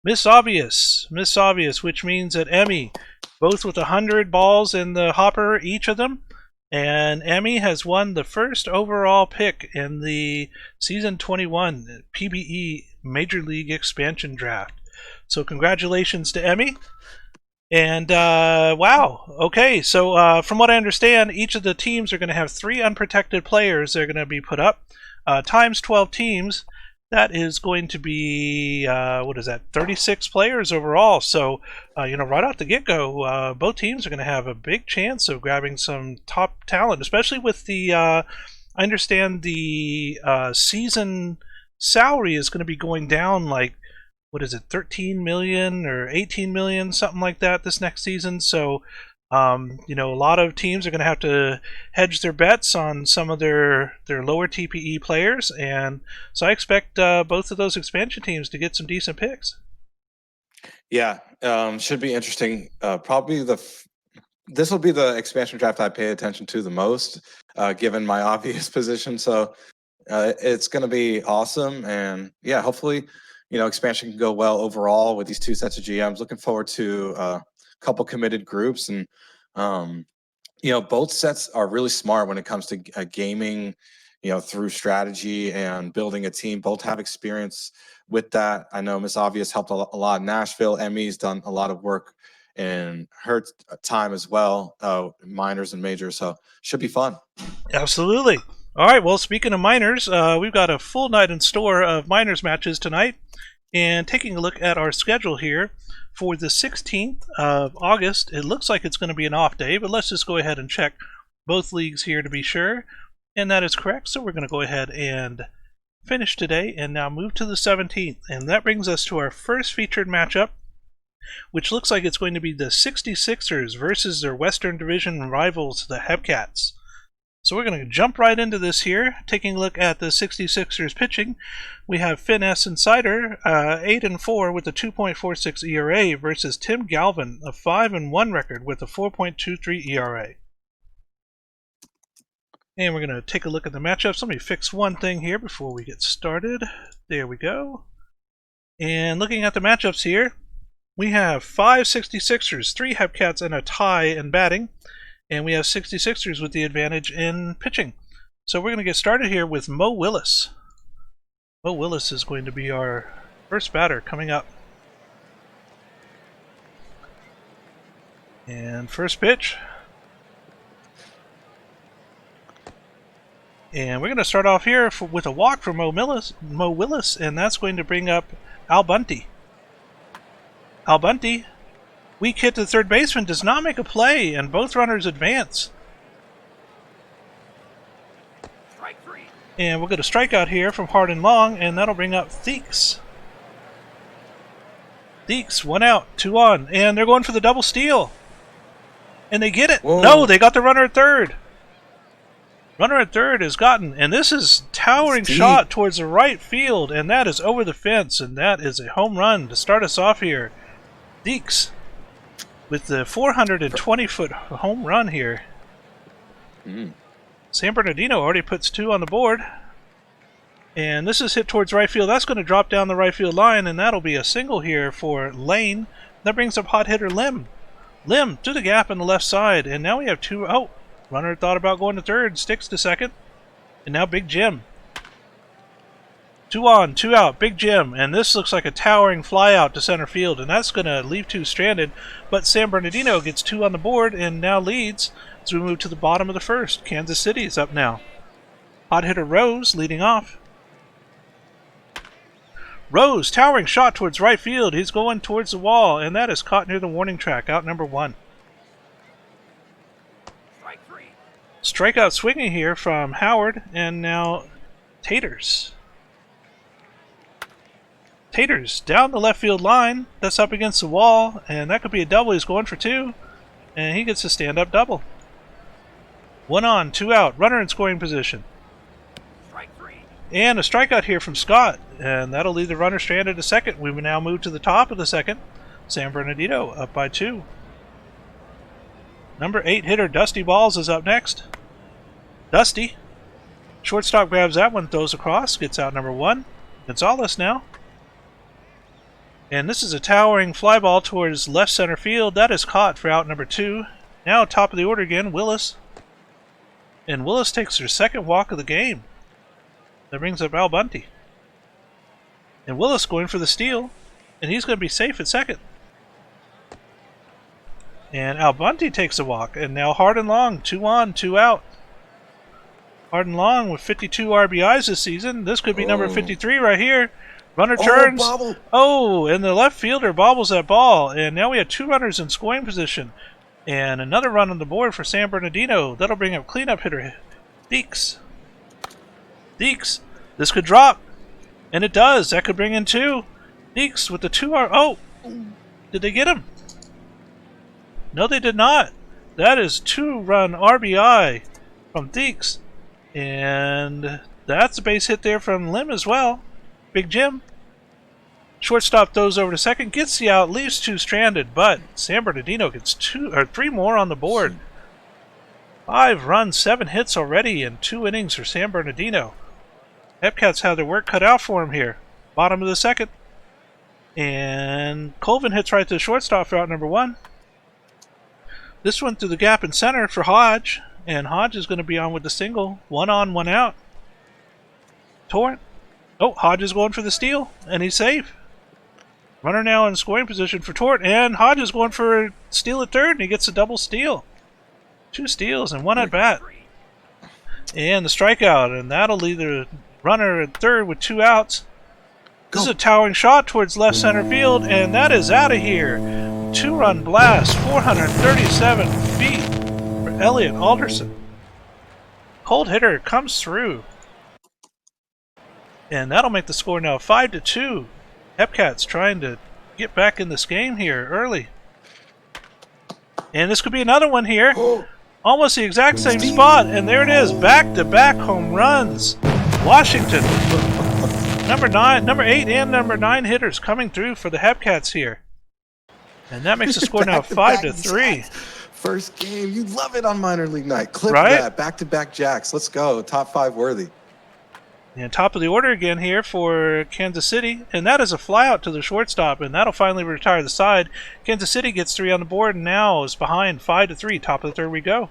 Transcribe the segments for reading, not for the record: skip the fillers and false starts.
Miss Obvious, which means that Emmy, both with 100 balls in the hopper, each of them, and Emmy has won the first overall pick in the Season 21 PBE Major League Expansion Draft. So congratulations to Emmy. And wow, okay, so from what I understand, each of the teams are going to have 3 unprotected players they're going to be put up, times 12 teams. That is going to be, what is that, 36 players overall. So, right out the get-go, both teams are going to have a big chance of grabbing some top talent, especially with the, I understand the season salary is going to be going down like, what is it, 13 million or 18 million, something like that this next season. So, a lot of teams are going to have to hedge their bets on some of their lower TPE players, and so I expect both of those expansion teams to get some decent picks. Yeah, should be interesting. Probably this will be the expansion draft I pay attention to the most, given my obvious position. So it's going to be awesome, and yeah, hopefully, expansion can go well overall with these 2 sets of GMs. Looking forward to a couple committed groups, and both sets are really smart when it comes to gaming, through strategy and building a team. Both have experience with that. I know Miss Obvious helped a lot in Nashville. Emmy's done a lot of work in her time as well, minors and majors. So should be fun. Absolutely. All right, well, speaking of minors, we've got a full night in store of minors matches tonight. And taking a look at our schedule here, for the 16th of August, it looks like it's going to be an off day, but let's just go ahead and check both leagues here to be sure. And that is correct, so we're going to go ahead and finish today and now move to the 17th. And that brings us to our first featured matchup, which looks like it's going to be the 66ers versus their Western Division rivals, the Hepcats. So we're going to jump right into this here, taking a look at the 66ers pitching. We have Finn S. Insider, 8-4 with a 2.46 ERA versus Tim Galvin, a 5-1 record with a 4.23 ERA. And we're going to take a look at the matchups. Let me fix one thing here before we get started. There we go. And looking at the matchups here, we have 5 66ers, 3 Hepcats, and a tie in batting. And we have 66ers with the advantage in pitching. So we're going to get started here with Mo Willis. Mo Willis is going to be our first batter coming up. And first pitch. And we're going to start off here with a walk from Mo Willis, and that's going to bring up Al Bunty. Al Bunty, weak hit to third baseman, does not make a play, and both runners advance. Strike 3. And we'll get a strikeout here from Hard and Long, and that'll bring up Theeks. Theeks, 1 out, 2 on, and they're going for the double steal. And they get it. Whoa. No, they got the runner at third. Runner at third is gotten, and this is towering shot towards the right field, and that is over the fence, and that is a home run to start us off here. Theeks with the 420-foot home run here. San Bernardino already puts 2 on the board. And this is hit towards right field. That's going to drop down the right field line, and that'll be a single here for Lane. That brings up hot hitter Lim. Lim to the gap on the left side, and now we have 2. Oh, runner thought about going to third, sticks to second. And now Big Jim. 2 on, 2 out, Big Jim, and this looks like a towering fly out to center field, and that's going to leave 2 stranded, but San Bernardino gets 2 on the board and now leads as we move to the bottom of the first. Kansas City is up now. Hot hitter Rose leading off. Rose, towering shot towards right field. He's going towards the wall, and that is caught near the warning track, out number 1. Strike 3. Strikeout swinging here from Howard, and now Taters. Taters down the left field line. That's up against the wall, and that could be a double. He's going for 2, and he gets a stand-up double. 1 on, 2 out. Runner in scoring position. Strike 3. And a strikeout here from Scott, and that'll leave the runner stranded to second. We will now move to the top of the second. San Bernardino up by 2. Number 8 hitter Dusty Balls is up next. Dusty. Shortstop grabs that one, throws across, gets out number 1. Gonzalez now. And this is a towering fly ball towards left center field. That is caught for out number 2. Now top of the order again, Willis. And Willis takes her second walk of the game. That brings up Al Bunty. And Willis going for the steal. And he's going to be safe at second. And Al Bunty takes a walk. And now Hard and Long, 2 on, 2 out. Hard and Long with 52 RBIs this season. This could be number 53 right here. Runner turns. Oh, and the left fielder bobbles that ball. And now we have 2 runners in scoring position. And another run on the board for San Bernardino. That'll bring up cleanup hitter Deeks. Deeks. This could drop. And it does. That could bring in 2. Deeks with the 2 R. Oh! Did they get him? No, they did not. That is 2-run RBI from Deeks. And that's a base hit there from Lim as well. Big Jim. Shortstop throws over to second, gets the out, leaves 2 stranded, but San Bernardino gets 3 more on the board. 5 runs, 7 hits already in 2 innings for San Bernardino. Hepcats have their work cut out for him here. Bottom of the second. And Colvin hits right to the shortstop for out number 1. This one through the gap in center for Hodge. And Hodge is going to be on with the single. 1 on, 1 out. Torrent. Oh, Hodge is going for the steal, and he's safe. Runner now in scoring position for Torrent, and Hodge is going for a steal at third, and he gets a double steal. 2 steals and 1 at bat. And the strikeout, and that'll leave the runner at third with 2 outs. This is a towering shot towards left center field, and that is out of here. 2-run blast, 437 feet for Elliot Alderson. Cold hitter comes through. And that'll make the score now 5-2. Hepcats trying to get back in this game here early. And this could be another one here. Almost the exact same spot. And there it is. Back-to-back home runs. Washington. Number 8 and number 9 hitters coming through for the Hepcats here. And that makes the score now 5-3. First game. You love it on minor league night. Clip right? that. Back-to-back jacks. Let's go. Top 5 worthy. And top of the order again here for Kansas City. And that is a flyout to the shortstop. And that'll finally retire the side. Kansas City gets 3 on the board and now is behind 5-3. Top of the third we go.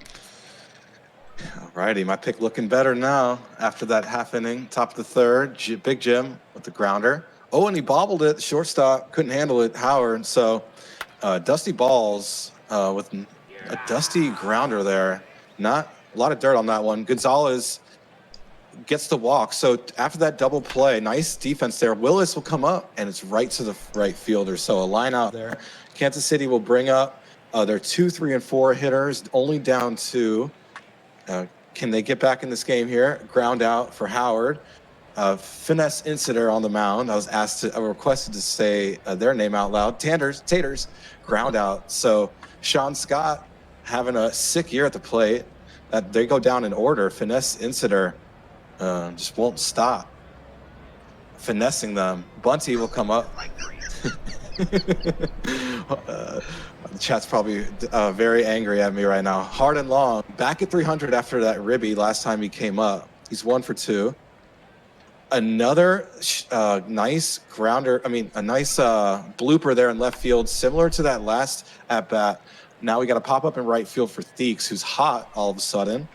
Alrighty, my pick looking better now after that half inning. Top of the third, Big Jim with the grounder. Oh, and he bobbled it. The shortstop couldn't handle it, Howard. So Dusty Balls with a dusty grounder there. Not a lot of dirt on that one. Gonzalez gets the walk. So after that double play, nice defense there. Willis will come up, and it's right to the right fielder. So a line out there. Kansas City will bring up their 2, 3, and 4 hitters, only down 2. Can they get back in this game here? Ground out for Howard. Finesse Insider on the mound. I was requested to say their name out loud. Taters, ground out. So Sean Scott having a sick year at the plate. They go down in order. Finesse Insider just won't stop finessing them. Bunty will come up. The chat's probably very angry at me right now. Hard and Long, back at 300 after that ribby last time he came up. He's 1 for 2. Another nice grounder, a nice blooper there in left field, similar to that last at-bat. Now we got to pop up in right field for Theeks, who's hot all of a sudden.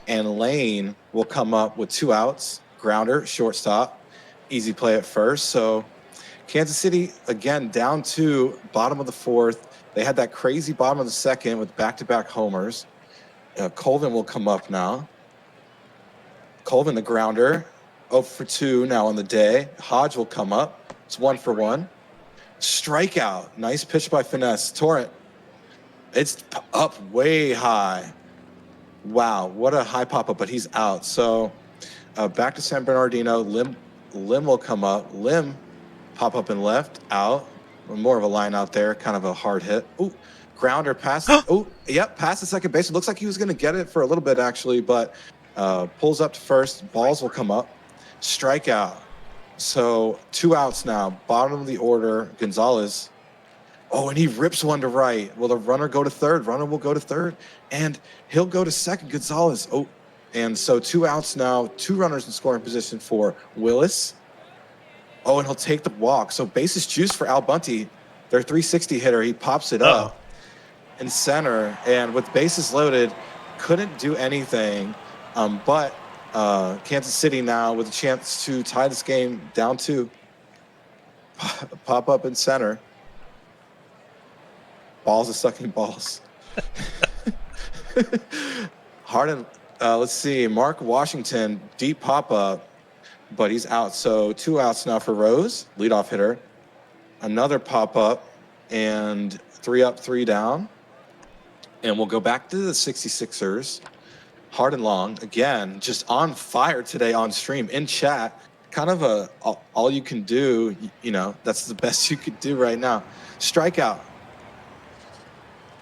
And Lane will come up with 2 outs, grounder, shortstop, easy play at first. So Kansas City, again, down 2, bottom of the 4th. They had that crazy bottom of the 2nd with back-to-back homers. Colvin will come up now. Colvin, the grounder, 0 for 2 now on the day. Hodge will come up. It's 1 for 1. Strikeout. Nice pitch by Finesse. Torrent. It's up way high. Wow, what a high pop-up, but he's out. So back to San Bernardino. Lim will come up. Lim pop up and left, out. More of a line out there, kind of a hard hit. Ooh, grounder pass. Oh, yep, past the second base. It looks like he was going to get it for a little bit, actually, but pulls up to first. Balls will come up. Strikeout. So 2 outs now. Bottom of the order, Gonzalez. Oh, and he rips one to right. Will the runner go to third? Runner will go to third, and he'll go to second. Gonzalez. Oh, and so 2 outs now. 2 runners in scoring position for Willis. Oh, and he'll take the walk. So bases juice for Al Bunty. Their 360 hitter. He pops it Uh-oh. up in center, and with bases loaded, couldn't do anything. But Kansas City now with a chance to tie this game down 2. Pop up in center. Balls are sucking balls. Harden, let's see. Mark Washington, deep pop up, but he's out. So 2 outs now for Rose, leadoff hitter. Another pop up, and 3 up, 3 down. And we'll go back to the 66ers. Hard and long, again, just on fire today on stream, in chat. Kind of all you can do, that's the best you could do right now. Strikeout.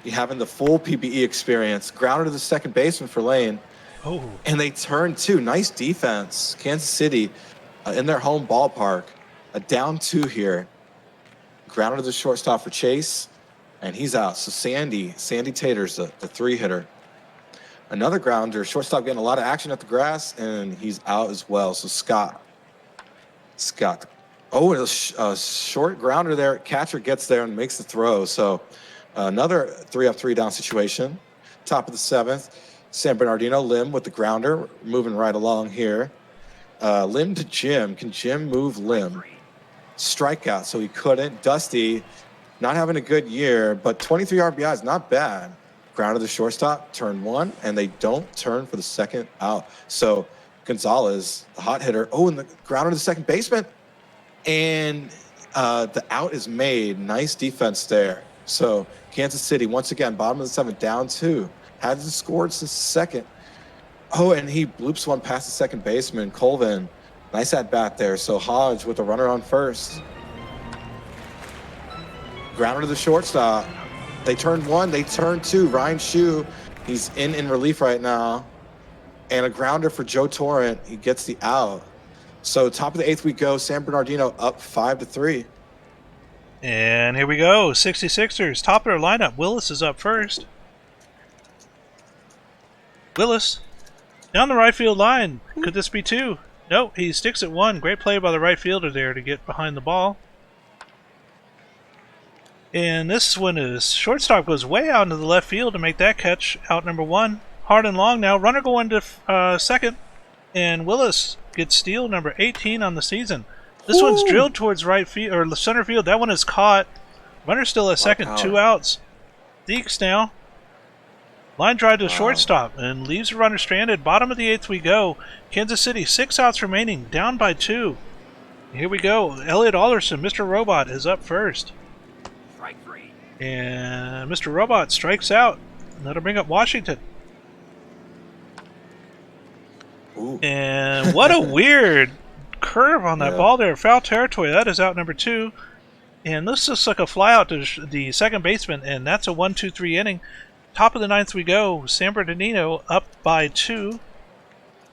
You having the full PBE experience. Grounded to the second baseman for Lane. Oh. And they turn 2. Nice defense. Kansas City in their home ballpark. A down 2 here. Grounded to the shortstop for Chase. And he's out. So Sandy Tater's the 3-hitter. Another grounder. Shortstop getting a lot of action at the grass, and he's out as well. So Scott. Oh, and a short grounder there. Catcher gets there and makes the throw. So another 3 up, 3 down situation. Top of the 7th. San Bernardino, Lim with the grounder. Moving right along here. Lim to Jim. Can Jim move Lim? Strikeout, so he couldn't. Dusty, not having a good year, but 23 RBIs, not bad. Ground to the shortstop, turn 1, and they don't turn for the second out. So Gonzalez, the hot hitter. Oh, and the ground to the second baseman. And the out is made. Nice defense there. So Kansas City, once again, bottom of the 7th, down 2. Hasn't scored since the second. Oh, and he bloops one past the second baseman, Colvin. Nice at bat there. So Hodge with a runner on first. Grounder to the shortstop. They turn 1, they turn 2. Ryan Shue, he's in relief right now. And a grounder for Joe Torrent. He gets the out. So top of the 8th we go. San Bernardino up 5-3. And here we go. 66ers, top of their lineup. Willis is up first. Willis, down the right field line. Could this be 2? Nope, he sticks at 1. Great play by the right fielder there to get behind the ball. And this one is shortstop goes way out into the left field to make that catch. Out number 1. Hard and long now. Runner going to second. And Willis gets steal number 18 on the season. This one's drilled towards right field or center field. That one is caught. Runner still at second. 2 outs. Deeks now. Line drive to the shortstop and leaves the runner stranded. Bottom of the 8th we go. Kansas City, 6 outs remaining, down by 2. Here we go. Elliot Alderson, Mr. Robot, is up first. Strike 3. And Mr. Robot strikes out. And that'll bring up Washington. Ooh. And what a weird curve on that ball there. Foul territory. That is out number 2. And this looks like a flyout to the second baseman, and that's a 1-2-3 inning. Top of the 9th we go. San Bernardino up by 2.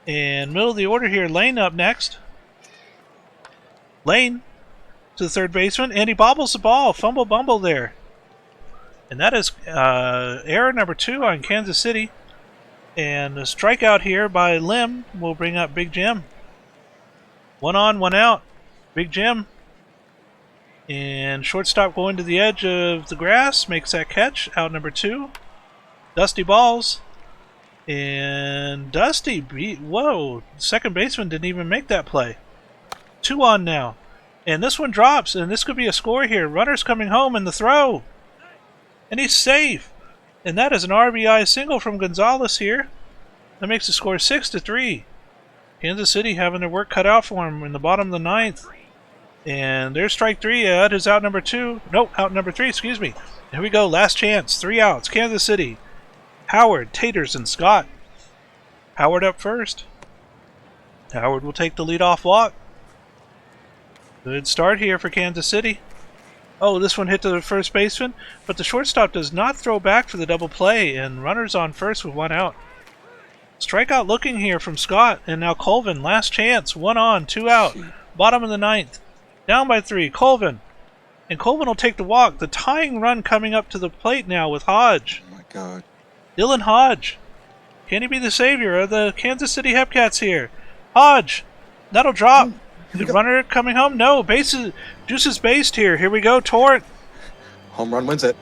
And middle of the order here, Lane up next. Lane to the third baseman, and he bobbles the ball. Fumble bumble there. And that is error number 2 on Kansas City. And a strikeout here by Lim will bring up Big Jim. 1 on, 1 out. Big Jim. And shortstop going to the edge of the grass, makes that catch. Out number 2. Dusty balls. And Dusty beat. Whoa. Second baseman didn't even make that play. 2 on now. And this one drops, and this could be a score here. Runner's coming home in the throw. And he's safe. And that is an RBI single from Gonzalez here. That makes the score 6-3. Kansas City having their work cut out for him in the bottom of the 9th. And there's strike 3. That is out number 2. Nope, out number 3, excuse me. Here we go, last chance. 3 outs. Kansas City. Howard, Taters, and Scott. Howard up first. Howard will take the leadoff walk. Good start here for Kansas City. Oh, this one hit to the first baseman, but the shortstop does not throw back for the double play, and runners on first with 1 out. Strikeout looking here from Scott, and now Colvin, last chance. 1 on, 2 out. Bottom of the 9th. Down by 3, Colvin. And Colvin will take the walk. The tying run coming up to the plate now with Hodge. Oh my God. Dylan Hodge. Can he be the savior of the Kansas City Hepcats here? Hodge. That'll drop. The runner coming home? No, Juice is based here. Here we go, Torrent. Home run wins it.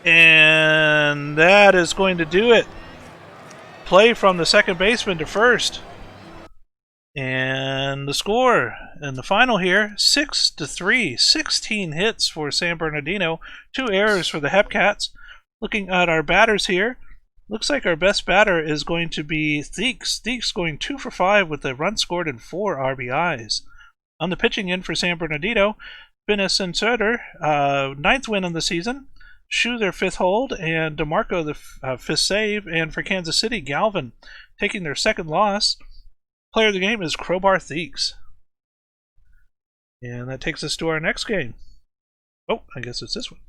And that is going to do it. Play from the second baseman to first. And the score in the final here, 6-3. 16 hits for San Bernardino, 2 errors for the Hepcats. Looking at our batters here, looks like our best batter is going to be Theeks. Theeks going 2 for 5 with a run scored and 4 RBIs. On the pitching end for San Bernardino, Finis and Sutter, 9th win of the season. Shu their 5th hold, and DeMarco the 5th save. And for Kansas City, Galvin taking their 2nd loss. Player of the game is Crowbar Theeks. And that takes us to our next game. Oh, I guess it's this one.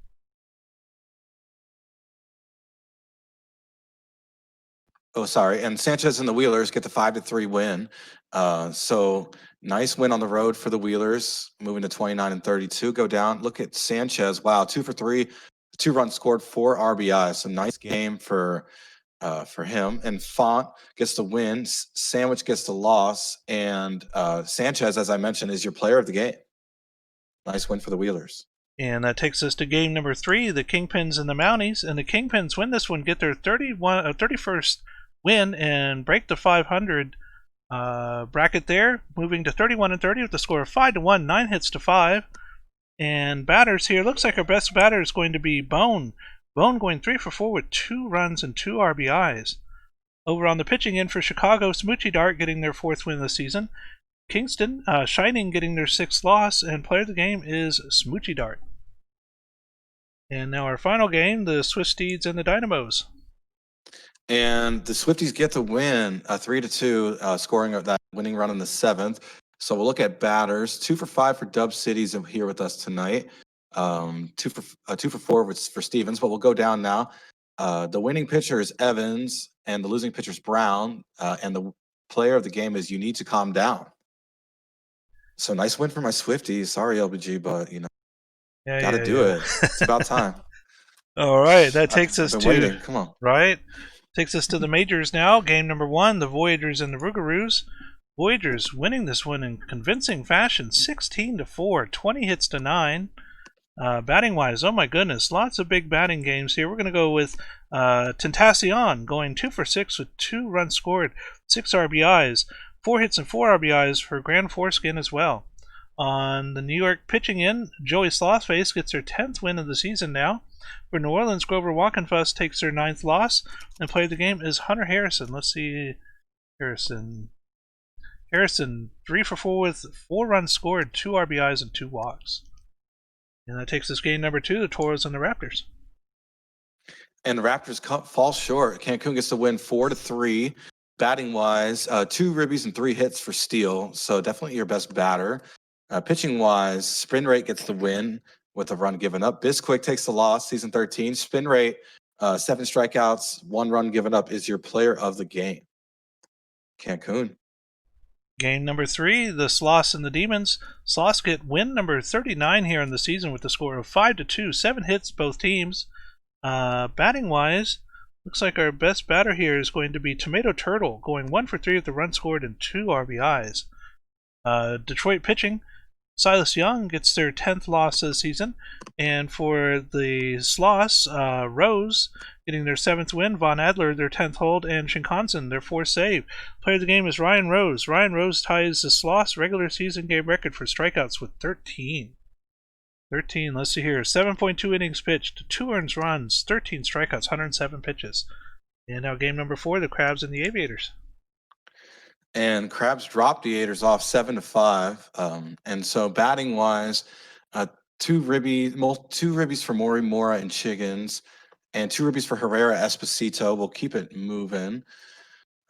Oh, sorry. And Sanchez and the Wheelers get the 5-3 win. So nice win on the road for the Wheelers, moving to 29-32. Go down. Look at Sanchez. Wow, 2 for 3, 2 runs scored, 4 RBIs. So nice game for him. And Font gets the win. Sandwich gets the loss. And Sanchez, as I mentioned, is your player of the game. Nice win for the Wheelers. And that takes us to game number 3, the Kingpins and the Mounties. And the Kingpins win this one, get their 31st win, and break the 500 bracket there, moving to 31-30 with a score of 5-1, 9 hits to 5. And batters here, looks like our best batter is going to be Bone. Bone going 3 for 4 with 2 runs and 2 RBIs. Over on the pitching end for Chicago, Smoochie Dart getting their 4th win of the season. Kingston, Shining getting their 6th loss, and player of the game is Smoochie Dart. And now our final game, the Swift Steeds and the Dynamos. And the Swifties get the win, 3-2, scoring that winning run in the 7th. So we'll look at batters. 2 for 5 for Dub Cities here with us tonight. 2 for 4 for Stevens, but we'll go down now. The winning pitcher is Evans, and the losing pitcher is Brown. And the player of the game is You Need to Calm Down. So nice win for my Swifties. Sorry, LBG, but gotta do it. It's about time. All right, that takes us to waiting. Come on. Right, takes us to the majors now. Game number 1, the Voyagers and the Rougarous. Voyagers winning this one in convincing fashion, 16-4, 20 hits to 9. Batting wise, oh my goodness, lots of big batting games here. We're going to go with Tentacion going 2 for 6 with 2 runs scored, 6 RBIs, 4 hits and 4 RBIs for Grand Foreskin as well. On the New York pitching end, Joey Slothface gets their 10th win of the season now. For New Orleans, Grover Walkenfuss takes their 9th loss, and player of the game is Hunter Harrison. Let's see, Harrison 3 for 4 with 4 runs scored, 2 RBIs, and 2 walks. And that takes us game number 2, the Toros and the Raptors. And the Raptors fall short. Cancun gets the win 4-3. Batting wise, 2 ribbies and 3 hits for Steele. So definitely your best batter. Pitching wise, Spin Rate gets the win with a run given up. Bisquick takes the loss, season 13. Spin Rate, 7 strikeouts, 1 run given up, is your player of the game. Cancun. Game number 3, the Sloths and the Demons. Sloths get win number 39 here in the season with a score of 5-2, 7 hits both teams. Batting wise, looks like our best batter here is going to be Tomato Turtle, going 1 for 3 with a run scored and 2 RBIs. Detroit pitching, Silas Young gets their 10th loss of the season, and for the Sloths, Rose getting their 7th win, Von Adler their 10th hold, and Shinkansen their 4th save. Player of the game is Ryan Rose. Ryan Rose ties the Sloths regular season game record for strikeouts with 13. Let's see here, 7.2 innings pitched, 2 earned runs, 13 strikeouts, 107 pitches. And now game number 4, the Crabs and the Aviators. And Crabs dropped the Aviators off 7-5. And so batting wise, 2 ribbies for Mori Mora and Chiggins, and 2 ribbies for Herrera Esposito. We'll keep it moving.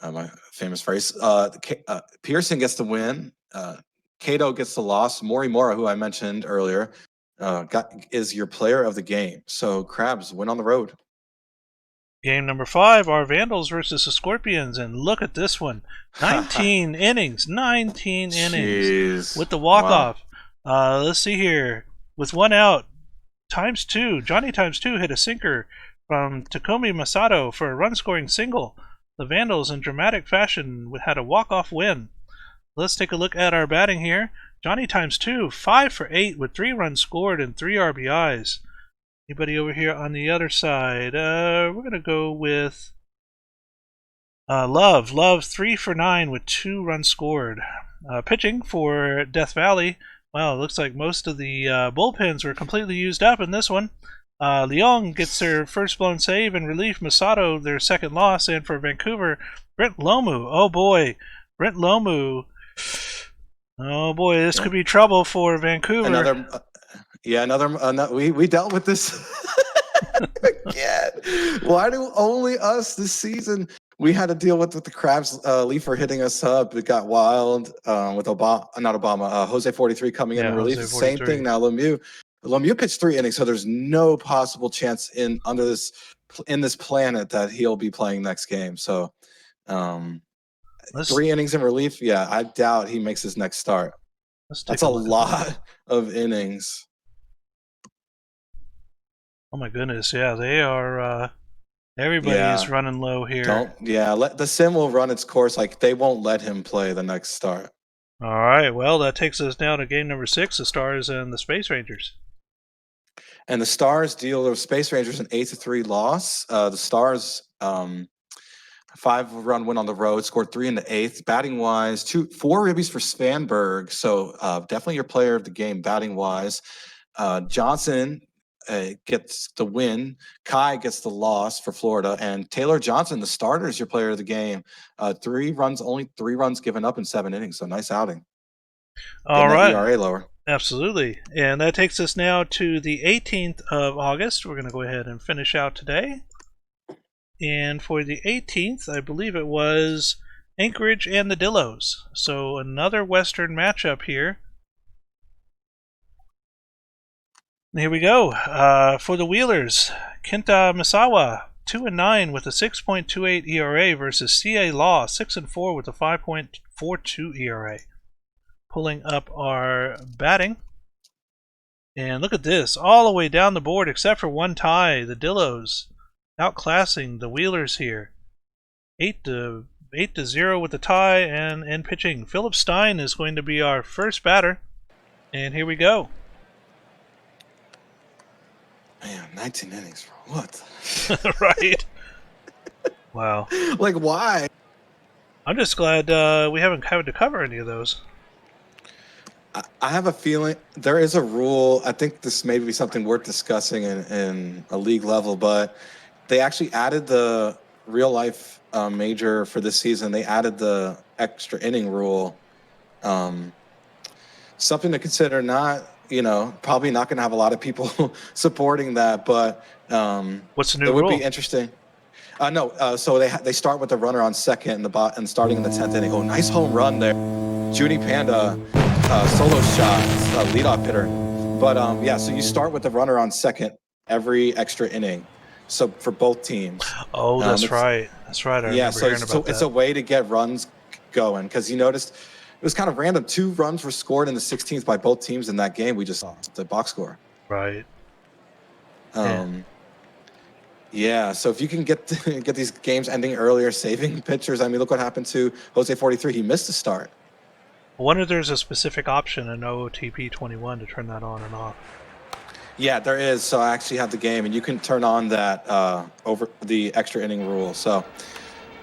My famous phrase. Pearson gets the win. Cato gets the loss. Mori Mora, who I mentioned earlier, is your player of the game. So Crabs win on the road. Game number 5, our Vandals versus the Scorpions, and look at this one. 19 innings. 19 innings Jeez. with the walk-off. Wow. Let's see here. With 1 out, Johnny times 2 hit a sinker from Takumi Masato for a run-scoring single. The Vandals, in dramatic fashion, had a walk-off win. Let's take a look at our batting here. Johnny times 2, 5 for 8 with 3 runs scored and 3 RBIs. Anybody over here on the other side? We're going to go with Love. Love 3 for 9 with 2 runs scored. Pitching for Death Valley. Well, it looks like most of the bullpens were completely used up in this one. Leong gets their first blown save in relief. Masato their second loss. And for Vancouver, Brent Lomu. Oh boy. Brent Lomu. Oh boy, this could be trouble for Vancouver. We dealt with this again. Why do only us this season? We had to deal with the Crabs Leafer hitting us up. It got wild with Jose 43 coming in relief. Same thing now. Lemieux pitched 3 innings, so there's no possible chance in this planet that he'll be playing next game. So 3 innings in relief. Yeah, I doubt he makes his next start. That's a lot of innings. Oh my goodness, yeah, they are. Everybody's running low here. Let the sim will run its course. Like, they won't let him play the next start. All right, well, that takes us down to game number 6, the Stars and the Space Rangers. And the Stars deal the Space Rangers an 8-3 loss. The Stars 5-run win on the road, scored 3 in the 8th. Batting wise, 4 ribbies for Svanberg. So definitely your player of the game batting wise. Johnson gets the win. Kai gets the loss for Florida, and Taylor Johnson, the starter, is your player of the game. Only 3 runs given up in 7 innings. So nice outing. All right. ERA lower. Absolutely. And that takes us now to the 18th of August. We're going to go ahead and finish out today. And for the 18th, I believe it was Anchorage and the Dillos. So another Western matchup here. Here we go. For the Wheelers, Kenta Misawa, 2-9 with a 6.28 ERA versus C.A. Law, 6-4 with a 5.42 ERA. Pulling up our batting. And look at this, all the way down the board except for one tie. The Dillos outclassing the Wheelers here. 8-0 with the tie and pitching. Philip Stein is going to be our first batter. And here we go. Man, 19 innings, bro. What? Right. Wow. Like, why? I'm just glad we haven't had to cover any of those. I have a feeling there is a rule. I think this may be something worth discussing in a league level, but they actually added the real life major for this season. They added the extra inning rule. Something to consider. Probably not going to have a lot of people supporting that, but what's the new rule? It would rule? be interesting. So they start with the runner on second and starting in the 10th inning. Oh, nice home run there. Judy Panda, solo shot, leadoff hitter. But so you start with the runner on second every extra inning. So for both teams. Oh, that's right. That's right. I remember hearing about that. It's a way to get runs going, because you noticed it was kind of random. 2 runs were scored in the 16th by both teams in that game. We just saw the box score. Right. So if you can get these games ending earlier, saving pitchers. I mean, look what happened to Jose 43. He missed the start. I wonder if there's a specific option in OOTP 21 to turn that on and off. Yeah, there is. So I actually have the game, and you can turn on that over the extra inning rule. So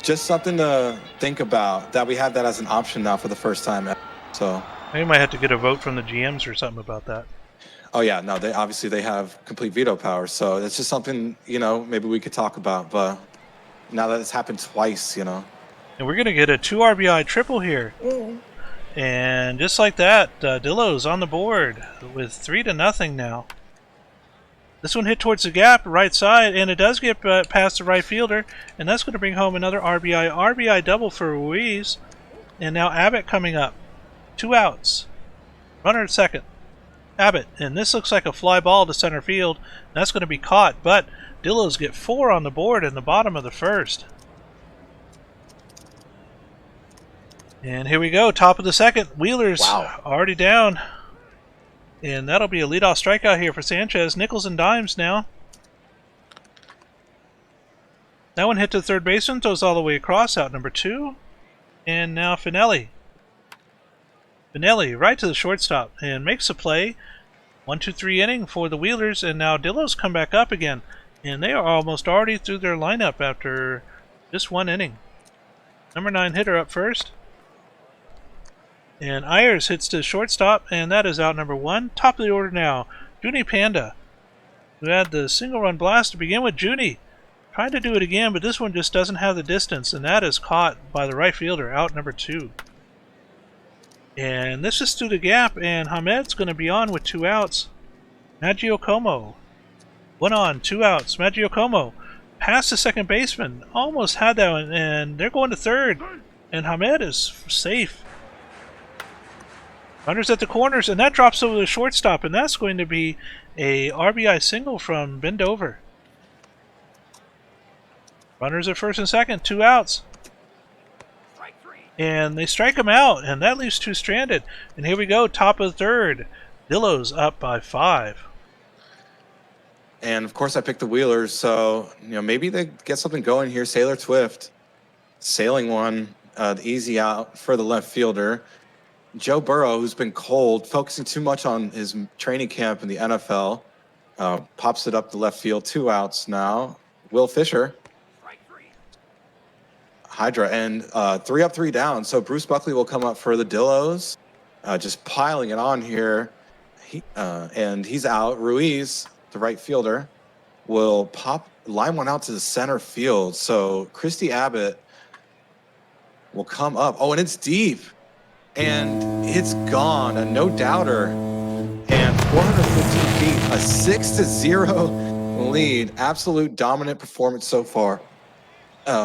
just something to think about, that we have that as an option now for the first time. So we might have to get a vote from the GMs or something about that. Oh yeah, no, they have complete veto power. So it's just something, maybe we could talk about. But now that it's happened twice, And we're going to get a 2 RBI triple here. And just like that, Dillo's on the board with 3-0 now. This one hit towards the gap, right side, and it does get past the right fielder, and that's going to bring home another RBI double for Ruiz. And now Abbott coming up. 2 outs. Runner at second. Abbott, and this looks like a fly ball to center field. That's going to be caught, but Dillos get 4 on the board in the bottom of the first. And here we go, top of the second. Wheelers already down. And that'll be a leadoff strikeout here for Sanchez. Nickels and dimes now. That one hit to third baseman, throws all the way across, out number 2. And now Finelli. Benelli right to the shortstop and makes a play. 1-2-3 inning for the Wheelers, and now Dillo's come back up again, and they are almost already through their lineup after just 1 inning. Number 9 hitter up first. And Ayers hits to shortstop, and that is out number 1. Top of the order now, Junie Panda, who had the single run blast to begin with. Junie trying to do it again, but this one just doesn't have the distance, and that is caught by the right fielder, out number 2. And this is through the gap, and Hamed's going to be on with 2 outs. Maggio Como, 1 on, 2 outs. Maggio Como past the second baseman, almost had that one, and they're going to third. And Hamed is safe. Runners at the corners, and that drops over the shortstop, and that's going to be a RBI single from Bendover. Runners at first and second, 2 outs. Strike 3. And they strike him out, and that leaves 2 stranded. And here we go, top of the third. Dillo's up by 5. And of course, I picked the Wheelers, so maybe they get something going here. Sailor Twift sailing one, the easy out for the left fielder. Joe Burrow, who's been cold, focusing too much on his training camp in the NFL, pops it up the left field. 2 outs now. Will Fisher, Strike 3. Hydra, and 3 up, 3 down. So Bruce Buckley will come up for the Dillos, just piling it on here. And he's out. Ruiz, the right fielder, will line one out to the center field. So Christy Abbott will come up. Oh, and it's deep. And it's gone. A no-doubter. And 415 feet. A 6-0 lead. Absolute dominant performance so far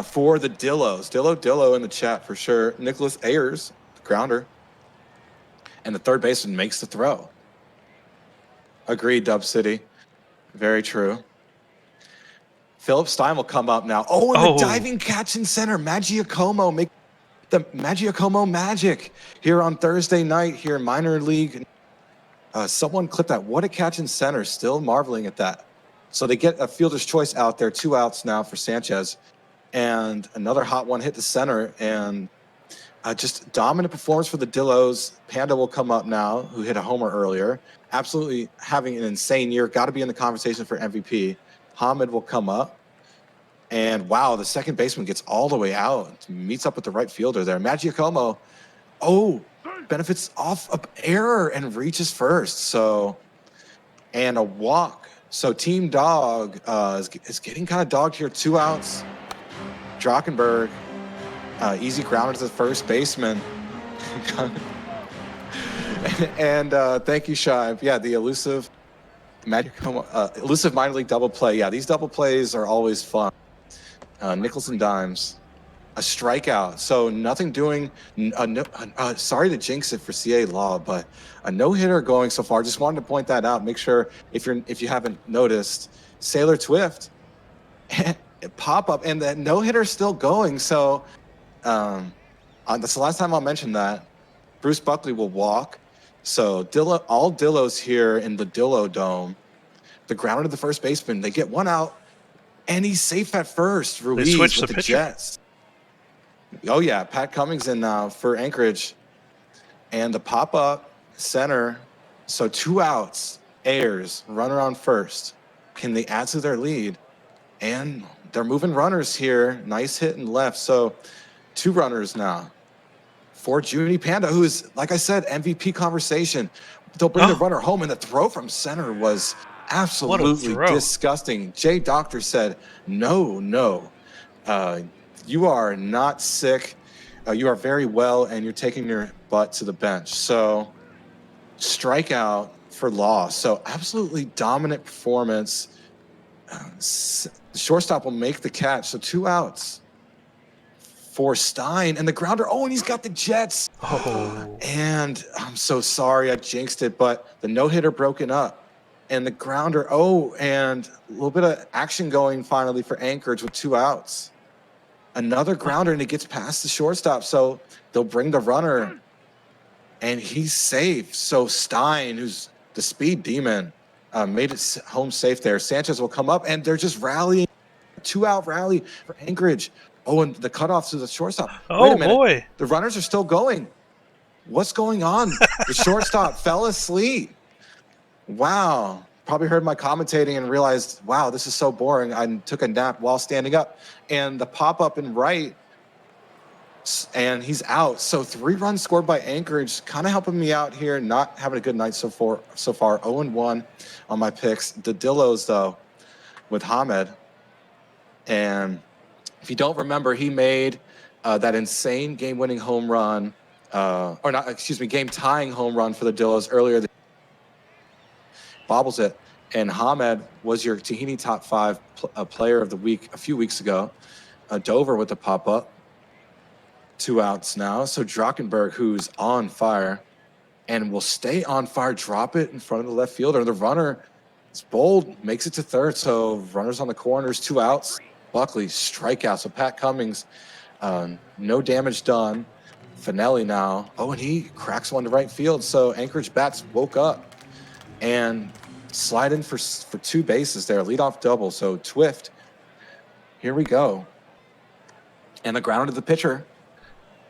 for the Dillos. Dillo in the chat for sure. Nicholas Ayers, grounder. And the third baseman makes the throw. Agreed, Dub City. Very true. Philip Stein will come up now. Oh, and the diving catch in center. Maggiacomo make the Maggiacomo magic here on Thursday night here in minor league. Someone clipped that. What a catch in center. Still marveling at that. So they get a fielder's choice out there. 2 outs now for Sanchez. And another hot one hit the center. And just dominant performance for the Dillos. Panda will come up now, who hit a homer earlier. Absolutely having an insane year. Got to be in the conversation for MVP. Hamid will come up. And wow, the second baseman gets all the way out. Meets up with the right fielder there. Maggiacomo, benefits off of error and reaches first. So, and a walk. So Team Dog is getting kind of dogged here. 2 outs. Drachenberg, easy grounder to the first baseman. And thank you, Shive. Yeah, the elusive minor league double play. Yeah, these double plays are always fun. Nickels and dimes. A strikeout. So nothing doing. Sorry to jinx it for CA Law, but a no-hitter going so far. Just wanted to point that out. Make sure if you haven't noticed, Sailor Twift pop up, and the no-hitter is still going. So that's the last time I'll mention that. Bruce Buckley will walk. So all Dillos here in the Dillo Dome. The grounder to the first baseman. They get 1 out, and he's safe at first. Ruiz with the Jets. Oh yeah, Pat Cummings in now for Anchorage, and the pop-up center. So 2 outs. Ayers, runner on first. Can they add to their lead? And they're moving runners here. Nice hit and left. So 2 runners now for Junie Panda, who is, like I said, MVP conversation. They'll bring the runner home, and the throw from center was absolutely disgusting. Jay Doctor said, no. You are not sick. You are very well, and you're taking your butt to the bench. So strikeout for loss. So absolutely dominant performance. The shortstop will make the catch. So 2 outs for Stein, and the grounder. Oh, and he's got the Jets. Oh. And I'm so sorry I jinxed it, but the no-hitter broken up. And the grounder, and a little bit of action going finally for Anchorage with 2 outs. Another grounder, and it gets past the shortstop. So they'll bring the runner, and he's safe. So Stein, who's the speed demon, made it home safe there. Sanchez will come up, and they're just rallying. 2-out rally for Anchorage. Oh, and the cutoff to the shortstop. Oh, wait a minute. Boy. The runners are still going. What's going on? The shortstop fell asleep. Wow. Probably heard my commentating and realized, wow, this is so boring. I took a nap while standing up. And the pop-up in right, and he's out. So 3 runs scored by Anchorage, kind of helping me out here. Not having a good night so far. 0-1 on my picks. The Dillos, though, with Hamed. And if you don't remember, he made that insane game-winning home run, game-tying home run for the Dillos earlier. Bobbles it. And Hamed was your Tahini top 5 player of the week a few weeks ago. Dover with the pop-up. 2 outs now. So Drockenberg, who's on fire and will stay on fire, drop it in front of the left fielder. The runner is bold, makes it to third. So runners on the corners, 2 outs. Buckley, strikeout. So Pat Cummings, no damage done. Finelli now. Oh, and he cracks one to right field. So Anchorage bats woke up and slide in for 2 bases there. Leadoff double. So Twift, here we go. And the ground to the pitcher.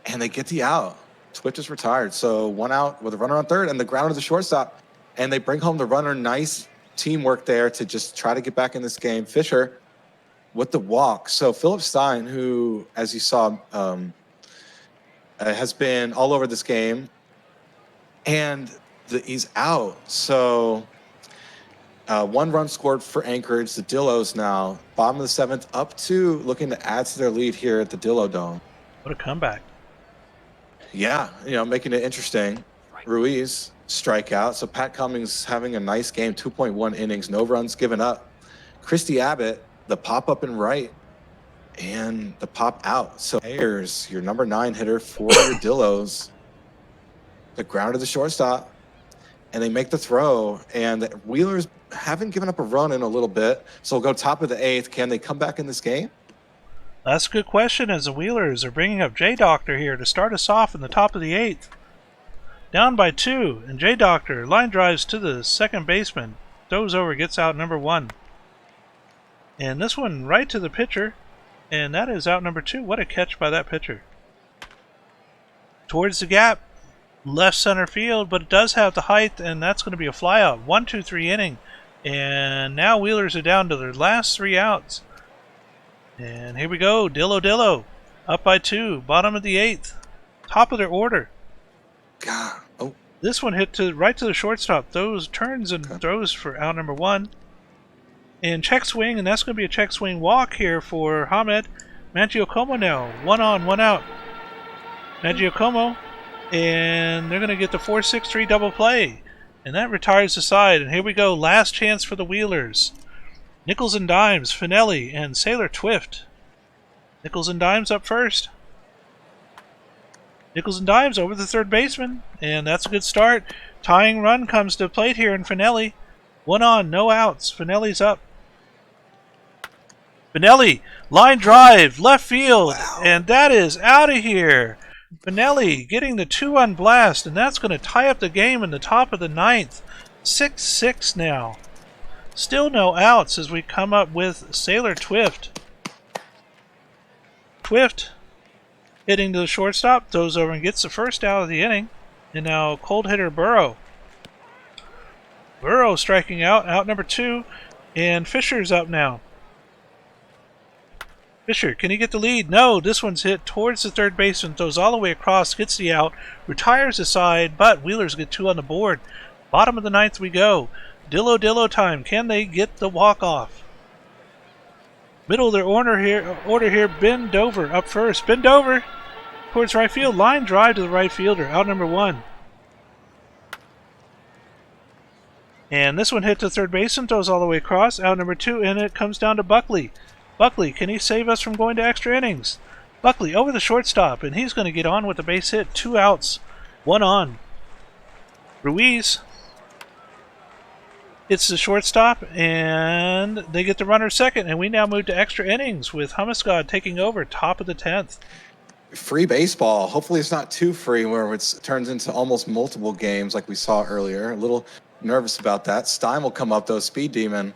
And they get the out. Twift is retired. So 1 out with a runner on third and the ground to the shortstop. And they bring home the runner. Nice teamwork there to just try to get back in this game. Fisher with the walk. So Philip Stein, who, as you saw, has been all over this game. And he's out. So 1 run scored for Anchorage. The Dillos now, bottom of the 7th, up 2, looking to add to their lead here at the Dillo Dome. What a comeback. Yeah, making it interesting. Ruiz, strikeout. So Pat Cummings having a nice game, 2.1 innings, no runs given up. Christy Abbott, the pop-up in right, and the pop out. So Ayers, your number 9 hitter for your Dillos. The ground to the shortstop, and they make the throw. And the Wheelers haven't given up a run in a little bit, so we'll go top of the 8th. Can they come back in this game? That's a good question, as the Wheelers are bringing up J-Doctor here to start us off in the top of the 8th. Down by 2, and J-Doctor line drives to the second baseman. Throws over, gets out number 1. And this one right to the pitcher, and that is out number 2. What a catch by that pitcher. Towards the gap, left center field, but it does have the height, and that's going to be a flyout. 1-2-3 inning, and now Wheelers are down to their last 3 outs. And here we go, Dillo, up by 2, bottom of the 8th, top of their order. God, oh. This one hit right to the shortstop. Those turns and throws for out number 1. And check swing, and that's going to be a check swing walk here for Hamed. Mangiocomo now, 1 on, 1 out. Mangiocomo, and they're going to get the 4-6-3 double play. And that retires the side. And here we go, last chance for the Wheelers. Nickels and dimes, Finelli and Sailor Twift. Nickels and dimes up first. Nickels and dimes over the third baseman, and that's a good start. Tying run comes to plate here in Finelli. 1 on, no outs. Finelli's up. Finelli, line drive, left field, wow. And that is out of here. Finelli getting the 2-run blast, and that's going to tie up the game in the top of the 9th. 6-6 now. Still no outs as we come up with Sailor Twift. Twift hitting to the shortstop, throws over and gets the first out of the inning. And now cold hitter Burrow. Burrow striking out number 2, and Fisher's up now. Fisher, can he get the lead? No, this one's hit towards the third baseman, throws all the way across, gets the out, retires the side, but Wheelers get 2 on the board. Bottom of the 9th we go. Dillo time. Can they get the walk-off? Middle of their order here, Ben Dover up first. Ben Dover towards right field. Line drive to the right fielder. Out number 1. And this one hit to third baseman, throws all the way across. Out number 2, and it comes down to Buckley. Buckley, can he save us from going to extra innings? Buckley over the shortstop, and he's going to get on with a base hit. 2 outs, 1 on. Ruiz hits the shortstop, and they get the runner second, and we now move to extra innings with Hummuscott taking over, top of the 10th. Free baseball. Hopefully it's not too free where it turns into almost multiple games like we saw earlier. A little nervous about that. Stein will come up, though. Speed Demon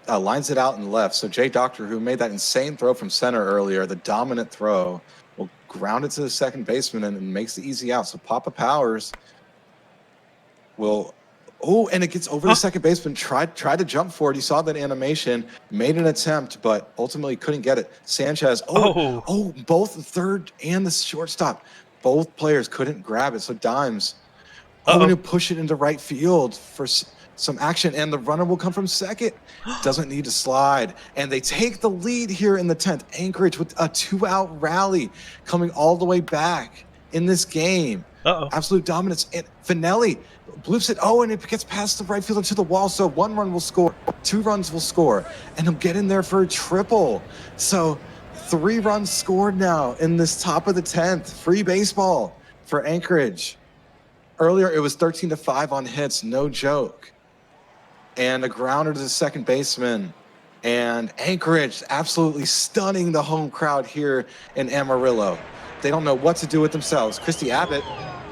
lines it out and left. So J-Doctor, who made that insane throw from center earlier, the dominant throw, will grounded to the second baseman and makes the easy out. So Papa Powers will. Oh, and it gets over the second baseman. Tried to jump for it. He saw that animation, made an attempt, but ultimately couldn't get it. Sanchez. Oh, both the third and the shortstop. Both players couldn't grab it. So Dimes. Oh, and he'll push it into right field for some action, and the runner will come from second. Doesn't need to slide, and they take the lead here in the 10th. Anchorage with a 2-out rally coming all the way back in this game. Absolute dominance. And Finelli bloops it. Oh, and it gets past the right fielder to the wall. So 1 run will score, 2 runs will score, and he'll get in there for a triple. So 3 runs scored now in this top of the 10th. Free baseball for Anchorage. Earlier, it was 13-5 on hits, no joke. And a grounder to the second baseman. And Anchorage absolutely stunning the home crowd here in Amarillo. They don't know what to do with themselves. Christy Abbott,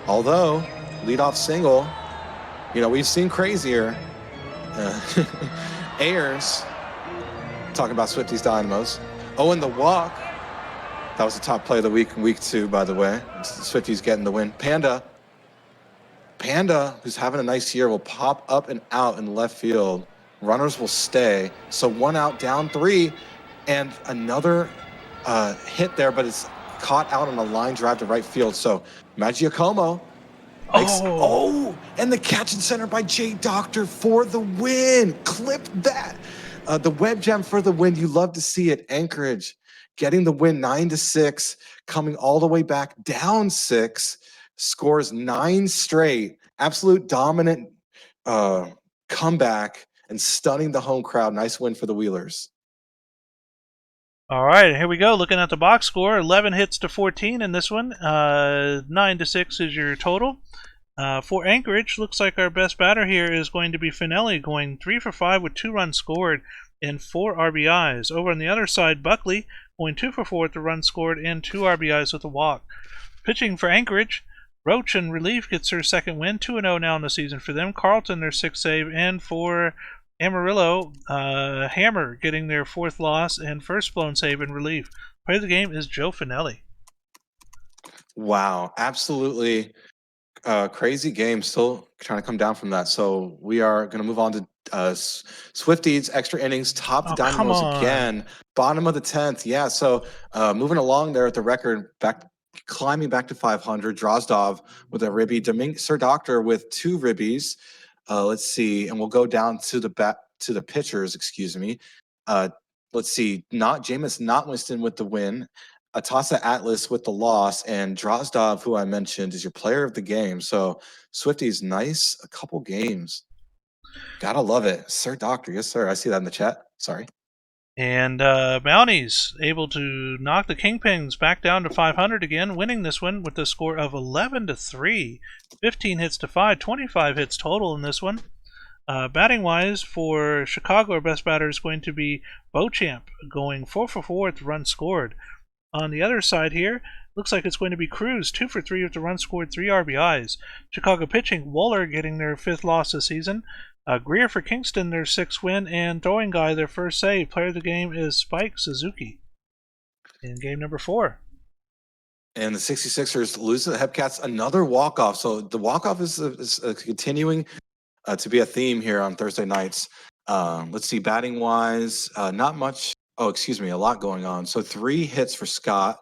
although leadoff single, we've seen crazier. Ayers, talking about Swifties Dynamos. Oh, and the walk. That was the top play of the week in week 2, by the way. Swifties getting the win. Panda, who's having a nice year, will pop up and out in left field. Runners will stay. So 1 out, down 3, and another hit there, but it's caught out on a line drive to right field. So Maggiacomo makes, and the catch in center by Jay Doctor for the win. Clip that. The web gem for the win. You love to see it. Anchorage getting the win 9-6, coming all the way back down 6. Scores 9 straight, absolute dominant comeback and stunning the home crowd. Nice win for the Wheelers. All right, here we go. Looking at the box score, 11 hits to 14 in this one. 9-6 is your total. For Anchorage, looks like our best batter here is going to be Finelli, going 3 for 5 with 2 runs scored and 4 RBIs. Over on the other side, Buckley going 2 for 4 with the run scored and 2 RBIs with a walk. Pitching for Anchorage, Roach in relief gets her second win, 2-0 now in the season for them. Carlton their 6th save, and for Amarillo, Hammer getting their 4th loss and first blown save in relief. Player of the game is Joe Finelli. Wow, absolutely crazy game. Still trying to come down from that. So we are going to move on to Swifties extra innings, top the Dynamos again, bottom of the 10th. Yeah, so moving along there at the record, climbing back to 500. Drozdov with a ribby. Sir Doctor with 2 ribbies. Let's see, and we'll go down to the pitchers. Excuse me. Let's see. Jameis Notwinston with the win. Atasa Atlas with the loss, and Drozdov, who I mentioned, is your player of the game. So Swifties, nice a couple games. Gotta love it, Sir Doctor. Yes, sir. I see that in the chat. Sorry. And Bounties able to knock the Kingpins back down to 500 again, winning this one with a score of 11-3. 15 hits to 5, 25 hits total in this one. Batting wise, for Chicago, our best batter is going to be Beauchamp, going 4 for 4 with the run scored. On the other side here, looks like it's going to be Cruz, 2 for 3 with the run scored, 3 RBIs. Chicago pitching, Waller getting their 5th loss this season. Greer for Kingston, their 6th win, and throwing guy, their 1st save. Player of the game is Spike Suzuki in game number 4. And the 66ers lose to the Hepcats, another walk-off. So the walk-off is continuing to be a theme here on Thursday nights. Let's see, batting-wise, not much. Oh, excuse me, a lot going on. So 3 hits for Scott,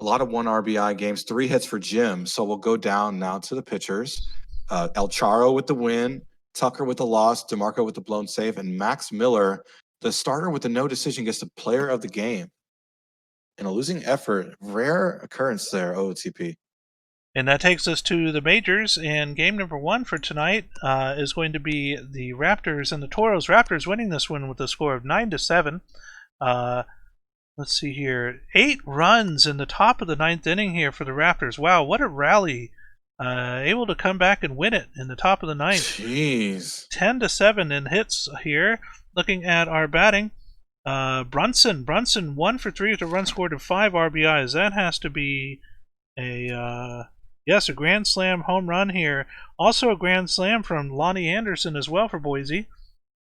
a lot of 1 RBI games, 3 hits for Jim. So we'll go down now to the pitchers. El Charo with the win. Tucker with the loss, DeMarco with the blown save, and Max Miller, the starter with the no decision, gets the player of the game. In a losing effort, rare occurrence there, OOTP. And that takes us to the majors, and game number 1 for tonight is going to be the Raptors and the Toros. Raptors winning this one with a score of 9-7. Let's see here. 8 runs in the top of the 9th inning here for the Raptors. Wow, what a rally. Able to come back and win it in the top of the 9th. Jeez. 10-7 in hits here. Looking at our batting, Brunson 1 for 3 with a run scored and 5 RBIs. That has to be a grand slam home run here. Also a grand slam from Lonnie Anderson as well for Boise.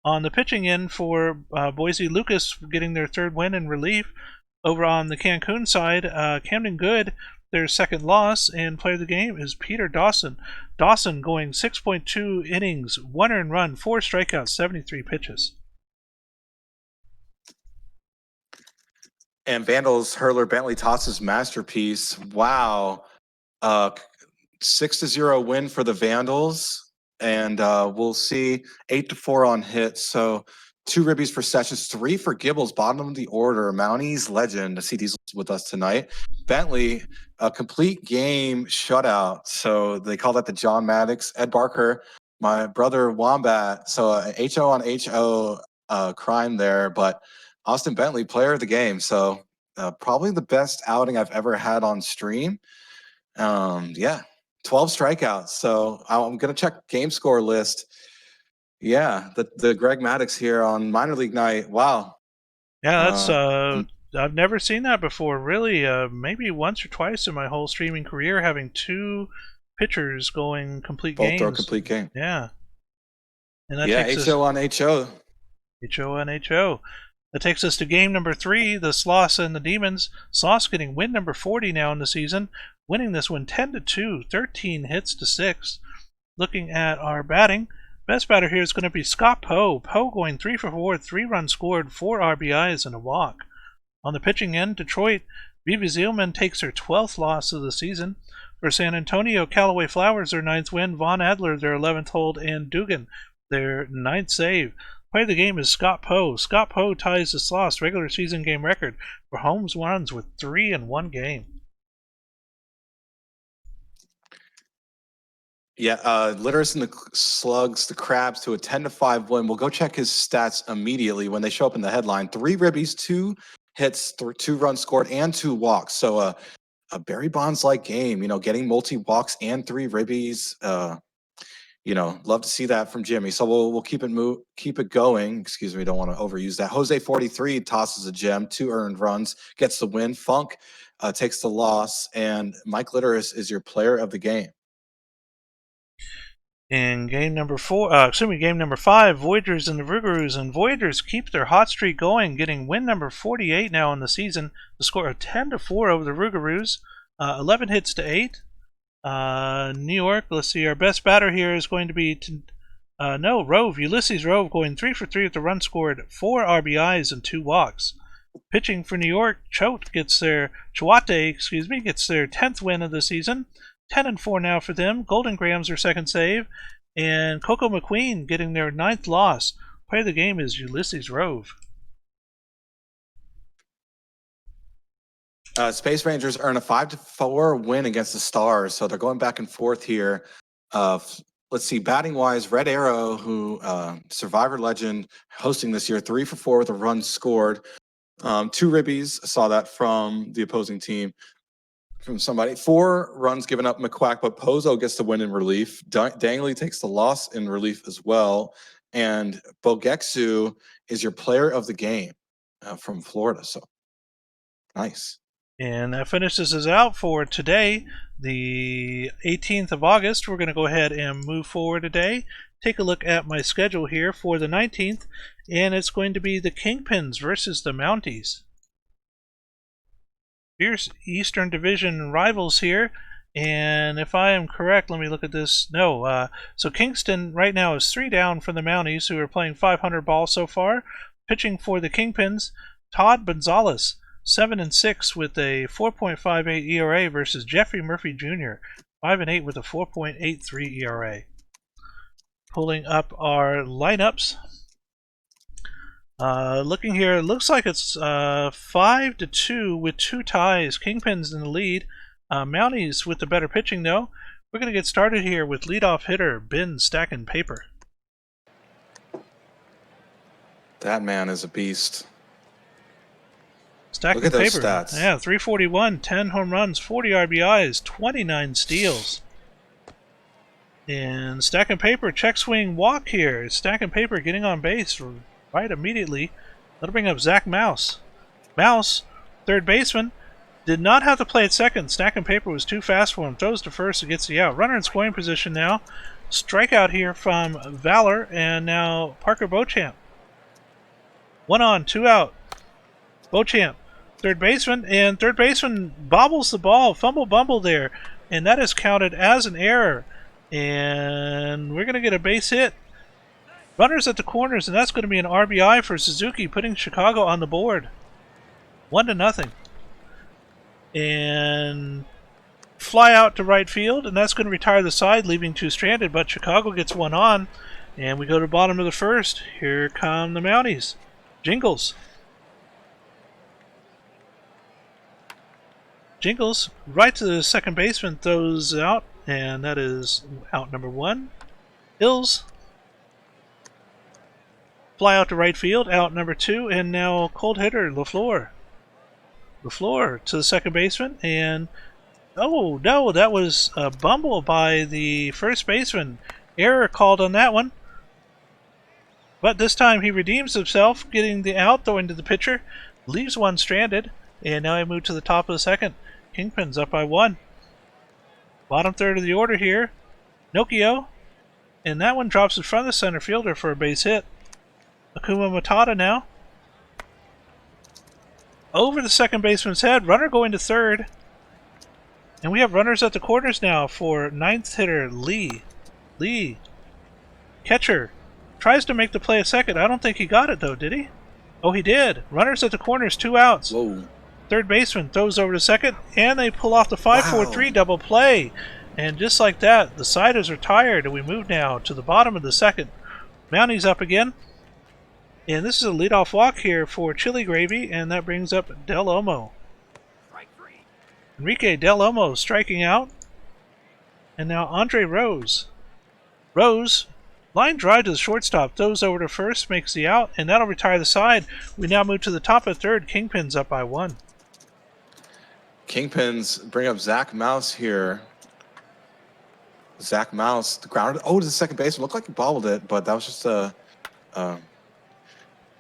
On the pitching end for Boise, Lucas getting their 3rd win in relief. Over on the Cancun side, Camden Good, their second loss, and player of the game is Peter Dawson. Dawson going 6.2 innings, 1 earned run, 4 strikeouts, 73 pitches. And Vandals hurler Bentley tosses masterpiece. Wow. 6-0 win for the Vandals. And we'll see 8-4 on hits. So 2 ribbies for Sessions, 3 for Gibbles, bottom of the order. Mounties legend. CD's with us tonight. Bentley, a complete game shutout. So they call that the John Maddox. Ed Barker, my brother Wombat. So HO on HO crime there. But Austin Bentley, player of the game. So probably the best outing I've ever had on stream. Yeah, 12 strikeouts. So I'm going to check game score list. Yeah, the Greg Maddox here on minor league night. Wow. Yeah, that's I've never seen that before. Really, maybe once or twice in my whole streaming career, having 2 pitchers going complete both games. throw a complete game. Yeah. And that Yeah, takes HO on HO. HO on HO. That takes us to game number 3, the Sloss and the Demons. Sloss getting win number 40 now in the season, winning this one 10-2, 13 hits to 6. Looking at our batting, best batter here is going to be Scott Poe. Poe going 3 for 4, 3 runs scored, 4 RBIs, and a walk. On the pitching end, Detroit, Vivi Zielman takes her 12th loss of the season. For San Antonio, Callaway Flowers their 9th win, Von Adler their 11th hold, and Dugan their 9th save. Player of the game is Scott Poe. Scott Poe ties the Sloss regular season game record for home runs with 3 in one game. Yeah, Litteris and the Slugs, the Crabs to a 10-5 win. We'll go check his stats immediately when they show up in the headline. 3 ribbies, 2 hits, 2 runs scored, and 2 walks. So a Barry Bonds-like game, getting multi-walks and 3 ribbies. Love to see that from Jimmy. So we'll keep it going. Excuse me, don't want to overuse that. Jose 43 tosses a gem, 2 earned runs, gets the win. Funk takes the loss, and Mike Litteris is your player of the game. In game number 5, Voyagers and the Rougarous, and Voyagers keep their hot streak going, getting win number 48 now in the season. The score of 10-4 over the Rougarous, 11 hits to 8. New York, let's see, our best batter here is going to be Rove, Ulysses Rove, going 3 for 3 with the run scored, 4 RBIs and 2 walks. Pitching for New York, Choate gets their 10th win of the season, 10-4 now for them. Golden Grams their 2nd save, and Coco McQueen getting their 9th loss. Player of the game is Ulysses Rove. Space Rangers earn a 5-4 win against the Stars, so they're going back and forth here. Let's see, batting wise, Red Arrow, who Survivor legend, hosting this year, 3 for 4 with a run scored. 2 ribbies, saw that from the opposing team. From somebody, 4 runs given up McQuack, but Pozo gets the win in relief. Dangley takes the loss in relief as well. And Bogexu is your player of the game from Florida. So nice. And that finishes us out for today, the 18th of August. We're going to go ahead and move forward today. Take a look at my schedule here for the 19th, and it's going to be the Kingpins versus the Mounties. Fierce Eastern Division rivals here, and if I am correct, let me look at this. So Kingston right now is 3 down from the Mounties, who are playing 500 ball so far. Pitching for the Kingpins, Todd Gonzalez, 7-6 with a 4.58 ERA versus Jeffrey Murphy Jr., 5-8 with a 4.83 ERA. Pulling up our lineups. Looking here, it looks like it's 5-2 with 2 ties. Kingpins in the lead. Mounties with the better pitching, though. We're going to get started here with leadoff hitter Ben Stacking Paper. That man is a beast. Stacking Look at those Paper. stats. Yeah, 341, 10 home runs, 40 RBIs, 29 steals. And Stacking Paper, check swing walk here. Stacking Paper getting on base right immediately. That'll bring up Zach Mouse. Mouse, third baseman, did not have to play at second. Stacking Paper was too fast for him. Throws to first and gets the out. Runner in scoring position now. Strikeout here from Valor, and now Parker Beauchamp. 1 on, 2 out. Beauchamp third baseman, and third baseman bobbles the ball, fumble bumble there, and that is counted as an error. And we're going to get a base hit. Runners at the corners, and that's going to be an RBI for Suzuki, putting Chicago on the board. 1-0. And fly out to right field, and that's going to retire the side, leaving 2 stranded, but Chicago gets 1 on, and we go to the bottom of the first. Here come the Mounties. Jingles right to the second baseman, throws out, and that is out number 1. Hills fly out to right field, out number 2, and now cold hitter LaFleur to the second baseman, and oh no, that was a bumble by the first baseman. Error called on that one. But this time he redeems himself, getting the out, throwing to the pitcher, leaves 1 stranded, and now I move to the top of the second. Kingpin's up by 1. Bottom third of the order here. Nokio, and that one drops in front of the center fielder for a base hit. Akuma Matata now. Over the second baseman's head, runner going to third. And we have runners at the corners now for 9th hitter Lee. Catcher tries to make the play at second. I don't think he got it though, did he? Oh, he did. Runners at the corners, 2 outs. Whoa. Third baseman throws over to second, and they pull off the 5-4-3 double play. And just like that, the side is retired, and we move now to the bottom of the second. Mounties up again. And this is a leadoff walk here for Chili Gravy, and that brings up Del Omo. Strike 3. Enrique Del Omo striking out. And now Andre Rose. Line drive to the shortstop, throws over to first, makes the out, and that'll retire the side. We now move to the top of third. Kingpin's up by 1. Kingpins bring up Zach Mouse here. Zach Mouse, the grounded. Oh, to the second base. It looked like he bobbled it, but that was just a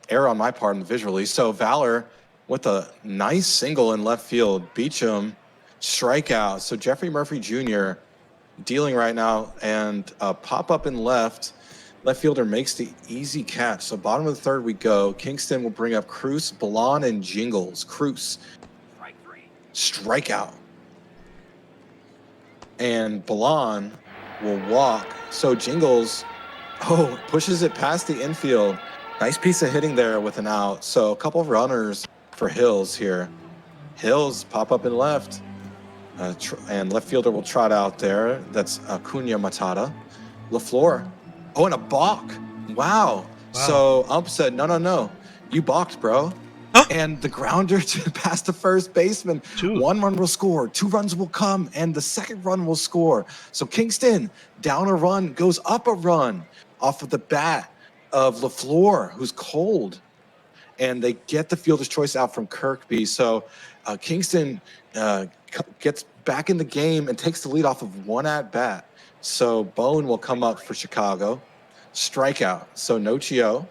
error on my part visually. So Valor with a nice single in left field. Beecham, strikeout. So Jeffrey Murphy Jr. dealing right now, and pop up in left. Left fielder makes the easy catch. So bottom of the third we go. Kingston will bring up Cruz, Ballon, and Jingles. Cruz, Strike 3. strikeout. And Ballon will walk. So Jingles, pushes it past the infield. Nice piece of hitting there with an out. So a couple of runners for Hills here. Hills pop up in left. And left fielder will trot out there. That's Acuna Matata. LaFleur. Oh, and a balk. Wow. So Ump said, no. You balked, bro. Huh? And the grounder past the first baseman. 2. 1 run will score. 2 runs will come. And the second run will score. So Kingston down a run, goes up a run off of the bat of LaFleur, who's cold. And they get the fielder's choice out from Kirkby. So Kingston gets back in the game and takes the lead off of 1 at bat. So Bone will come up for Chicago. Strikeout. So Nochio,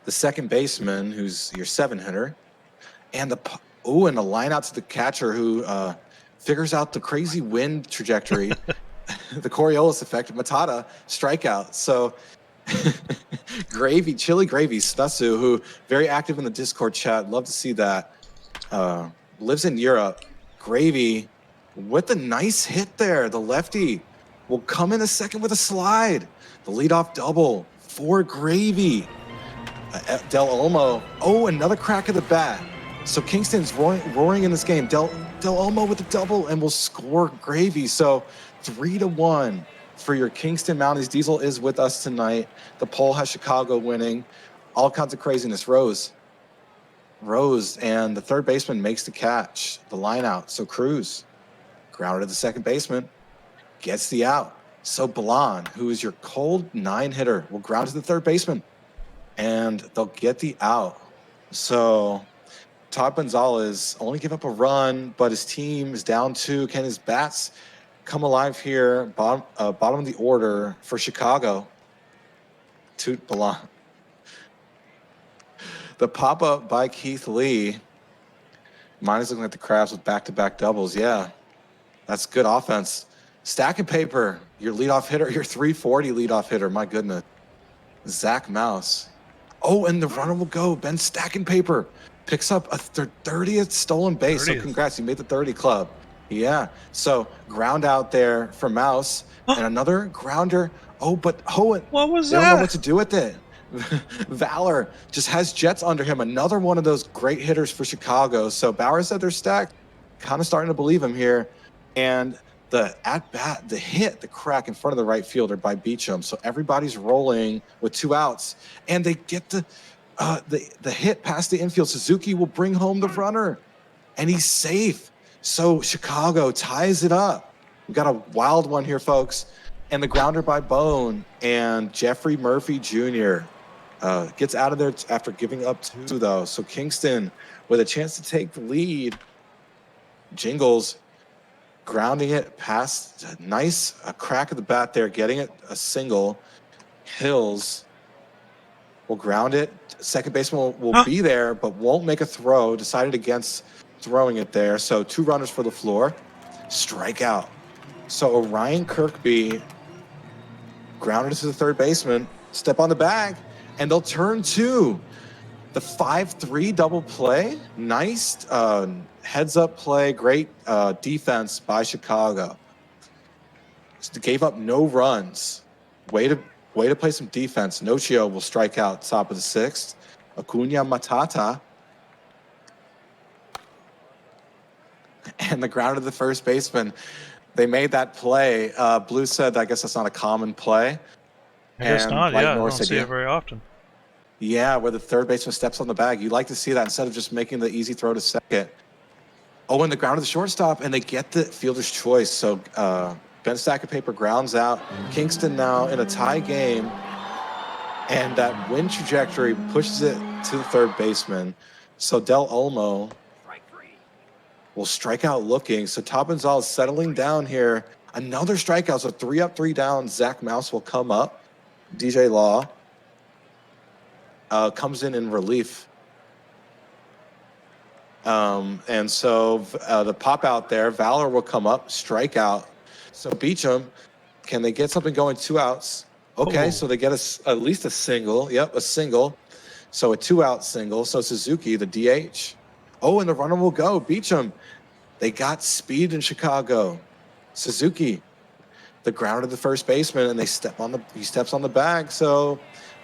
the second baseman, who's your 7-hitter. And the line out to the catcher who figures out the crazy wind trajectory, the Coriolis effect. Matata, strikeout. So Chili Gravy, Stasu, who very active in the Discord chat. Love to see that. Lives in Europe. Gravy with a nice hit there. The lefty will come in a second with a slide. The leadoff double for Gravy. Del Olmo. Oh, another crack of the bat. So Kingston's roaring in this game. Del Olmo with a double and will score Gravy. So 3-1 for your Kingston Mounties. Diesel is with us tonight. The poll has Chicago winning. All kinds of craziness. Rose, and the third baseman makes the catch. The line out. So Cruz, grounded to the second baseman, gets the out. So Ballon, who is your cold 9-hitter, will ground to the third baseman, and they'll get the out. So Todd Gonzalez only give up a run, but his team is down 2. Can his bats come alive here? Bottom of the order for Chicago. Toot Ballon. The pop-up by Keith Lee. Mine is looking at the Crabs with back-to-back doubles. Yeah, that's good offense. Stacking paper, your leadoff hitter, your 340 leadoff hitter. My goodness. Zach Mouse. Oh, and the runner will go. Ben Stacking paper picks up their 30th stolen base. 30th. So congrats, you made the 30 club. Yeah. So ground out there for Mouse and another grounder. Oh, but Hoenn, What was they don't know that? what to do with it. Valor just has Jets under him. Another one of those great hitters for Chicago. So Bauer said they're stacked. Kind of starting to believe him here. And the at-bat, the crack in front of the right fielder by Beecham. So everybody's rolling with 2 outs. And they get the hit past the infield. Suzuki will bring home the runner. And he's safe. So Chicago ties it up. We've got a wild one here, folks. And the grounder by Bone. And Jeffrey Murphy Jr. Gets out of there after giving up 2, though. So Kingston with a chance to take the lead. Jingles grounding it past a crack of the bat there, getting it a single. Hills will ground it. Second baseman will be there, but won't make a throw. Decided against throwing it there. So 2 runners for the floor. Strikeout. So Orion Kirkby grounded to the third baseman. Step on the bag, and they'll turn 2. The 5-3 double play. Nice heads-up play. Great defense by Chicago. Gave up no runs. Way to play some defense. Nocio will strike out top of the 6th. Acuna Matata. And the ground of the first baseman. They made that play. Blue said, I guess that's not a common play. I guess not, Light yeah. I Norris don't said, see it very often. Yeah, where the third baseman steps on the bag. You like to see that instead of just making the easy throw to second. Oh, and the ground of the shortstop, and they get the fielder's choice. So Ben Stack of Paper grounds out. Kingston now in a tie game. And that wind trajectory pushes it to the third baseman. So Del Olmo Strike 3. will strike out looking. So Tabanzal is settling down here. Another strikeout. So 3 up, 3 down. Zach Mouse will come up. DJ Law comes in relief. And so the pop out there, Valor will come up, strikeout. So Beecham, can they get something going? 2 outs. Okay, so they get at least a single. Yep, a single. So a 2-out single. So Suzuki, the DH. Oh, and the runner will go. Beecham, they got speed in Chicago. Suzuki, the ground of the first baseman, and he steps on the bag. So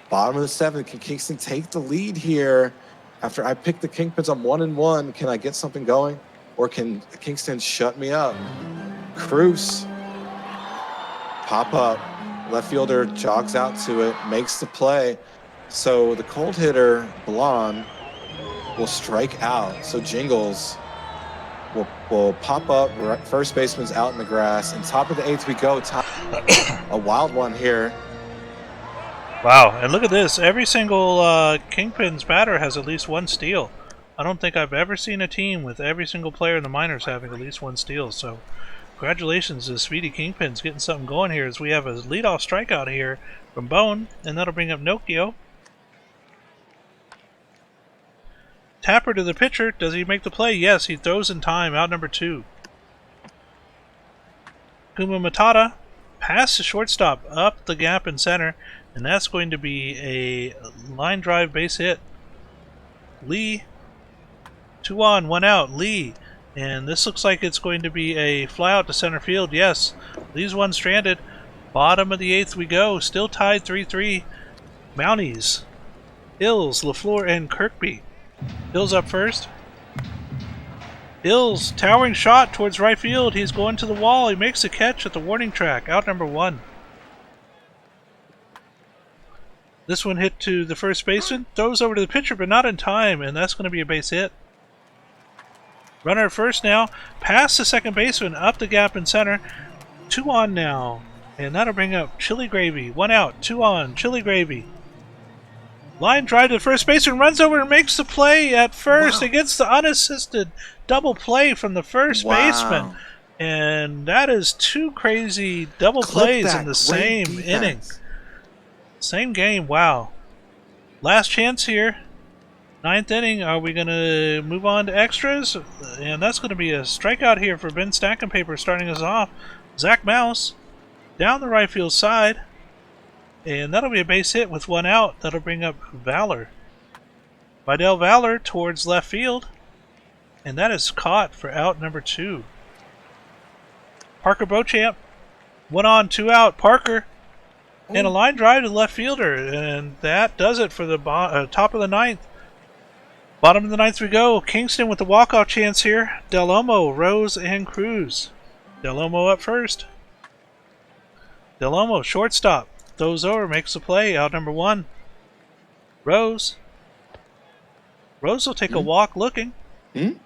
bottom of the 7th, can Kingston take the lead here? After I pick the Kingpins on 1-1, can I get something going? Or can Kingston shut me up? Cruz, pop up. Left fielder jogs out to it, makes the play. So the cold hitter, Blonde, will strike out. So Jingles will pop up. First baseman's out in the grass. And top of the 8th we go. A wild one here. Wow, and look at this. Every single Kingpin's batter has at least 1 steal. I don't think I've ever seen a team with every single player in the minors having at least 1 steal. So congratulations to Speedy Kingpins getting something going here as we have a leadoff strikeout here from Bone, and that'll bring up Nokia. Tapper to the pitcher. Does he make the play? Yes, he throws in time. Out number 2. Kuma Matata past the shortstop, up the gap in center, and that's going to be a line drive base hit. Lee, 2 on, 1 out. Lee, and this looks like it's going to be a fly out to center field. Yes, Lee's 1 stranded. Bottom of the 8th we go. Still tied 3-3. Mounties, Hills, LaFleur, and Kirkby. Hills up first. Hills, towering shot towards right field. He's going to the wall. He makes a catch at the warning track. Out number 1. This one hit to the first baseman. Throws over to the pitcher, but not in time, and that's going to be a base hit. Runner at first now. Past the second baseman. Up the gap in center. 2 on now. And that'll bring up Chili Gravy. 1 out. 2 on. Chili Gravy. Line drive to the first baseman, runs over and makes the play at first. It gets the unassisted double play from the first baseman. And that is 2 crazy double plays in the same inning. Same game, wow. Last chance here. 9th inning, are we going to move on to extras? And that's going to be a strikeout here for Ben Stackenpaper starting us off. Zach Mouse down the right field side. And that'll be a base hit with 1 out. That'll bring up Valor. by Del Valor towards left field. And that is caught for out number 2. Parker Beauchamp, 1 on, 2 out. Parker, and a line drive to the left fielder. And that does it for the top of the 9th. Bottom of the 9th we go. Kingston with the walk-off chance here. Del Olmo, Rose, and Cruz. Del Olmo up first. Del Olmo, shortstop. Throws over, makes the play. Out number 1. Rose. Rose will take a walk looking. 1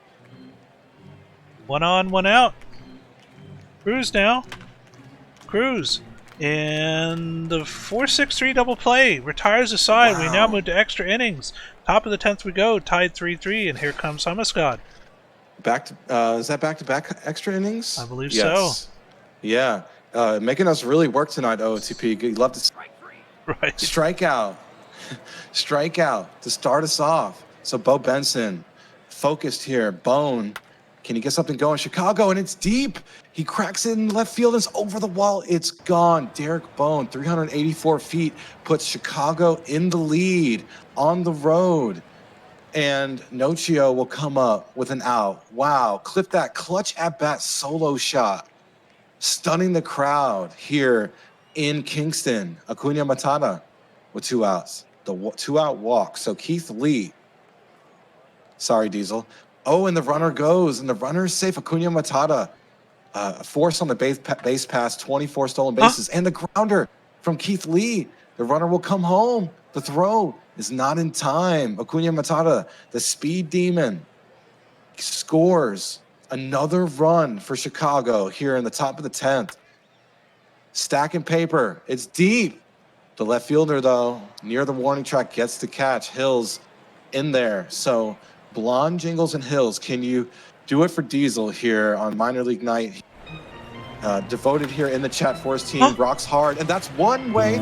on, 1 out. Cruz now. Cruz. And the 4-6-3 double play retires the side. Wow. We now move to extra innings. Top of the 10th we go, tied 3-3, and here comes Humaskad. Back to is that back-to-back extra innings? I believe so. Yeah, making us really work tonight, OTP. You'd love to Strike 3. right. Strikeout. Strikeout to start us off. So Bo Benson, focused here. Bone, can he get something going? Chicago, and it's deep. He cracks it in left field. It's over the wall. It's gone. Derek Bone, 384 feet, puts Chicago in the lead on the road. And Nocio will come up with an out. Wow, clip that clutch at-bat solo shot. Stunning the crowd here in Kingston. Acuna Matata with 2 outs. The 2-out walk. So Keith Lee. Sorry, Diesel. Oh, and the runner goes, and the runner is safe. Acuna Matata. Force on the base pass, 24 stolen bases, and the grounder from Keith Lee. The runner will come home. The throw is not in time. Acuna Matata, the speed demon, scores another run for Chicago here in the top of the 10th. Stacking paper. It's deep. The left fielder, though, near the warning track, gets the catch. Hills in there. So Blonde, Jingles, and Hills, can you do it for Diesel here on minor league night? Devoted here in the chat for his team. Rocks hard, and that's one way.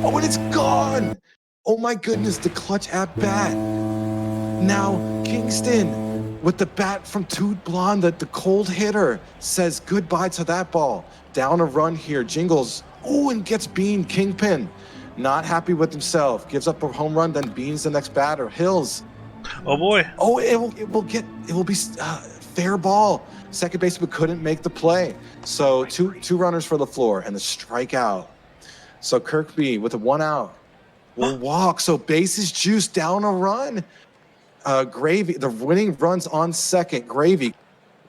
Oh, and it's gone. Oh my goodness, the clutch at bat. Now Kingston with the bat from Toot Blonde, the cold hitter, says goodbye to that ball. Down a run here. Jingles, oh, and gets Bean, Kingpin. Not happy with himself. Gives up a home run, then Bean's the next batter. Hills. Oh boy. Oh, it will be fair ball. Second baseman couldn't make the play. So two runners for the floor and the strikeout. So Kirkby with a 1 out will walk. So bases juice, down a run. Gravy, the winning run's on second. Gravy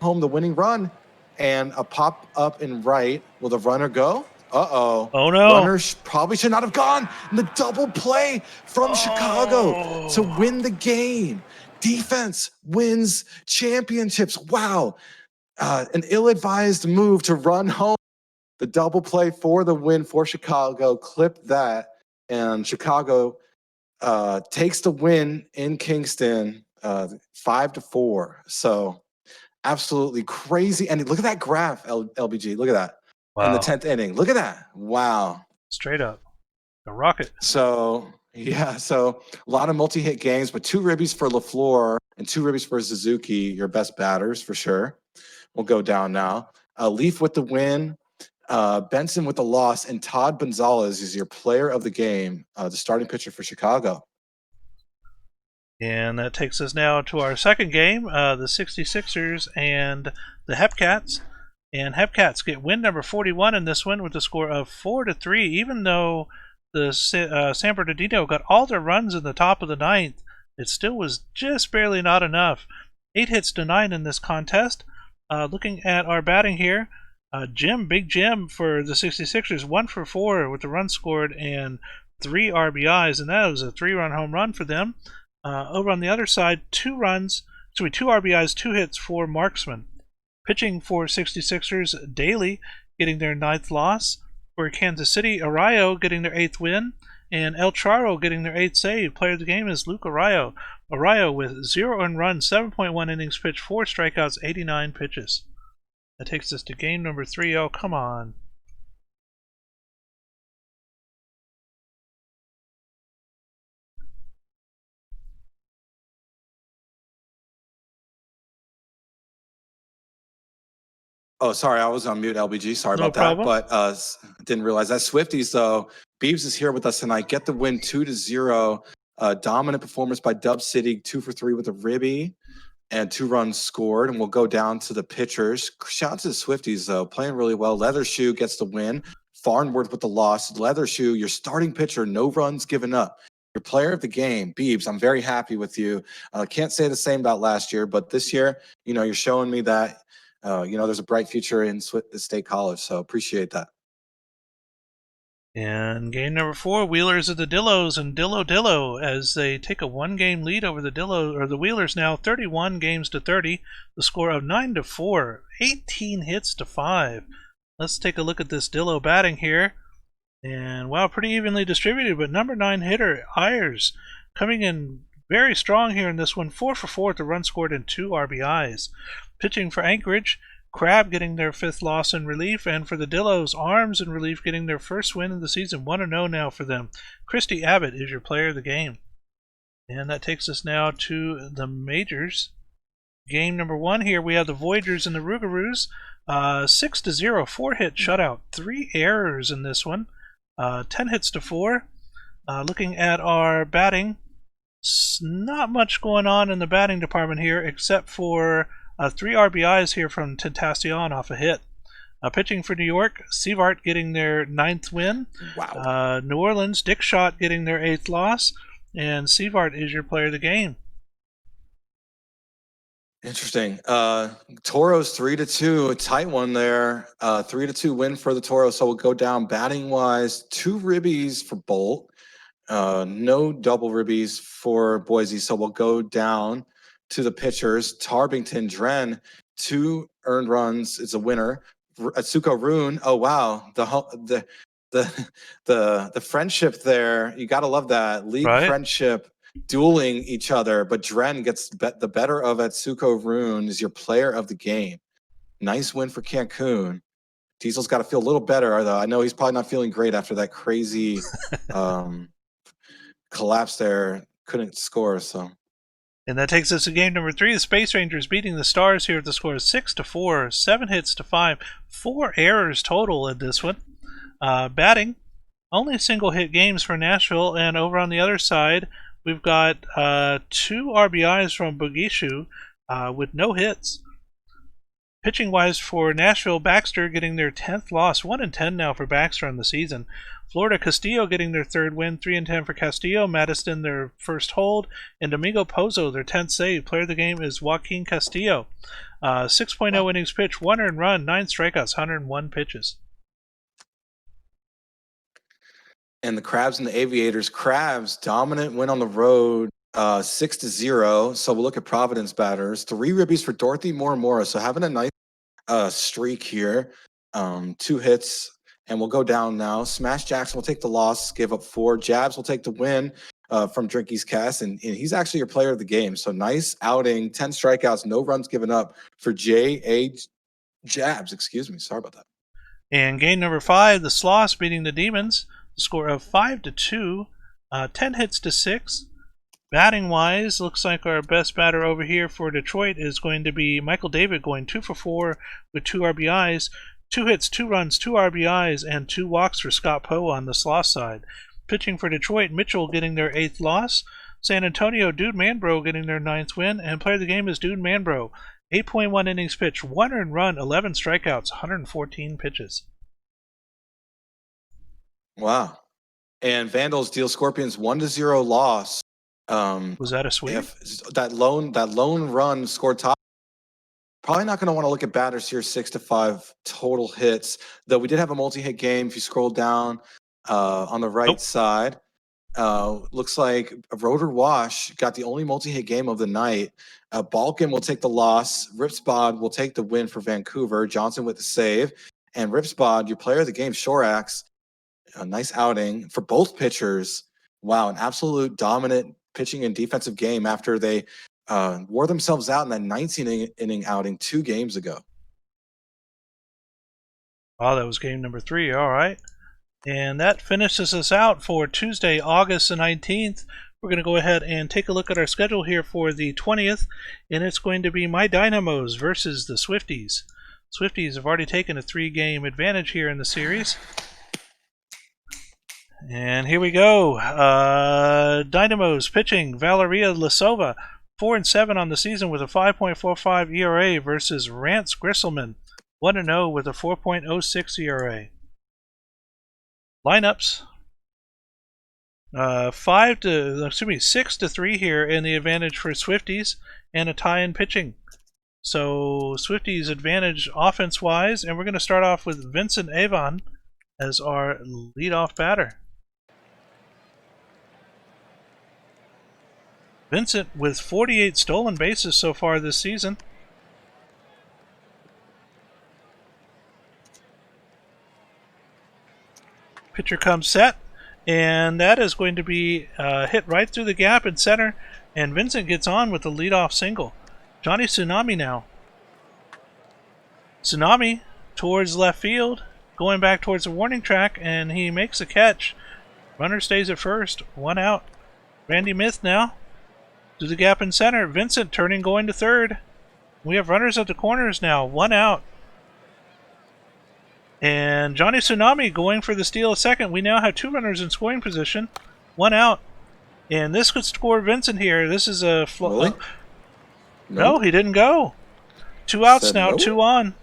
home the winning run, and a pop up in right. Will the runner go? Uh-oh. Oh, no. Runner probably should not have gone. And the double play from Chicago to win the game. Defense wins championships. Wow. An ill-advised move to run home. The double play for the win for Chicago. Clip that. And Chicago takes the win in Kingston 5-4. So absolutely crazy. And look at that graph, LBG. Look at that. Wow. In the 10th inning. Look at that. Wow. Straight up. A rocket. So, yeah. So a lot of multi-hit games, but 2 ribbies for LaFleur and 2 ribbies for Suzuki, your best batters for sure. We'll go down now. Leaf with the win. Benson with the loss, and Todd Gonzalez is your player of the game, the starting pitcher for Chicago. And that takes us now to our second game, the 66ers and the Hepcats. And Hepcats get win number 41 in this one with a score of 4-3, even though the San Bernardino got all their runs in the top of the 9th. It still was just barely not enough. 8 hits to 9 in this contest. Looking at our batting here, Big Jim for the 66ers, 1 for 4 with the run scored and 3 RBIs, and that was a 3-run home run for them. Over on the other side, 2 RBIs, 2 hits for Marksman. Pitching for 66ers, Daly getting their 9th loss. For Kansas City, Arroyo getting their 8th win, and El Charo getting their 8th save. Player of the game is Luke Arroyo. Arroyo with 0 earned runs, 7.1 innings pitched, 4 strikeouts, 89 pitches. That takes us to game number 3. Oh, come on. Oh, sorry, I was on mute, LBG. Sorry No about problem. that. But didn't realize that. Swifties, though, Beeves is here with us tonight. Get the win 2-0. Dominant performance by Dub City, 2 for 3 with a ribby and 2 runs scored. And we'll go down to the pitchers. Shout out to the Swifties, though, playing really well. Leather Shoe gets the win. Farnworth with the loss. Leather Shoe, your starting pitcher, no runs given up. Your player of the game, Beebs, I'm very happy with you. Can't say the same about last year, but this year, you're showing me that, there's a bright future in State College. So appreciate that. And game number 4, Wheelers of the Dillos and Dillo as they take a 1-game lead over the Wheelers now, 31 games to 30. The score of 9-4, 18 hits to 5. Let's take a look at this Dillo batting here. And wow, pretty evenly distributed, but number 9 hitter, Ayers, coming in very strong here in this one, 4 for 4 with a run scored and 2 RBIs. Pitching for Anchorage, Crab getting their 5th loss in relief, and for the Dillos, Arms in relief getting their first win of the season, 1-0 now for them. Christy Abbott is your player of the game. And that takes us now to the majors. Game number 1 here, we have the Voyagers and the Rougarous. 6-0, 4-hit shutout, 3 errors in this one. 10 hits to 4. Looking at our batting, not much going on in the batting department here except for 3 RBIs here from Tentacion off a hit. Pitching for New York, Sievart getting their 9th win. Wow. New Orleans, Dick Schott getting their 8th loss. And Sievart is your player of the game. Interesting. Toros 3-2, a tight one there. 3-2 win for the Toros. So we'll go down batting wise. 2 ribbies for Bolt. No double ribbies for Boise. So we'll go down to the pitchers. Tarbington, Dren, 2 earned runs is a winner. Atsuko Rune. Oh wow, the friendship there. You gotta love that league friendship. Dueling each other, but Dren gets the better of Atsuko Rune, is your player of the game. Nice win for Cancun. Diesel's got to feel a little better, though. I know he's probably not feeling great after that crazy collapse there. Couldn't score, so. And that takes us to game number 3. The Space Rangers beating the Stars here at the score of 6-4, 7 hits to 5, 4 errors total in this one. Batting, only single hit games for Nashville, and over on the other side, we've got 2 RBIs from Bogishu with no hits. Pitching-wise for Nashville, Baxter getting their 10th loss, 1-10 now for Baxter on the season. Florida Castillo getting their 3rd win, 3-10 for Castillo. Madison their 1st hold, and Domingo Pozo their 10th save. Player of the game is Joaquin Castillo. 6.0 innings pitched, 1 earned run, 9 strikeouts, 101 pitches. And the Crabs and the Aviators. Crabs, dominant win on the road, 6-0. So we'll look at Providence batters. 3 ribbies for Dorothy Morimura. So having a nice streak here. 2 hits, and we'll go down now. Smash Jackson will take the loss, give up 4. Jabs will take the win from Drinky's Cast, and he's actually your player of the game. So nice outing, 10 strikeouts, no runs given up for J.A. Jabs. Excuse me. Sorry about that. And game number 5, the Sloss beating the Demons. Score of 5-2, 10 hits to 6. Batting wise, looks like our best batter over here for Detroit is going to be Michael David, going 2 for 4 with 2 RBIs, 2 hits, 2 runs, 2 RBIs, and 2 walks for Scott Poe on the Sloss side. Pitching for Detroit, Mitchell getting their 8th loss. San Antonio, Dude Manbro getting their 9th win, and player of the game is Dude Manbro. 8.1 innings pitched, 1 earned run, 11 strikeouts, 114 pitches. Wow. And Vandals deal Scorpions 1-0 loss. Was that a sweep? That lone run scored top. Probably not going to want to look at batters here. 6-5 total hits. Though we did have a multi-hit game. If you scroll down on the right side, looks like Rotor Wash got the only multi-hit game of the night. Balkan will take the loss. Ripspod will take the win for Vancouver. Johnson with the save. And Ripspod, your player of the game, Shorax. A nice outing for both pitchers. Wow, an absolute dominant pitching and defensive game after they wore themselves out in that 19-inning outing 2 games ago. Oh, that was game number 3. All right. And that finishes us out for Tuesday, August the 19th. We're going to go ahead and take a look at our schedule here for the 20th, and it's going to be my Dynamos versus the Swifties. Swifties have already taken a 3-game advantage here in the series. And here we go. Dynamo's pitching Valeria Lisova, 4-7 on the season with a 5.45 ERA versus Rance Grisselman, 1-0 with a 4.06 ERA. Lineups. 6-3 here in the advantage for Swifties and a tie in pitching. So Swifties advantage offense-wise, and we're going to start off with Vincent Avon as our leadoff batter. Vincent with 48 stolen bases so far this season. Pitcher comes set, and that is going to be hit right through the gap in center, and Vincent gets on with the leadoff single. Johnny Tsunami now. Tsunami towards left field, going back towards the warning track, and he makes a catch. Runner stays at first, 1 out. Randy Myth now to the gap in center. Vincent turning, going to third. We have runners at the corners now, 1 out. And Johnny Tsunami going for the steal at second. We now have 2 runners in scoring position, 1 out. And this could score Vincent here. This is a... Really? No, he didn't go. 2 outs Said now, no? 2 on.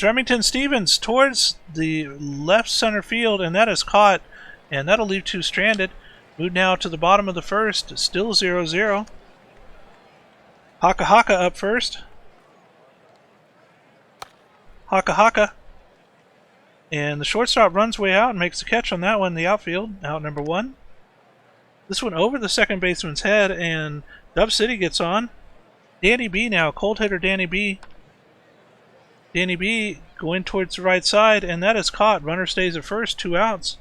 Remington Stevens towards the left center field, and that is caught. And that'll leave 2 stranded. Move now to the bottom of the first, still 0-0. Haka Haka up first. Haka Haka. And the shortstop runs way out and makes the catch on that one, the outfield, out number 1. This one over the second baseman's head, and Dub City gets on. Danny B now, cold hitter Danny B. Danny B going towards the right side, and that is caught. Runner stays at first, 2 outs.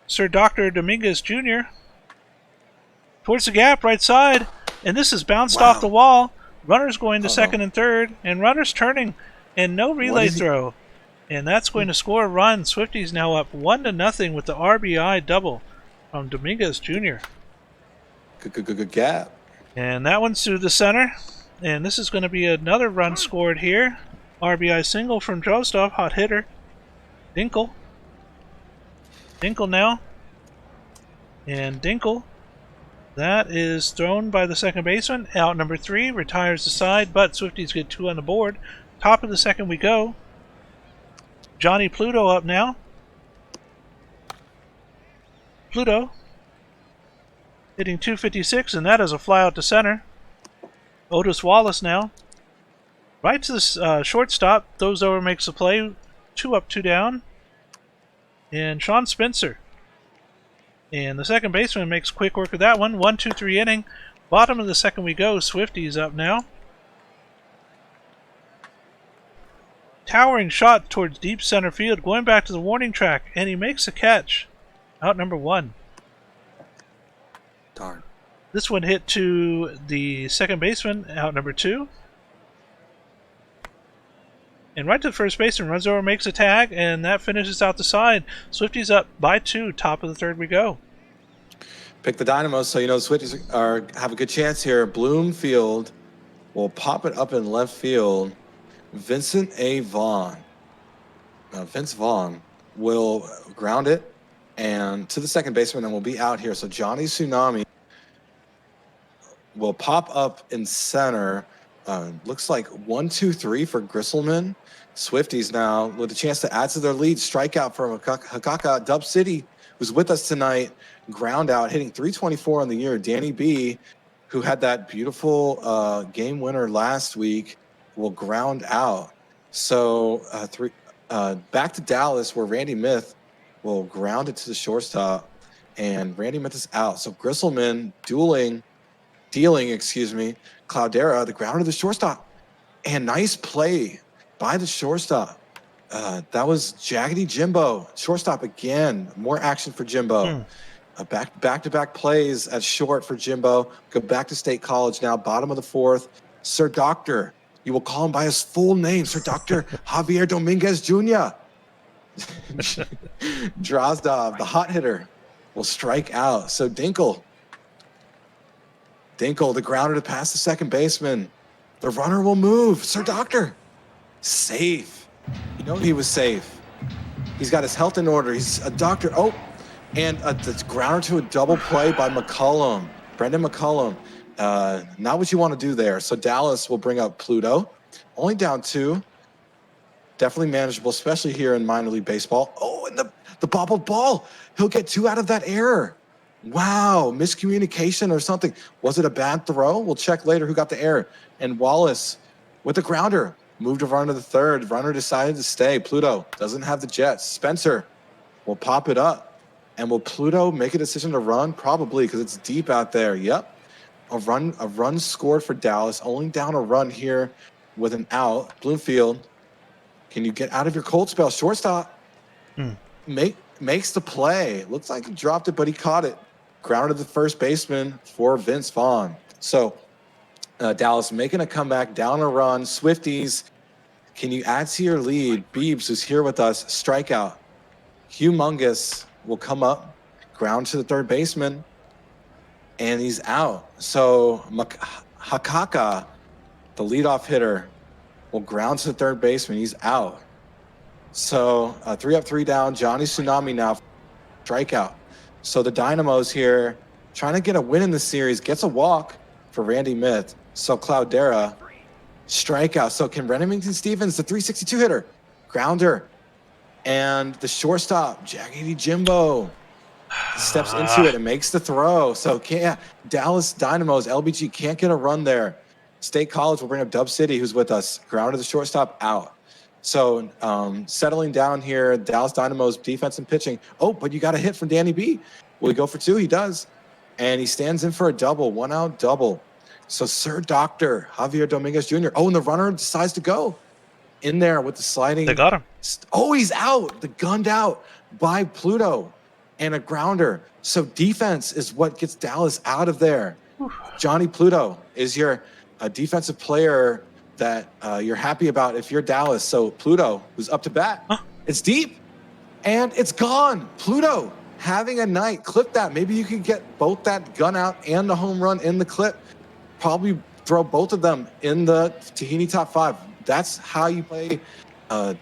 Sir Dr. Dominguez Jr. towards the gap, right side, and this is bounced off the wall. Runners going to second and third, and runners turning, and no relay throw. And that's going to score a run. Swifties now up 1-0 with the RBI double from Dominguez Jr. Good gap. And that one's through the center. And this is going to be another run scored here. RBI single from Drostov, hot hitter. Dinkle. Dinkle now. And Dinkle. That is thrown by the second baseman. Out number 3, retires the side, but Swifties get 2 on the board. Top of the second we go. Johnny Pluto up now. Pluto hitting .256, and that is a fly out to center. Otis Wallace now. Right to the shortstop. Throws over, makes the play. 2 up, 2 down. And Sean Spencer. And the second baseman makes quick work of that one. 1-2-3 inning. Bottom of the second we go. Swifties up now. Towering shot towards deep center field. Going back to the warning track. And he makes a catch. Out number 1. Darn. This one hit to the second baseman. Out number 2. And right to the first baseman, runs over, makes a tag, and that finishes out the side. Swifties up by 2, top of the third we go. Pick the Dynamos, so you know the Swifties have a good chance here. Bloomfield will pop it up in left field. Vincent A. Vaughn. Vince Vaughn will ground it and to the second baseman, and will be out here. So Johnny Tsunami will pop up in center. Looks like 1-2-3 for Grisselman. Swifties now with a chance to add to their lead. Strikeout from Hakaka. Dub City, who's with us tonight, ground out, hitting .324 on the year. Danny B, who had that beautiful game winner last week, will ground out. So back to Dallas, where Randy Myth will ground it to the shortstop, and Randy Myth is out. So Grisselman dealing, Cloudera, the grounder to the shortstop. And nice play by the shortstop. That was Jaggedy Jimbo. Shortstop again. More action for Jimbo. Back-to-back plays at short for Jimbo. Go back to State College now. Bottom of the 4th. Sir Doctor. You will call him by his full name. Sir Dr. Javier Dominguez Jr. Drozdov, the hot hitter, will strike out. So Dinkle, the grounder to pass the second baseman. The runner will move. Sir Doctor, safe. You know he was safe. He's got his health in order. He's a doctor. Oh, and the grounder to a double play by McCollum. Brendan McCollum. Not what you want to do there. So Dallas will bring up Pluto. Only down 2. Definitely manageable, especially here in minor league baseball. Oh, and the bobbled ball. He'll get 2 out of that error. Wow, miscommunication or something. Was it a bad throw? We'll check later who got the error. And Wallace with the grounder. Moved a runner to the third. Runner decided to stay. Pluto doesn't have the Jets. Spencer will pop it up. And will Pluto make a decision to run? Probably, because it's deep out there. Yep. A run scored for Dallas. Only down a run here with an out. Bloomfield, can you get out of your cold spell? Shortstop. Makes the play. Looks like he dropped it, but he caught it. Grounded the first baseman for Vince Vaughn. So Dallas making a comeback, down a run. Swifties, can you add to your lead? Beebs, who's here with us, strikeout. Humongous will come up, ground to the third baseman, and he's out. So Hakaka, the leadoff hitter, will ground to the third baseman. He's out. So 3 up, 3 down. Johnny Tsunami now, strikeout. So the Dynamos here trying to get a win in the series, gets a walk for Randy Myth. So Cloudera, strikeout. So can Remington Stevens, the 362 hitter, grounder. And the shortstop, Jaggedy Jimbo, steps into it and makes the throw. So Dallas Dynamos, LBG can't get a run there. State College will bring up Dub City, who's with us. Grounded the shortstop, out. So settling down here, Dallas Dynamos defense and pitching. Oh, but you got a hit from Danny B. Will he go for 2? He does. And he stands in for a double, 1 out double. So Sir Doctor Javier Dominguez Jr. Oh, and the runner decides to go in there with the sliding. They got him. Oh, he's out. The gunned out by Pluto and a grounder. So defense is what gets Dallas out of there. Johnny Pluto is your defensive player that you're happy about if you're Dallas. So Pluto, who's up to bat, it's deep and it's gone. Pluto having a night. Clip that. Maybe you can get both that gun out and the home run in the clip. Probably throw both of them in the Tahini top 5. That's how you play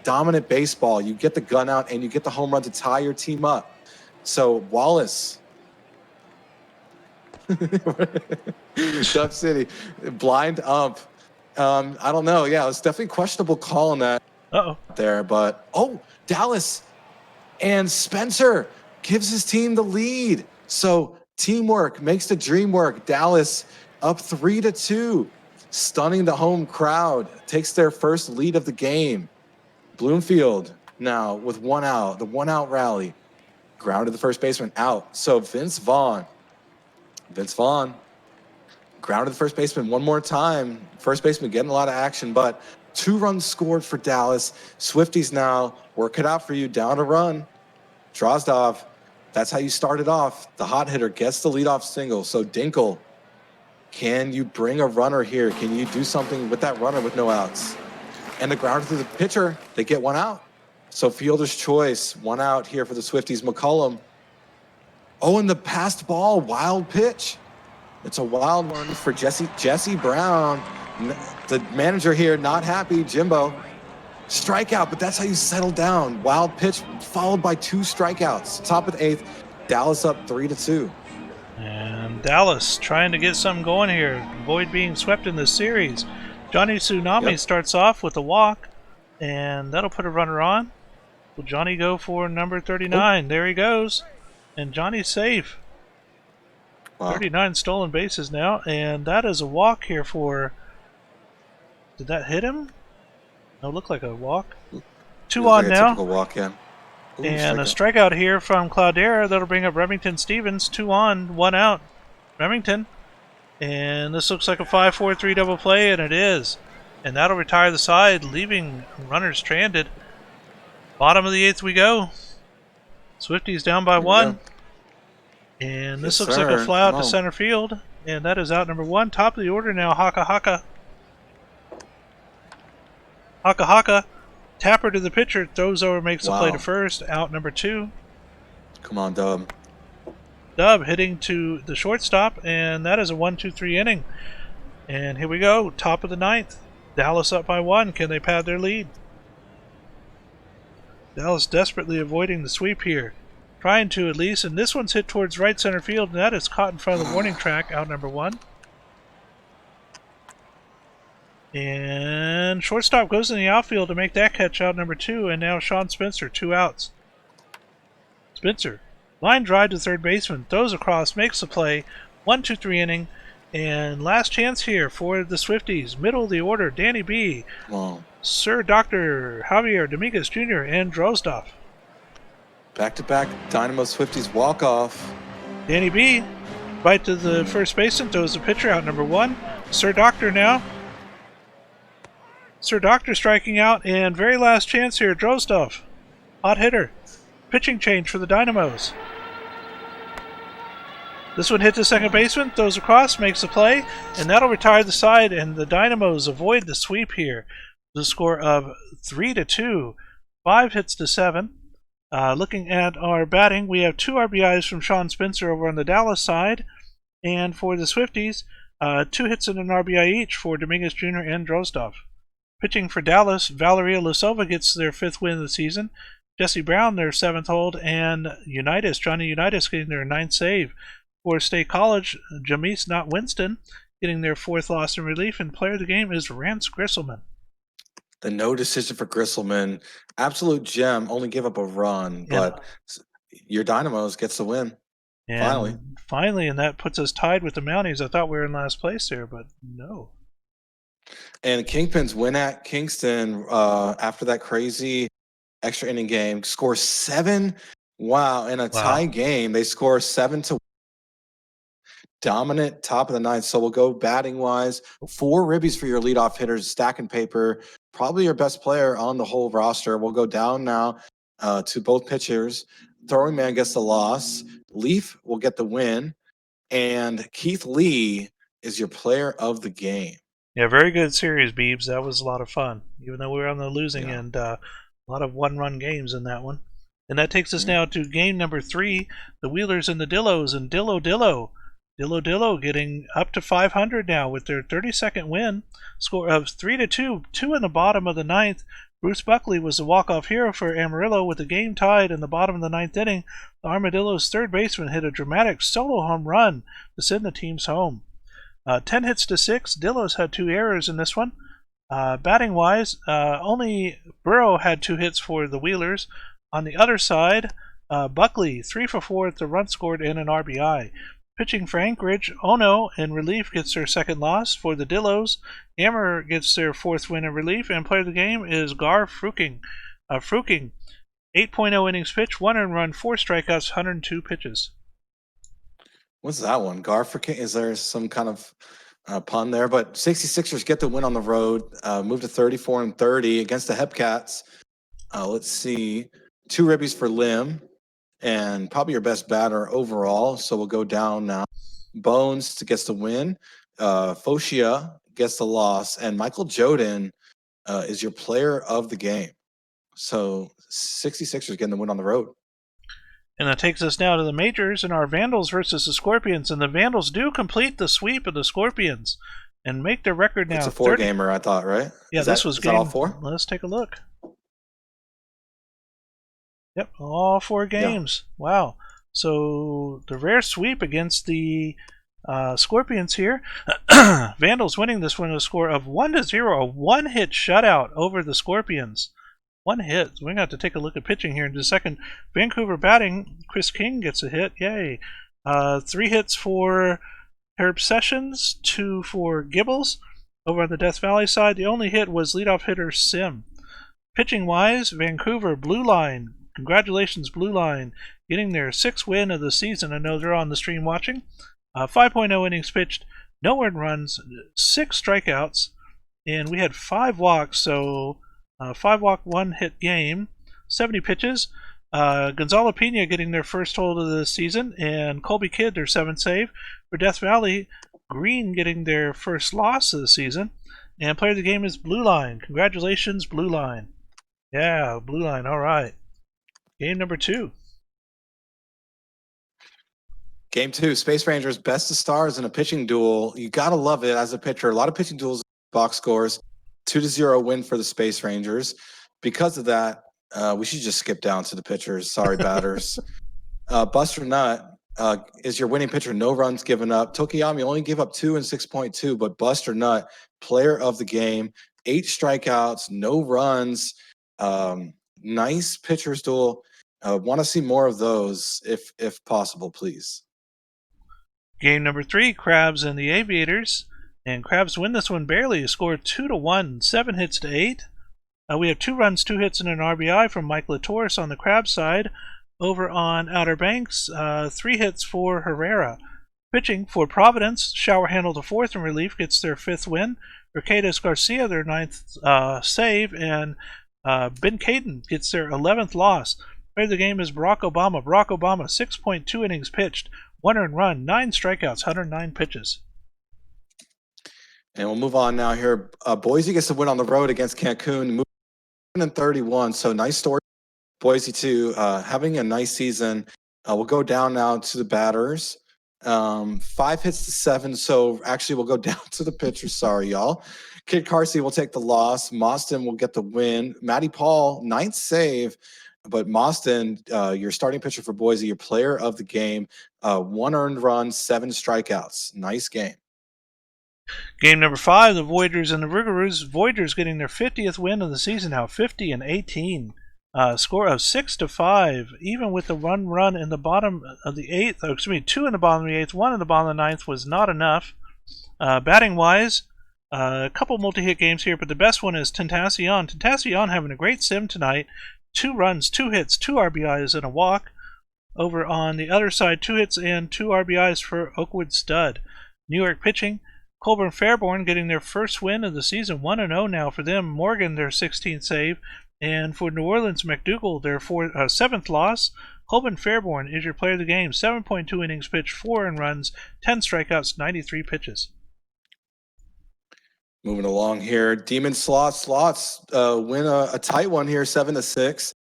dominant baseball. You get the gun out and you get the home run to tie your team up. So Wallace, Dub City, blind ump. I don't know. Yeah, it was definitely questionable call on that there. But Dallas and Spencer gives his team the lead. So teamwork makes the dream work. Dallas up 3-2. Stunning the home crowd, takes their first lead of the game. Bloomfield now with 1 out, the 1 out rally. Grounded the first baseman, out. So Vince Vaughn, grounded the first baseman 1 more time. First baseman getting a lot of action, but 2 runs scored for Dallas. Swifties now work it out for you, down a run. Drozdov, that's how you started off. The hot hitter gets the leadoff single. So Dinkle, can you bring a runner here? Can you do something with that runner with no outs? And the grounder to the pitcher, they get 1 out. So fielder's choice, 1 out here for the Swifties. McCollum. Oh, and the passed ball, wild pitch. It's a wild one for Jesse Brown. The manager here not happy. Jimbo, strikeout, but that's how you settle down. Wild pitch followed by 2 strikeouts. Top of the 8th, Dallas up 3-2. And Dallas trying to get something going here. Avoid being swept in this series. Johnny Tsunami starts off with a walk, and that'll put a runner on. Will Johnny go for number 39? There he goes. And Johnny's safe. Wow. 39 stolen bases now, and that is a walk here for... Did that hit him? No, looked like a walk. 2 on like now. Typical walk, yeah. Ooh, and a strikeout here from Cloudera. That'll bring up Remington Stevens. 2 on, 1 out. Remington. And this looks like a 5-4-3 double play, and it is. And that'll retire the side, leaving runners stranded. Bottom of the 8th we go. Swifties down by 1. And this looks like a fly out to center field. And that is out number 1. Top of the order now, Haka. Haka. Tapper to the pitcher, throws over, makes the play to first. Out number 2. Come on, Dub. Dub hitting to the shortstop, and that is a 1-2-3 inning. And here we go, top of the 9th. Dallas up by 1. Can they pad their lead? Dallas desperately avoiding the sweep here. Trying to at least, and this one's hit towards right center field, and that is caught in front of the warning track, out number 1. And shortstop goes in the outfield to make that catch, out number 2, and now Sean Spencer, 2 outs. Spencer, line drive to third baseman, throws across, makes the play, 1-2-3 inning, and last chance here for the Swifties. Middle of the order, Danny B, Sir Dr. Javier Dominguez Jr., and Drozdov. Back-to-back Dynamo Swifties walk-off. Danny B, right to the first baseman, throws the pitcher, out number 1. Sir Doctor now. Sir Doctor striking out, and very last chance here, Drozdov. Hot hitter. Pitching change for the Dynamos. This one hit the second baseman, throws across, makes the play, and that'll retire the side, and the Dynamos avoid the sweep here. The score of 3-2, 5 hits to 7. Looking at our batting, we have 2 RBIs from Sean Spencer over on the Dallas side, and for the Swifties, 2 hits and an RBI each for Dominguez Jr. and Drozdov. Pitching for Dallas, Valeria Lasova gets their 5th win of the season, Jesse Brown their 7th hold, and Johnny Unitas getting their 9th save. For State College, Jamise Not Winston getting their 4th loss in relief, and player of the game is Rance Grisselman. The no decision for Grisselman. Absolute gem. Only give up a run, but your Dynamos gets the win. And finally, and that puts us tied with the Mounties. I thought we were in last place there, but no. And Kingpins win at Kingston after that crazy extra inning game. Score 7. Wow. In a tie game, they score 7-1. Dominant top of the 9th. So we'll go batting wise. 4 ribbies for your leadoff hitters, stacking paper. Probably your best player on the whole roster. We'll go down now to both pitchers. Throwing man gets the loss. Leaf will get the win. And Keith Lee is your player of the game. Yeah, very good series, Beebs. That was a lot of fun, even though we were on the losing end. A lot of one-run games in that one. And that takes us now to game number 3, the Wheelers and the Dillos, and Dillo getting up to 500 now with their 32nd win. Score of 3-2, 2 in the bottom of the 9th. Bruce Buckley was the walk-off hero for Amarillo with the game tied in the bottom of the 9th inning. The Armadillo's third baseman hit a dramatic solo home run to send the teams home. 10 hits to 6. Dillos had 2 errors in this one. Batting-wise, only Burrow had 2 hits for the Wheelers. On the other side, Buckley, 3 for 4 at the run scored and an RBI. Pitching for Anchorage, Ono in relief gets their 2nd loss. For the Dillos, Amber gets their 4th win in relief, and player of the game is Gar Fruking. 8.0 innings pitched, 1 earned run, 4 strikeouts, 102 pitches. What's that one? Gar Fruking? Is there some kind of pun there? But 66ers get the win on the road, move to 34-30 against the Hepcats. Let's see. 2 ribbies for Lim. And probably your best batter overall. So we'll go down now. Bones gets the win. Focia gets the loss. And Michael Joden is your player of the game. So 66ers getting the win on the road. And that takes us now to the majors and our Vandals versus the Scorpions. And the Vandals do complete the sweep of the Scorpions and make their record now. It's a 4-gamer, I thought, right? Yeah, this was game. All 4? Let's take a look. Yep, all 4 games. Yeah. Wow. So the rare sweep against the Scorpions here. Vandals winning this one with a score of 1-0, a 1-hit shutout over the Scorpions. 1 hit. So we're going to have to take a look at pitching here in just a second. Vancouver batting, Chris King gets a hit. Yay. 3 hits for Herb Sessions, 2 for Gibbles. Over on the Death Valley side, the only hit was leadoff hitter Sim. Pitching-wise, Vancouver, Blue Line. Congratulations, Blue Line, getting their 6th win of the season. I know they're on the stream watching. 5.0 innings pitched, no earned runs, 6 strikeouts, and we had 5 walks, so 5-walk, 1-hit game, 70 pitches. Gonzalo Pena getting their 1st hold of the season, and Colby Kidd their 7th save. For Death Valley, Green getting their 1st loss of the season, and player of the game is Blue Line. Congratulations, Blue Line. Yeah, Blue Line, all right. Game number 2. Game 2, Space Rangers best of stars in a pitching duel. You got to love it as a pitcher. A lot of pitching duels, box scores. 2-0 win for the Space Rangers. Because of that, We should just skip down to the pitchers. Sorry, batters. Buster Nut is your winning pitcher. No runs given up. Tokiyami only gave up 2 and 6.2, but Buster Nut, player of the game, 8 strikeouts, no runs. Nice pitcher's duel. Want to see more of those if possible, please. Game number 3, Crabs and the Aviators. And Crabs win this one barely. Scored 2-1, 7 hits to 8. We have 2 runs, 2 hits, and an RBI from Mike Latoris on the Crabs side. Over on Outer Banks, 3 hits for Herrera. Pitching for Providence, Shower handled the 4th in relief, gets their 5th win. Mercedes Garcia, their 9th save, and Ben Caden gets their 11th loss. Player of the game is Barack Obama. Barack Obama, 6.2 innings pitched, 1 earned run, 9 strikeouts, 109 pitches. And we'll move on now here. Boise gets to win on the road against Cancun, moving in 31. So nice story. Boise too, having a nice season. We'll go down now to the batters. 5 hits to 7. So actually, we'll go down to the pitchers. Sorry, y'all. Kid Carsey will take the loss. Mostyn will get the win. Matty Paul, 9th save. But Mostyn, your starting pitcher for Boise, your player of the game, 1 earned run, 7 strikeouts. Nice game. Game number 5, the Voyagers and the Rougarous. Voyagers getting their 50th win of the season now, 50-18. Score of 6-5, even with the 1 run in the bottom of the 8th. 2 in the bottom of the 8th, 1 in the bottom of the 9th was not enough. Batting wise, a couple multi-hit games here, but the best one is Tentacion. Tentacion having a great sim tonight. 2 runs, 2 hits, 2 RBIs, and a walk. Over on the other side, 2 hits and 2 RBIs for Oakwood Stud. New York pitching, Colburn Fairborn getting their first win of the season, 1-0 now for them. Morgan, their 16th save. And for New Orleans, McDougal, their 7th loss. Colburn Fairborn is your player of the game, 7.2 innings pitched, 4 earned runs, 10 strikeouts, 93 pitches. Moving along here, Demon Slots win a tight one here, 7-6.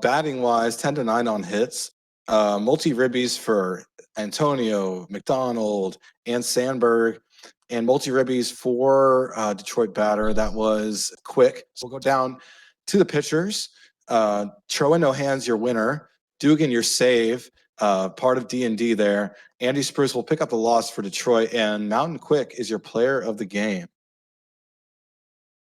Batting wise, 10-9 on hits. Multi-ribbies for Antonio, McDonald, and Sandberg. And multi-ribbies for Detroit batter. That was quick. So we'll go down to the pitchers. Troy No Hands, your winner. Dugan, your save. Part of D&D there. Andy Spruce will pick up the loss for Detroit. And Mountain Quick is your player of the game.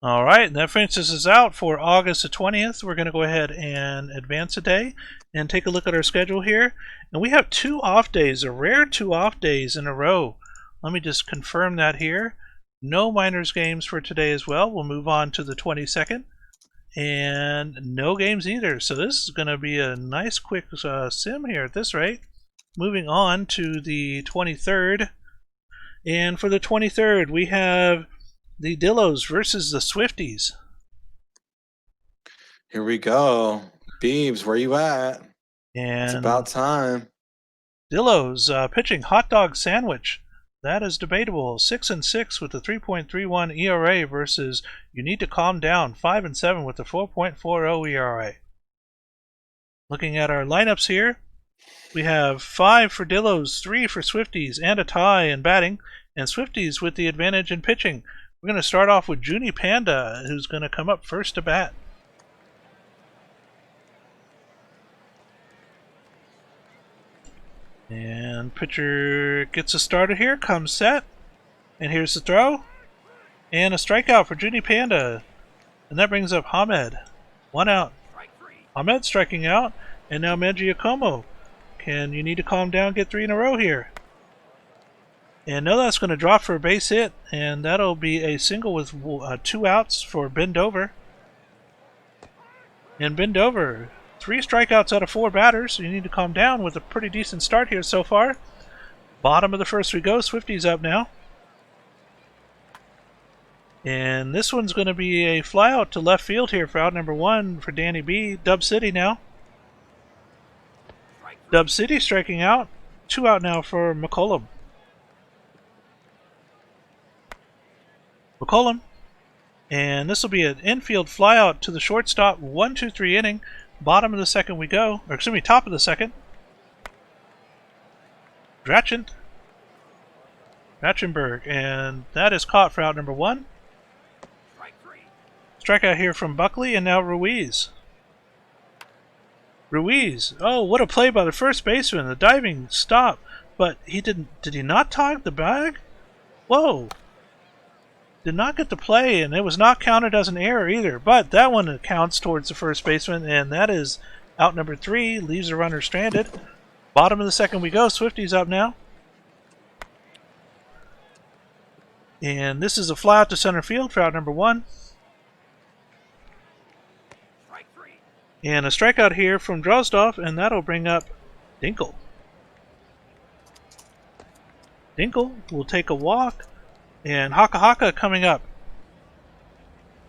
All right, and that finishes us out for August the 20th. We're going to go ahead and advance a day and take a look at our schedule here. And we have 2 off days, a rare 2 off days in a row. Let me just confirm that here. No minors games for today as well. We'll move on to the 22nd. And no games either. So this is going to be a nice quick sim here at this rate. Moving on to the 23rd. And for the 23rd, we have the Dillos versus the Swifties. Here we go. Beebs, where you at? And it's about time. Dillos pitching hot dog sandwich. That is debatable. 6-6 with a 3.31 ERA versus you need to calm down. 5-7 with a 4.40 ERA. Looking at our lineups here, we have 5 for Dillos, 3 for Swifties, and a tie in batting. And Swifties with the advantage in pitching. We're going to start off with Junie Panda, who's going to come up first to bat. And pitcher gets us started here, comes set. And here's the throw. And a strikeout for Junie Panda. And that brings up Hamed. 1 out. Hamed striking out. And now Mangiacomo. You need to calm down, get 3 in a row here. And now that's going to drop for a base hit. And that'll be a single with 2 outs for Bendover. And Bendover, 3 strikeouts out of 4 batters. So you need to calm down with a pretty decent start here so far. Bottom of the first we go. Swifties up now. And this one's going to be a fly out to left field here for out number 1 for Danny B. Dub City now. Dub City striking out. 2 out now for McCollum. And this will be an infield flyout to the shortstop. 1-2-3 inning. Bottom of the second we go. Or excuse me, top of the second. Drachenberg. And that is caught for out number 1. Strikeout here from Buckley and now Ruiz. Ruiz. Oh, what a play by the first baseman. The diving stop. But he didn't. Did he not tog the bag? Whoa. Did not get the play, and it was not counted as an error either. But that one counts towards the first baseman, and that is out number 3. Leaves the runner stranded. Bottom of the second we go. Swifty's up now. And this is a fly out to center field for out number 1. Strike 3. And a strikeout here from Drozdov, and that'll bring up Dinkle. Dinkle will take a walk, and Haka Haka coming up.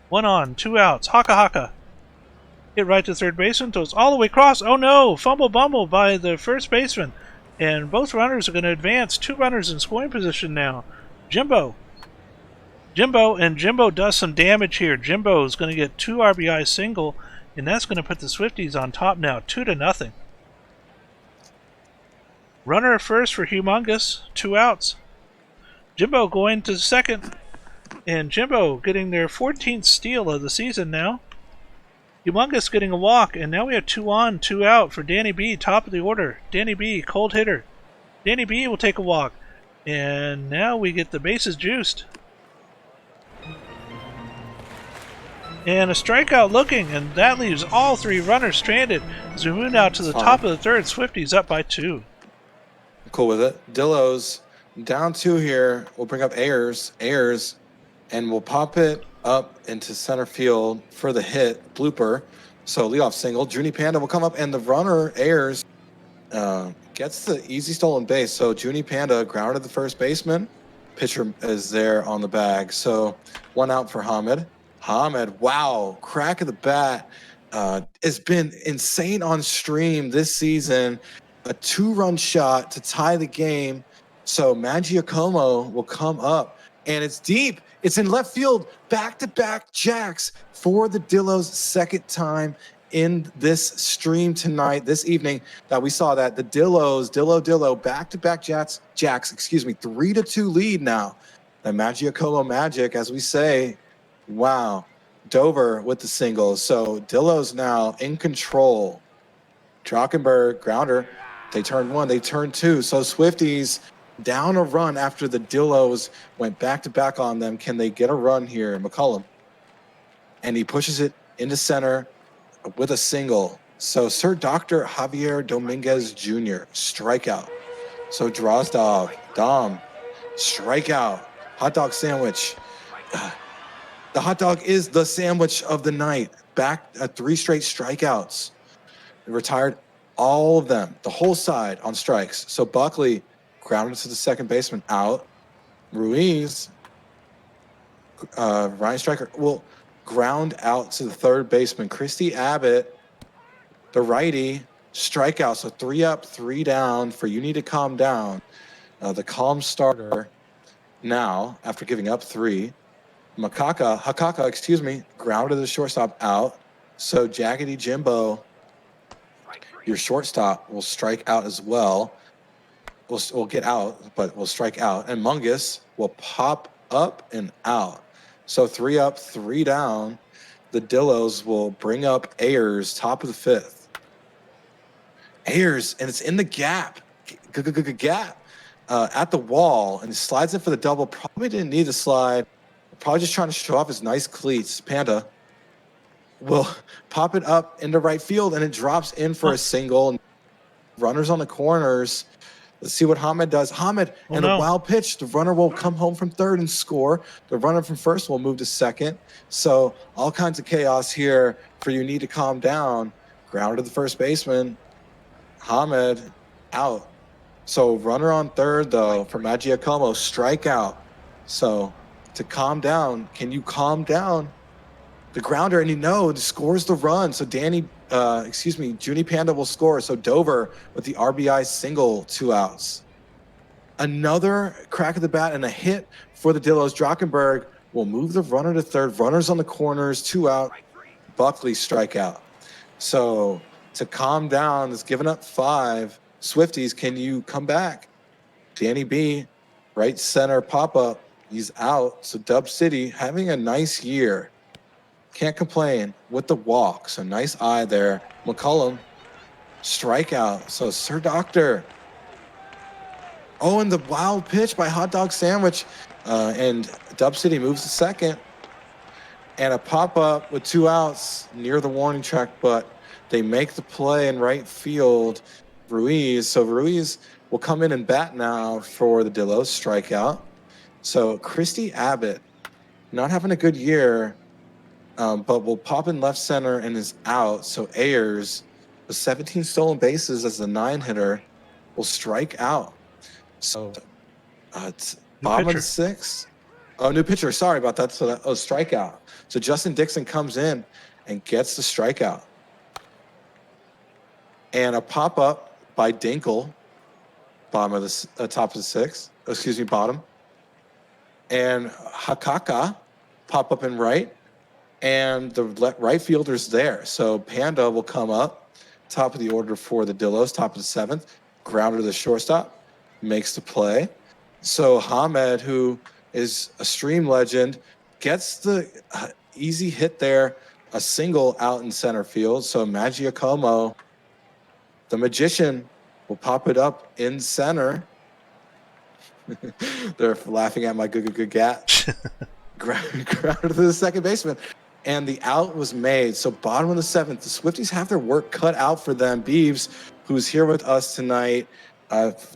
1 on, 2 outs. Haka Haka. Hit right to third baseman, goes all the way across. Oh no! Fumble bumble by the first baseman. And both runners are going to advance. 2 runners in scoring position now. Jimbo, and Jimbo does some damage here. Jimbo is going to get 2 RBI single, and that's going to put the Swifties on top now, 2-0. Runner at first for Humongous, 2 outs. Jimbo going to second, and Jimbo getting their 14th steal of the season now. Humongous getting a walk, and now we have 2 on, 2 out for Danny B, top of the order. Danny B, cold hitter. Danny B will take a walk, and now we get the bases juiced. And a strikeout looking, and that leaves all 3 runners stranded as we move out to the top of the third. Swifties up by 2. Cool with it. Dillo's down 2 here. We'll bring up Ayers, and we'll pop it up into center field for the hit blooper. So leadoff single. Junie Panda will come up, and the runner Ayers gets the easy stolen base. So Junie Panda grounded the first baseman. Pitcher is there on the bag. So 1 out for Hamid. Wow, crack of the bat. It's been insane on stream this season. A 2-run shot to tie the game. So Magiacomo will come up, and it's deep. It's in left field. Back-to-back jacks for the Dillos, second time in this stream tonight, this evening that we saw that. The Dillo, back-to-back jacks, 3-2 lead now. The Magiacomo magic, as we say. Wow. Dover with the single. So Dillo's now in control. Drockenberg, grounder. They turned 1, they turned 2. So Swifties down a run after the Dillos went back-to-back on them. Can they get a run here? McCullum. And he pushes it into center with a single. So Sir Dr. Javier Dominguez Jr., strikeout. So Drozdov, Dom, strikeout. Hot dog sandwich. The hot dog is the sandwich of the night. Back at 3 straight strikeouts. They retired all of them, the whole side on strikes. So Buckley grounded to the second baseman, out. Ruiz, Ryan Stryker will ground out to the third baseman. Christy Abbott, the righty, strikeout. So 3 up, 3 down for You Need to Calm Down. The calm starter now after giving up 3. Hakaka, grounded to the shortstop, out. So Jaggedy Jimbo, your shortstop, will strike out as well. We'll get out, but we'll strike out. And Mungus will pop up and out. So 3 up, 3 down. The Dillos will bring up Ayers, top of the 5th. Ayers, and it's in the gap. Gap at the wall, and he slides it for the double. Probably didn't need to slide. Probably just trying to show off his nice cleats. Panda will pop it up into right field, and it drops in for a single. Runners on the corners. Let's see what Hamid does. A wild pitch. The runner will come home from third and score. The runner from first will move to second. So all kinds of chaos here for You Need to Calm Down. Ground to the first baseman. Hamid out. So runner on third, though, for Magiacomo. Strikeout. So to calm down, can you calm down? The grounder, and scores the run. So Junie Panda will score. So Dover with the RBI single, 2 outs. Another crack of the bat and a hit for the Dillos. Drockenberg will move the runner to third. Runners on the corners, 2 out. Buckley strikeout. So to calm down, it's given up 5. Swifties, can you come back? Danny B, right center pop-up. He's out. So Dub City having a nice year. Can't complain with the walk. So nice eye there. McCullum strikeout. So Sir Doctor. Oh, and the wild pitch by Hot Dog Sandwich. And Dub City moves to second. And a pop-up with 2 outs near the warning track, but they make the play in right field. Ruiz. So Ruiz will come in and bat now for the Dillos, strikeout. So Christy Abbott, not having a good year, but will pop in left center and is out. So Ayers, with 17 stolen bases as the 9-hitter, will strike out. So it's bottom of the 6th. Oh, new pitcher. Sorry about that. So that strikeout. So Justin Dixon comes in and gets the strikeout. And a pop-up by Dinkle, bottom of the top of the 6th. Excuse me, bottom. And Hakaka pop up in right. And the right fielder's there. So Panda will come up, top of the order for the Dillos, top of the 7th. Grounder to the shortstop, makes the play. So Hamed, who is a stream legend, gets the easy hit there, a single out in center field. So Magiacomo, the magician, will pop it up in center. They're laughing at my good gat. Grounded to the second baseman. And the out was made. So bottom of the 7th, the Swifties have their work cut out for them. Beeves, who's here with us tonight,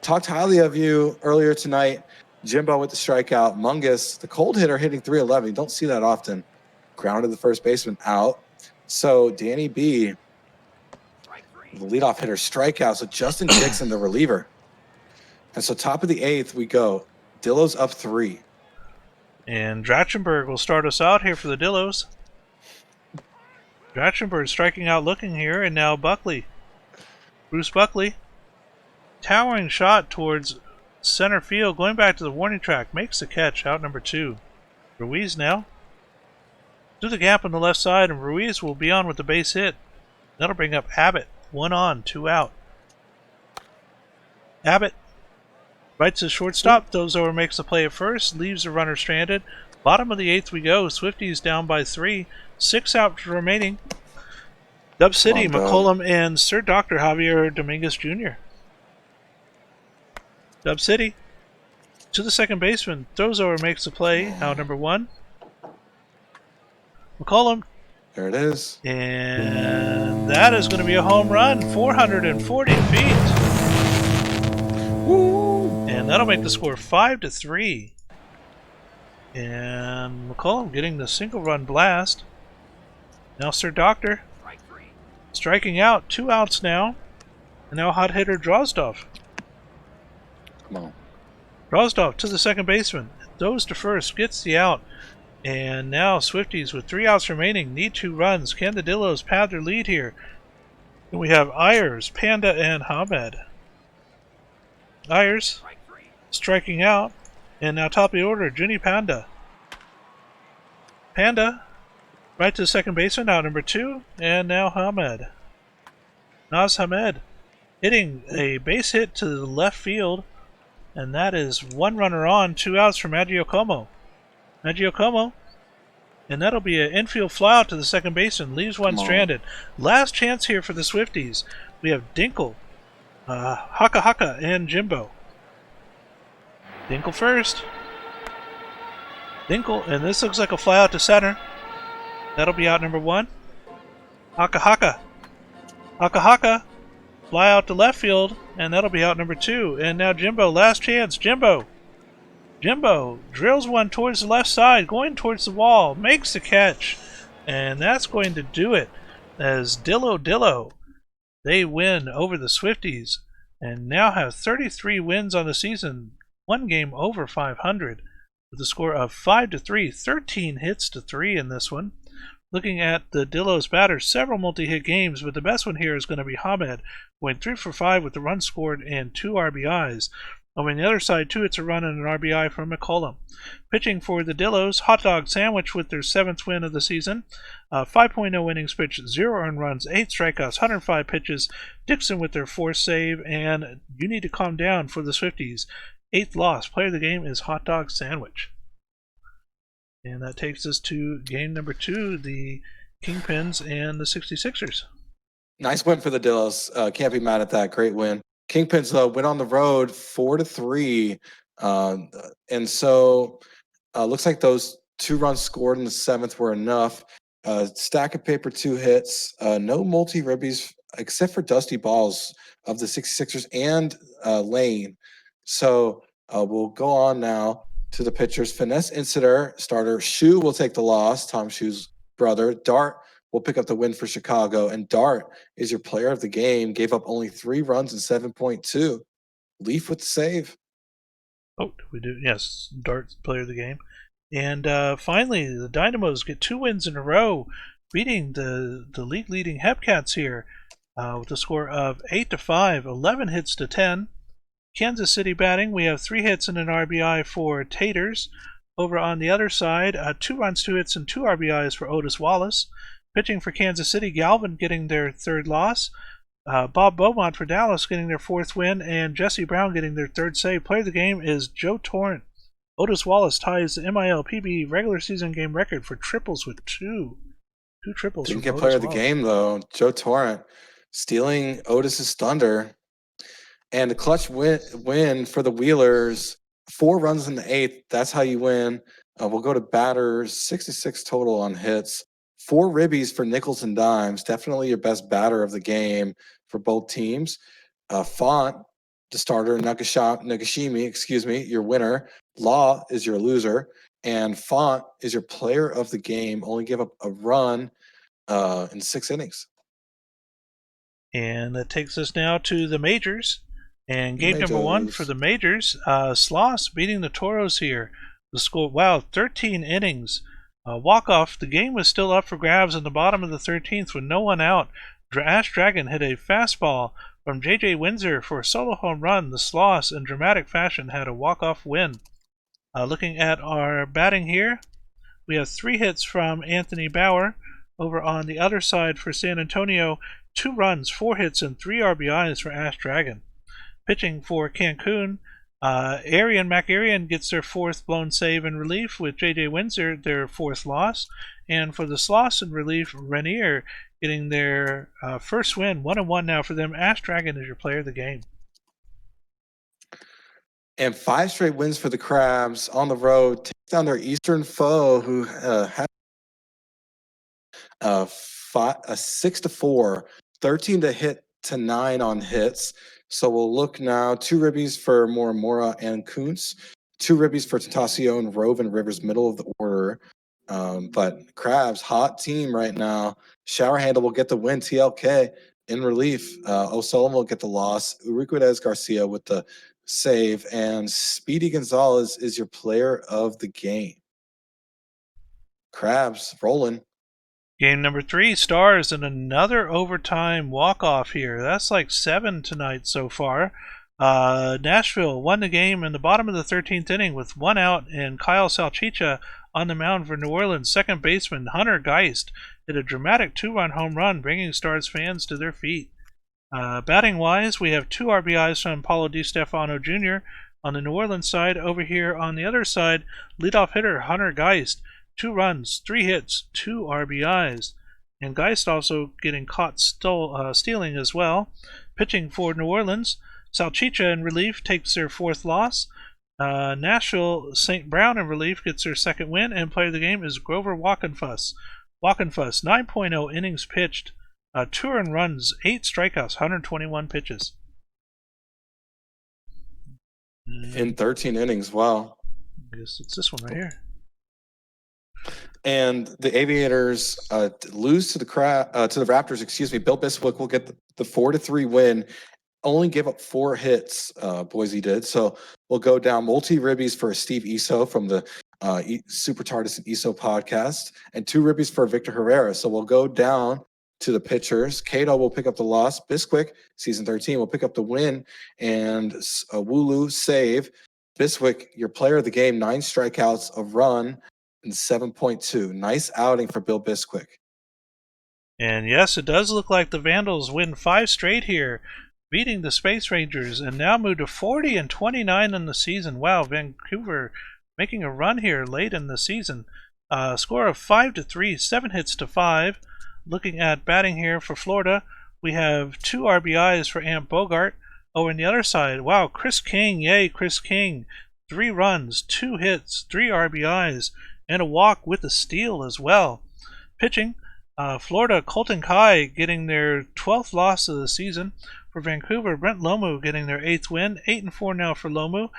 talked highly of you earlier tonight. Jimbo with the strikeout. Mungus, the cold hitter, hitting 311. You don't see that often. Grounded the first baseman, out. So Danny B, the leadoff hitter, strikeout. So Justin Dixon, the reliever. And so top of the 8th, we go. Dillos up 3. And Drachenberg will start us out here for the Dillos. Drachenberg striking out looking here, and now Buckley. Bruce Buckley. Towering shot towards center field, going back to the warning track, makes the catch, out number 2. Ruiz now. Through the gap on the left side, and Ruiz will be on with the base hit. That'll bring up Abbott. 1 on, 2 out. Abbott right to shortstop. Dozover makes the play at first, leaves the runner stranded. Bottom of the 8th we go. Swifties down by 3. 6 outs remaining. Dub City, McCollum, and Sir Dr. Javier Dominguez Jr. Dub City to the second baseman. Dozover makes the play. Out number 1. McCollum. There it is. And that is going to be a home run. 440 feet. Woo! And that'll make the score 5-3. And McCollum getting the single run blast. Now Sir Doctor striking out. 2 outs now. And now hot hitter Drozdov. Come on. Drozdov to the second baseman. Throws to first. Gets the out. And now Swifties with 3 outs remaining. Need 2 runs. Can the Dillos pad their lead here? And we have Ayers, Panda, and Hamed. Ayers striking out. And now top of the order, Junie Panda. Panda right to the second baseman, out number 2. And now Hamed. Naz Hamed hitting a base hit to the left field. And that is 1 runner on, 2 outs for Magiacomo. Magiacomo. And that'll be an infield flyout to the second baseman. Leaves 1 stranded. Last chance here for the Swifties. We have Dinkle, Haka, and Jimbo. Dinkle first. Dinkle, and this looks like a flyout to center. That'll be out number 1. Haka. Fly out to left field, and that'll be out number 2. And now Jimbo, last chance. Jimbo drills 1 towards the left side, going towards the wall, makes the catch. And that's going to do it as Dillo, they win over the Swifties and now have 33 wins on the season, 1 game over 500 with a score of 5-3, 13 hits to 3 in this one. Looking at the Dillos batters, several multi-hit games, but the best one here is going to be Hamed, going 3 for 5 with the run scored and 2 RBIs. On the other side, 2 hits a run and an RBI from McCollum. Pitching for the Dillos, Hot Dog Sandwich with their 7th win of the season. 5.0 innings pitched, 0 earned runs, 8 strikeouts, 105 pitches. Dixon with their 4th save, and you need to calm down for the Swifties. 8th loss. Player of the game is Hot Dog Sandwich. And that takes us to game number 2, the Kingpins and the 66ers. Nice win for the Dillos. Can't be mad at that. Great win. Kingpins went on the road 4-3, and so looks like those 2 runs scored in the 7th were enough. Stack of paper, 2 hits. No multi ribbies except for Dusty Balls of the 66ers and Lane. So we'll go on now to the pitchers. Finesse Insider starter Shu will take the loss. Tom Shu's brother. Dart will pick up the win for Chicago, and Dart is your player of the game. Gave up only 3 runs in 7.2. Leaf with the save. Oh, we do. Yes, Dart, player of the game. And finally, the Dynamos get 2 wins in a row, beating the league leading Hepcats here with a score of 8-5, 11 hits to 10. Kansas City batting, we have 3 hits and an RBI for Taters. Over on the other side, 2 runs, 2 hits, and 2 RBIs for Otis Wallace. Pitching for Kansas City, Galvin getting their 3rd loss. Bob Beaumont for Dallas getting their 4th win, and Jesse Brown getting their 3rd save. Player of the game is Joe Torrent. Otis Wallace ties the MIL PBE regular season game record for triples with 2 triples. Didn't get player of the game though. Joe Torrent stealing Otis's thunder. And a clutch win for the Wheelers. 4 runs in the 8th. That's how you win. We'll go to batters. 66 total on hits. 4 ribbies for nickels and dimes. Definitely your best batter of the game for both teams. Font, the starter. Nagashimi, your winner. Law is your loser. And Font is your player of the game. Only give up a run in 6 innings. And that takes us now to the majors. And game number 1 for the majors, Sloss beating the Toros here. The score, 13 innings. Walk-off, the game was still up for grabs in the bottom of the 13th with no one out. Ash Dragon hit a fastball from J.J. Windsor for a solo home run. The Sloss, in dramatic fashion, had a walk-off win. Looking at our batting here, we have 3 hits from Anthony Bauer. Over on the other side for San Antonio, 2 runs, 4 hits, and 3 RBIs for Ash Dragon. Pitching for Cancun, McArian gets their 4th blown save in relief with J.J. Windsor, their 4th loss. And for the Sloss in relief, Renier getting their 1st win. 1-1 now for them. Ash Dragon is your player of the game. And 5 straight wins for the Crabs on the road. Take down their Eastern foe who had a 6-4, 13 to hit to 9 on hits. So we'll look now. 2 ribbies for Moramora and Kuntz. 2 ribbies for Tatasio and Rove and Rivers, middle of the order. But Crabs, hot team right now. Shower Handle will get the win. TLK in relief. O'Sullivan will get the loss. Uriquidez Garcia with the save. And Speedy Gonzalez is your player of the game. Crabs rolling. Game number 3, Stars, and another overtime walk-off here. That's like 7 tonight so far. Nashville won the game in the bottom of the 13th inning with 1 out, and Kyle Salchicha on the mound for New Orleans. Second baseman Hunter Geist hit a dramatic 2-run home run, bringing Stars fans to their feet. Batting-wise, we have 2 RBIs from Paulo DiStefano Jr. on the New Orleans side. Over here on the other side, leadoff hitter Hunter Geist, 2 runs, 3 hits, 2 RBIs. And Geist also getting caught stealing as well. Pitching for New Orleans, Salchicha in relief takes their 4th loss. Nashville, St. Brown in relief gets their 2nd win, and player of the game is Grover Walkenfuss. 9.0 innings pitched, 2 earned runs, 8 strikeouts, 121 pitches. In 13 innings, wow. I guess it's this one right here. And the Aviators lose to the Raptors. Bill Biswick will get the 4-3 win. Only gave up 4 hits. Boise did. So we'll go down multi-ribbies for Steve Iso from the Super TARDIS and Iso podcast, and 2 ribbies for Victor Herrera. So we'll go down to the pitchers. Cato will pick up the loss. Biswick, season 13, will pick up the win, and Wulu save. Biswick, your player of the game, 9 strikeouts, a run, and 7.2. Nice outing for Bill Biswick. And yes, it does look like the Vandals win 5 straight here, beating the Space Rangers, and now move to 40-29 in the season. Wow, Vancouver making a run here late in the season. Score of 5-3, 7 hits to 5. Looking at batting here for Florida, We have 2 RBIs for Amp Bogart. Over on the other side, wow, Chris King, yay, Chris King. 3 runs, 2 hits, 3 RBIs, and a walk with a steal as well. Pitching, Florida, Colton Kai getting their 12th loss of the season. For Vancouver, Brent Lomu getting their 8th win. 8-4 now for Lomu.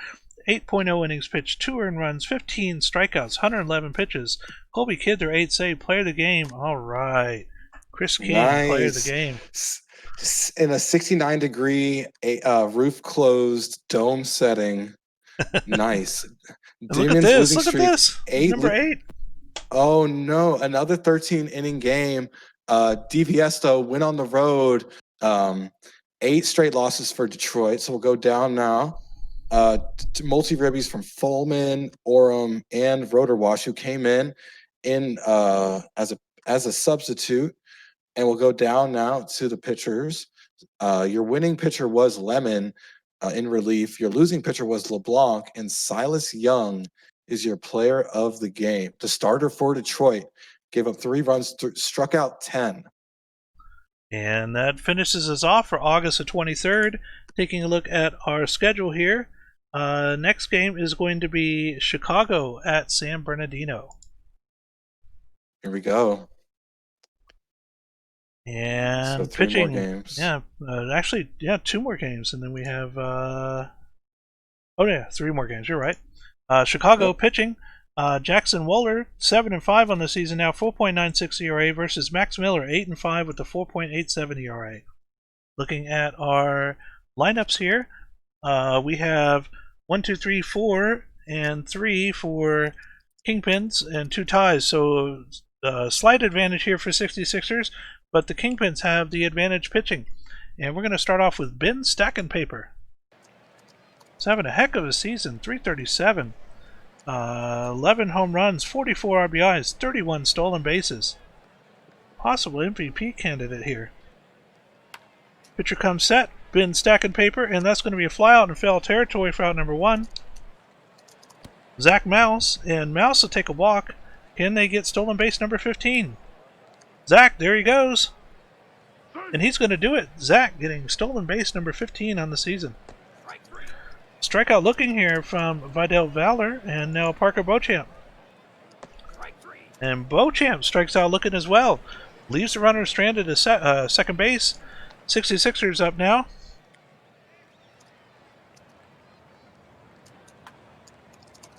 8.0 innings pitched, 2 earned runs, 15 strikeouts, 111 pitches. Colby Kidd, their 8th save, player of the game. All right. Chris King, player of the game. In a 69-degree roof closed dome setting. Nice. Look at this. Look at this. Number 8. Oh, no. Another 13-inning game. DVS, though, went on the road. 8 straight losses for Detroit. So we'll go down now. Multi-ribbies from Fulman, Orem, and Rotorwash, who came in as a substitute. And we'll go down now to the pitchers. Your winning pitcher was Lemon in relief. Your losing pitcher was LeBlanc, and Silas Young is your player of the game. The starter for Detroit gave up 3 runs, struck out 10. And that finishes us off for August the 23rd. Taking a look at our schedule here. Next game is going to be Chicago at San Bernardino. Here we go. And so 3 pitching, more games. Yeah, actually, 2 more games, and then we have 3 more games. You're right. Chicago pitching, Jackson Wohler 7-5 on the season now, 4.96 ERA versus Max Miller 8-5 with the 4.87 ERA. Looking at our lineups here, we have 1, 2, 3, 4, and 3 for Kingpins and 2 ties. So slight advantage here for 66ers. But the Kingpins have the advantage pitching. And we're going to start off with Ben Stacking Paper. He's having a heck of a season, 337. 11 home runs, 44 RBIs, 31 stolen bases. Possible MVP candidate here. Pitcher comes set, Ben Stacking Paper, and that's going to be a flyout in foul territory for out number 1. Zach Mouse, and Mouse will take a walk. Can they get stolen base number 15? Zach, there he goes. And he's going to do it. Zach getting stolen base number 15 on the season. Strikeout looking here from Vidal Valor and now Parker Beauchamp. And Beauchamp strikes out looking as well. Leaves the runner stranded at second base. 66ers up now.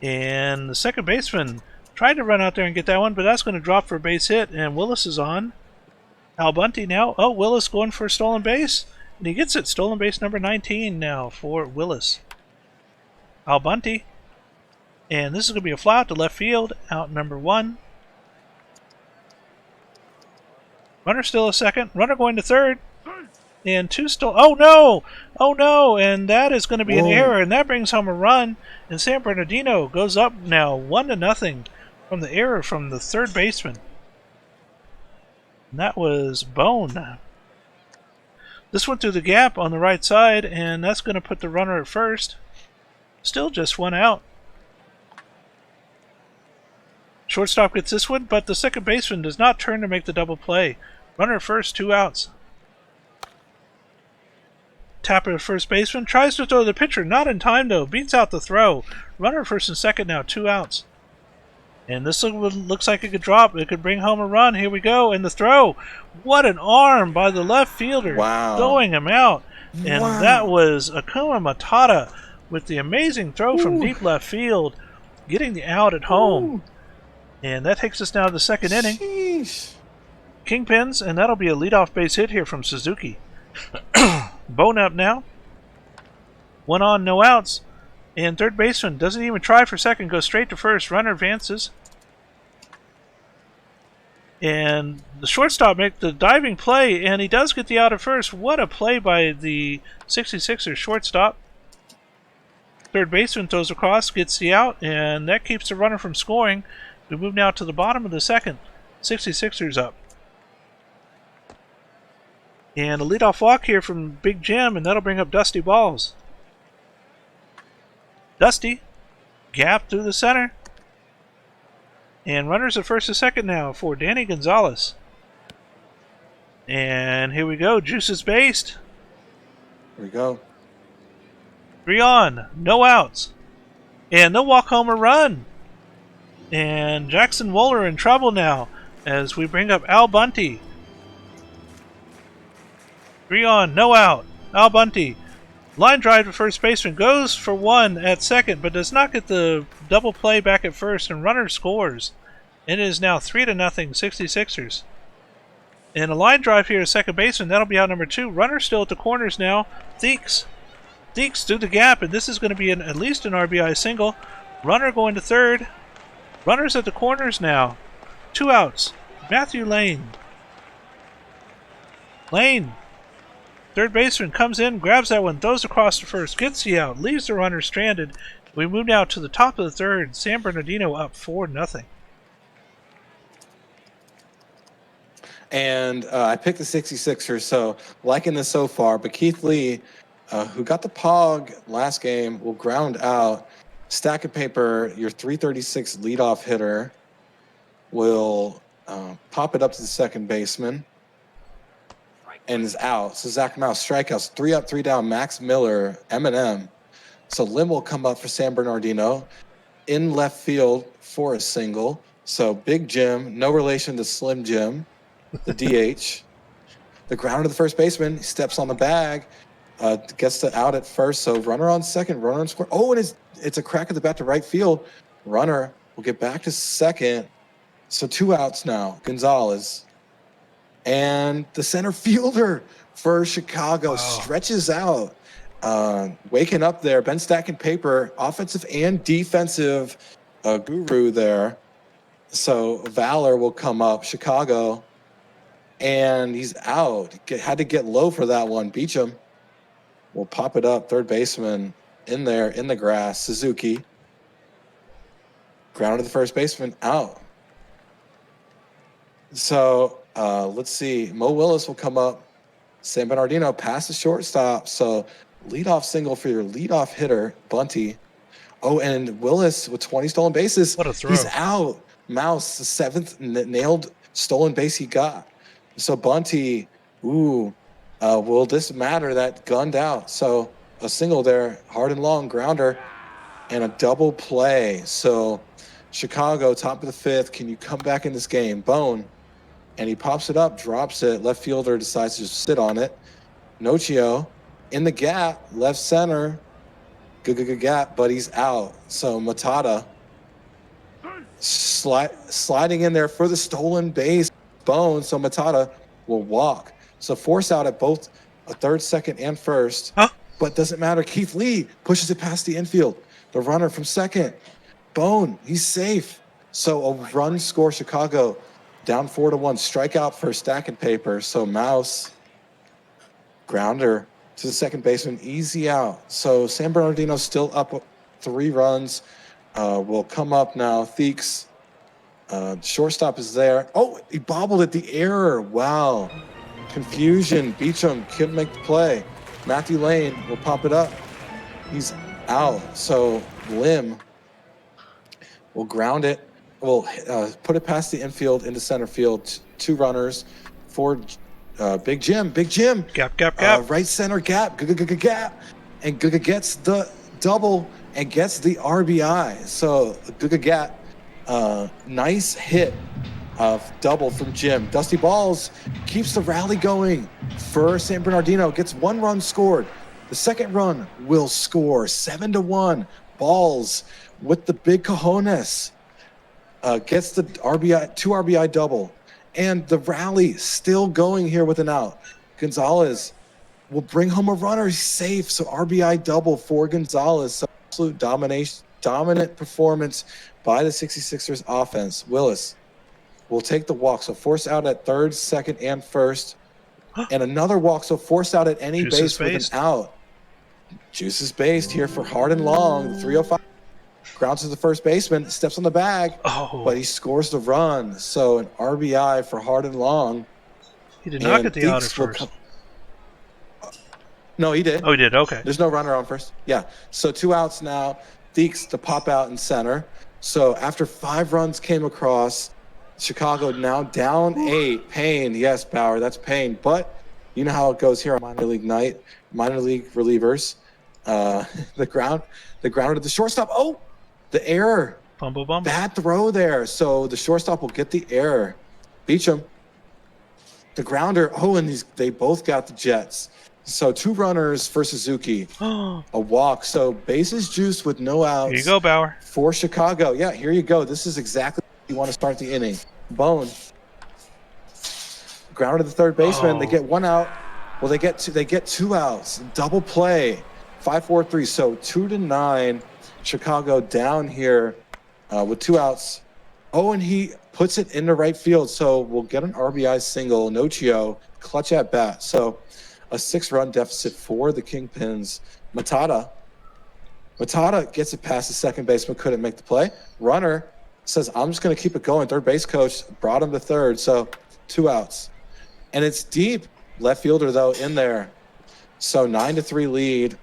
And the second baseman tried to run out there and get that one, but that's going to drop for a base hit, and Willis is on. Al Bunty now. Oh, Willis going for a stolen base, and he gets it. Stolen base number 19 now for Willis. Al Bunty. And this is going to be a fly out to left field, out number 1. Runner still a second. Runner going to third. And 2 still. Oh no! Oh no! And that is going to be an error, and that brings home a run. And San Bernardino goes up now 1-0 from the error from the third baseman. And that was Bone. This went through the gap on the right side, and that's going to put the runner at first. Still just 1 out. Shortstop gets this one, but the second baseman does not turn to make the double play. Runner at first, 2 outs. Tapper at first baseman tries to throw the pitcher, not in time though. Beats out the throw. Runner at first and second now, 2 outs. And this looks like it could drop. It could bring home a run. Here we go. And the throw. What an arm by the left fielder. Wow. Throwing him out. And that was Akuma Matata with the amazing throw from deep left field, getting the out at home. And that takes us now to the second inning. Kingpins, and that'll be a leadoff base hit here from Suzuki. Bone up now. 1 on, no outs. And third baseman doesn't even try for second, goes straight to first. Runner advances. And the shortstop makes the diving play, and he does get the out at first. What a play by the 66ers shortstop. Third baseman throws across, gets the out, and that keeps the runner from scoring. We move now to the bottom of the second. 66ers up. And a leadoff walk here from Big Jim, and that'll bring up Dusty Balls. Dusty, gap through the center. And runners at first and second now for Danny Gonzalez. And here we go. Juice is based. Here we go. 3 on. No outs. And no walk home or run. And Jackson Wohler in trouble now as we bring up Al Bunty. 3 on. No out. Al Bunty. Line drive to first baseman. Goes for 1 at second, but does not get the double play back at first. And runner scores. It is now 3-0 66ers. And a line drive here to second baseman. That'll be out number 2. Runner still at the corners now. Theeks through the gap, and this is going to be at least an RBI single. Runner going to third. Runners at the corners now. 2 outs. Matthew Lane. Third baseman comes in, grabs that one, throws across to first, gets the out, leaves the runner stranded. We move now to the top of the third. San Bernardino up 4-0. And I picked the 66ers, so liking this so far. But Keith Lee, who got the POG last game, will ground out. Stack of paper, your 336 leadoff hitter will pop it up to the second baseman and is out. So Zach Mouse, strikeouts, 3 up, 3 down. Max Miller, M&M. So Lim will come up for San Bernardino in left field for a single. So Big Jim, no relation to Slim Jim, the DH. The ground to the first baseman, he steps on the bag, gets the out at first. So runner on second, runner on score. Oh, and it's a crack at the bat to right field. Runner will get back to second. So 2 outs now. Gonzalez. And the center fielder for Chicago stretches out. Waking up there, Ben stacking paper, offensive and defensive guru there. So Valor will come up, Chicago, and he's out. Had to get low for that one. Beecham will pop it up, third baseman in there, in the grass. Suzuki. Ground to the first baseman, out. So let's see. Mo Willis will come up. San Bernardino past the shortstop. So leadoff single for your leadoff hitter, Bunty. Oh, and Willis with 20 stolen bases. What a throw. He's out. Mouse, the 7th nailed stolen base he got. So Bunty, will this matter? That gunned out. So a single there, hard and long, grounder, and a double play. So Chicago, top of the 5th. Can you come back in this game? Bone. And he pops it up, drops it. Left fielder decides to just sit on it. Nocio in the gap, left center. Good gap, but he's out. So Matata sliding in there for the stolen base. Bone. So Matata will walk. So force out at both a third, second, and first. Huh? But doesn't matter. Keith Lee pushes it past the infield. The runner from second. Bone. He's safe. So a run score, Chicago. Down 4-1, strikeout for stack and paper. So Mouse, grounder to the second baseman, easy out. So San Bernardino still up 3 runs. Will come up now. Theeks, shortstop is there. Oh, he bobbled at the error. Wow. Confusion. Beecham couldn't make the play. Matthew Lane will pop it up. He's out. So Lim will ground it. We'll put it past the infield into center field. 2 runners for Big Jim. Gap. Right center gap. Gap. And Guga gets the double and gets the RBI. So Guga gap. Nice hit of double from Jim. Dusty Balls keeps the rally going for San Bernardino. Gets 1 run scored. The second run will score 7-1. Balls with the big cojones. Gets the RBI, 2 RBI double. And the rally still going here with an out. Gonzalez will bring home a runner. He's safe. So RBI double for Gonzalez. So absolute dominant performance by the 66ers offense. Willis will take the walk. So force out at third, second, and first. And another walk. So force out at any base with an out. Juice is based here for hard and long. 305. Grounds to the first baseman, steps on the bag, but he scores the run. So an RBI for hard and long. He did not get the out at first. No, he did. Oh, he did. Okay. There's no runner on first. Yeah. So 2 outs now. Theeks to pop out in center. So after 5 runs came across, Chicago now down 8. Pain, yes, Bauer, that's pain. But you know how it goes here on minor league night, minor league relievers. The ground to the shortstop. Oh, the error. Bumble bumble. Bad throw there. So the shortstop will get the error. Beecham. The grounder. Oh, and they both got the Jets. So 2 runners for Suzuki. A walk. So bases juiced with no outs. Here you go, Bauer. For Chicago. Yeah, here you go. This is exactly what you want to start the inning. Bone. Grounder to the third baseman. They get 1 out. Well, they get 2 outs. Double play. 5-4-3. So 2-9. Chicago down here with 2 outs. Oh, and he puts it into right field. So we'll get an RBI single. Nochio, clutch at bat. So a 6-run deficit for the Kingpins. Matata gets it past the second baseman, couldn't make the play. Runner says, I'm just going to keep it going. Third base coach brought him to third. So 2 outs. And it's deep. Left fielder, though, in there. So 9-3 lead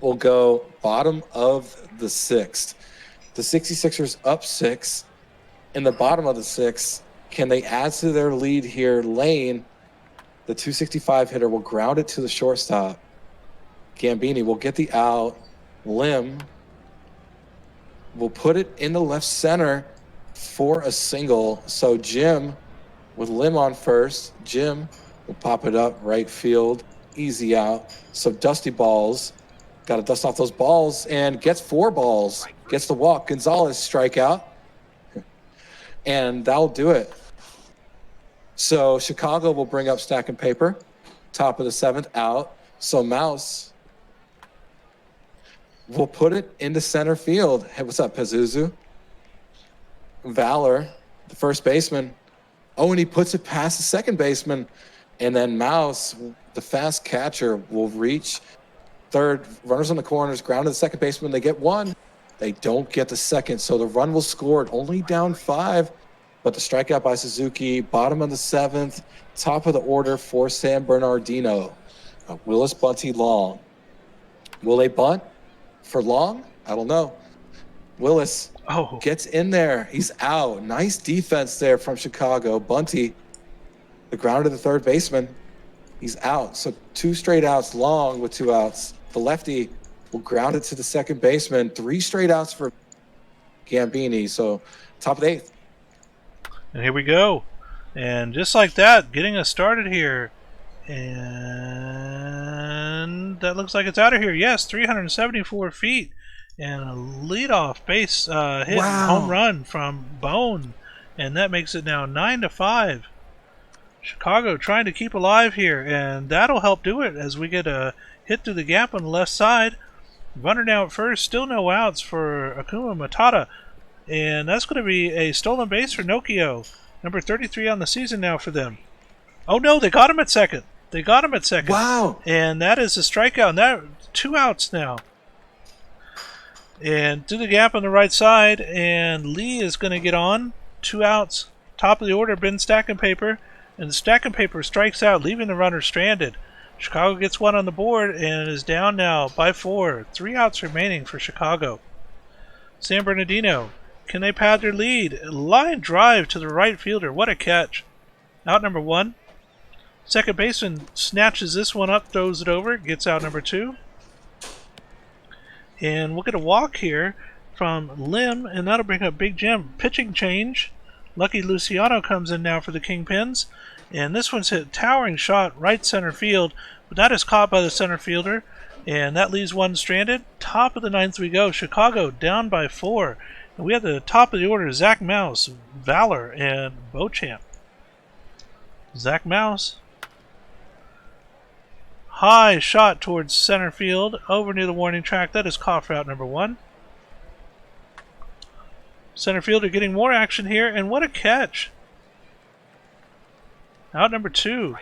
will go bottom of the 6th. The 66ers up 6. In the bottom of the 6th, can they add to their lead here? Lane, the 265 hitter, will ground it to the shortstop. Gambini will get the out. Lim will put it in the left center for a single. So Jim, with Lim on first, Jim will pop it up right field. Easy out. So Dusty Balls, got to dust off those balls, and gets 4 balls. Gets the walk. Gonzalez strikeout. And that'll do it. So Chicago will bring up stack and paper. Top of the 7th out. So Mouse will put it into center field. Hey, what's up, Pazuzu? Valor, the first baseman. Oh, and he puts it past the second baseman. And then Mouse, the fast catcher, will reach third. Runners on the corners, ground to the second baseman. They get 1. They don't get the second, so the run will score. Only down 5, but the strikeout by Suzuki. Bottom of the 7th, top of the order for San Bernardino. Willis, Bunty, Long. Will they bunt for Long? I don't know. Willis gets in there. He's out. Nice defense there from Chicago. Bunty, the ground to the third baseman. He's out. So 2 straight outs. Long with 2 outs. The lefty will ground it to the second baseman. 3 straight outs for Gambini. So top of the 8th. And here we go. And just like that, getting us started here. And that looks like it's out of here. Yes, 374 feet. And a leadoff base hit, home run from Bone. And that makes it now 9-5. Chicago trying to keep alive here. And that'll help do it as we get a hit through the gap on the left side. Runner now at first, still no outs for Akuma Matata. And that's going to be a stolen base for Nokia. Number 33 on the season now for them. Oh no, they got him at second. Wow. And that is a strikeout. And that 2 outs now. And through the gap on the right side. And Lee is going to get on. 2 outs. Top of the order, Ben Stack and Paper. And the Stack and Paper strikes out, leaving the runner stranded. Chicago gets 1 on the board and is down now by 4. 3 outs remaining for Chicago. San Bernardino, can they pad their lead? Line drive to the right fielder. What a catch. Out number 1. Second baseman snatches this one up, throws it over, gets out number 2. And we'll get a walk here from Lim, and that'll bring up Big Jim. Pitching change. Lucky Luciano comes in now for the Kingpins. And this one's hit towering shot right center field, but that is caught by the center fielder, and that leaves 1 stranded. Top of the 9th we go. Chicago down by 4. And we have the top of the order, Zach Mouse, Valor, and Beauchamp. Zach Mouse. High shot towards center field, over near the warning track. That is cough route number 1. Center fielder getting more action here, and what a catch. Out number 2.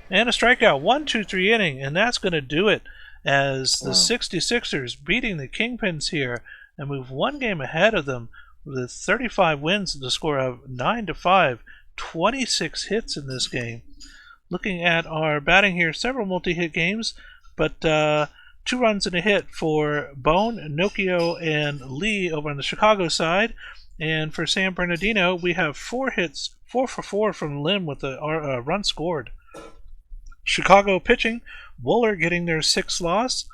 And a strikeout. 1-2-3 inning, and that's going to do it as the 66ers beating the Kingpins here and move 1 game ahead of them with 35 wins and the score of 9-5. 26 hits in this game. Looking at our batting here, several multi-hit games, but 2 runs and a hit for Bone, Nokia, and Lee over on the Chicago side. And for San Bernardino, we have 4 hits, 4 for 4 from Lim with a run scored. Chicago pitching, Wooler getting their 6th loss.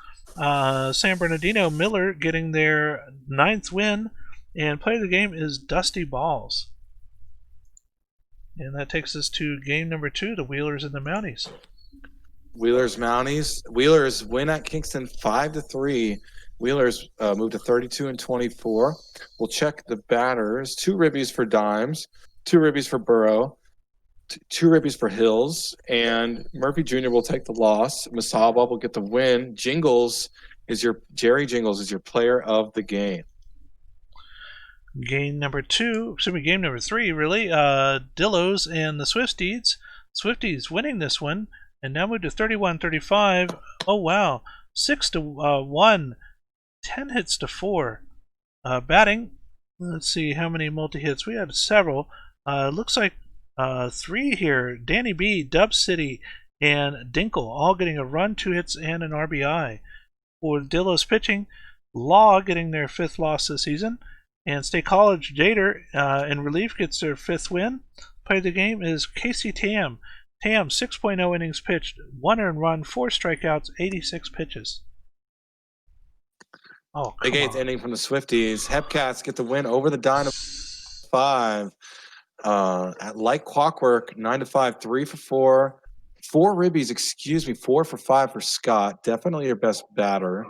San Bernardino, Miller getting their 9th win. And player of the game is Dusty Balls. And that takes us to game number 2, the Wheelers and the Mounties. Wheelers Mounties. Wheelers win at Kingston 5-3. Wheelers move to 32-24. We'll check the batters. 2 ribbies for Dimes, 2 ribbies for Burrow, 2 ribbies for Hills, and Murphy Jr. will take the loss. Masaba will get the win. Jerry Jingles is your player of the game. Game number 3, really. Dillos and the Swifties. Swifties winning this one, and now move to 31-35. Oh wow, 6-1. 10 hits to 4. Batting, let's see how many multi-hits. We had several. Looks like 3 here. Danny B, Dub City, and Dinkle all getting a run, 2 hits, and an RBI. For Dillos pitching, Law getting their 5th loss this season, and State College Jader in relief gets their 5th win. Player of the game is Casey Tam. Tam, 6.0 innings pitched, 1 earned run, 4 strikeouts, 86 pitches. Oh, Big 8th inning from the Swifties. Hepcats get the win over the Dynamo 5. Like clockwork, 9-5, 3 for 4. 4 ribbies, 4 for 5 for Scott. Definitely your best batter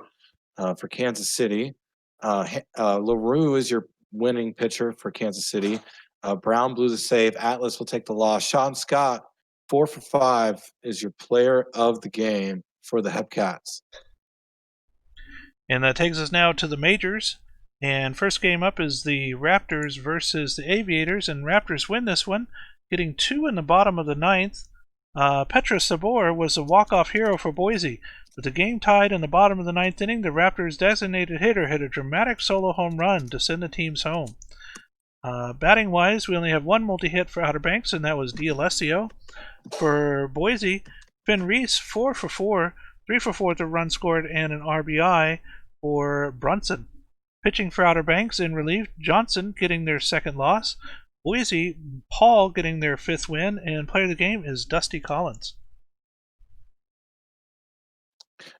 for Kansas City. LaRue is your winning pitcher for Kansas City. Brown blew the save. Atlas will take the loss. Sean Scott, 4 for 5, is your player of the game for the Hepcats. And that takes us now to the majors. And first game up is the Raptors versus the Aviators, and Raptors win this one, getting 2 in the bottom of the 9th. Petra Sabor was a walk-off hero for Boise. With the game tied in the bottom of the 9th inning, the Raptors' designated hitter hit a dramatic solo home run to send the teams home. Batting-wise, we only have 1 multi-hit for Outer Banks, and that was D'Alessio. For Boise, Finn Reese, 4 for 4, 3 for 4 with a run scored and an RBI for Brunson. Pitching for Outer Banks in relief, Johnson getting their 2nd loss. Boise, Paul getting their 5th win, and player of the game is Dusty Collins.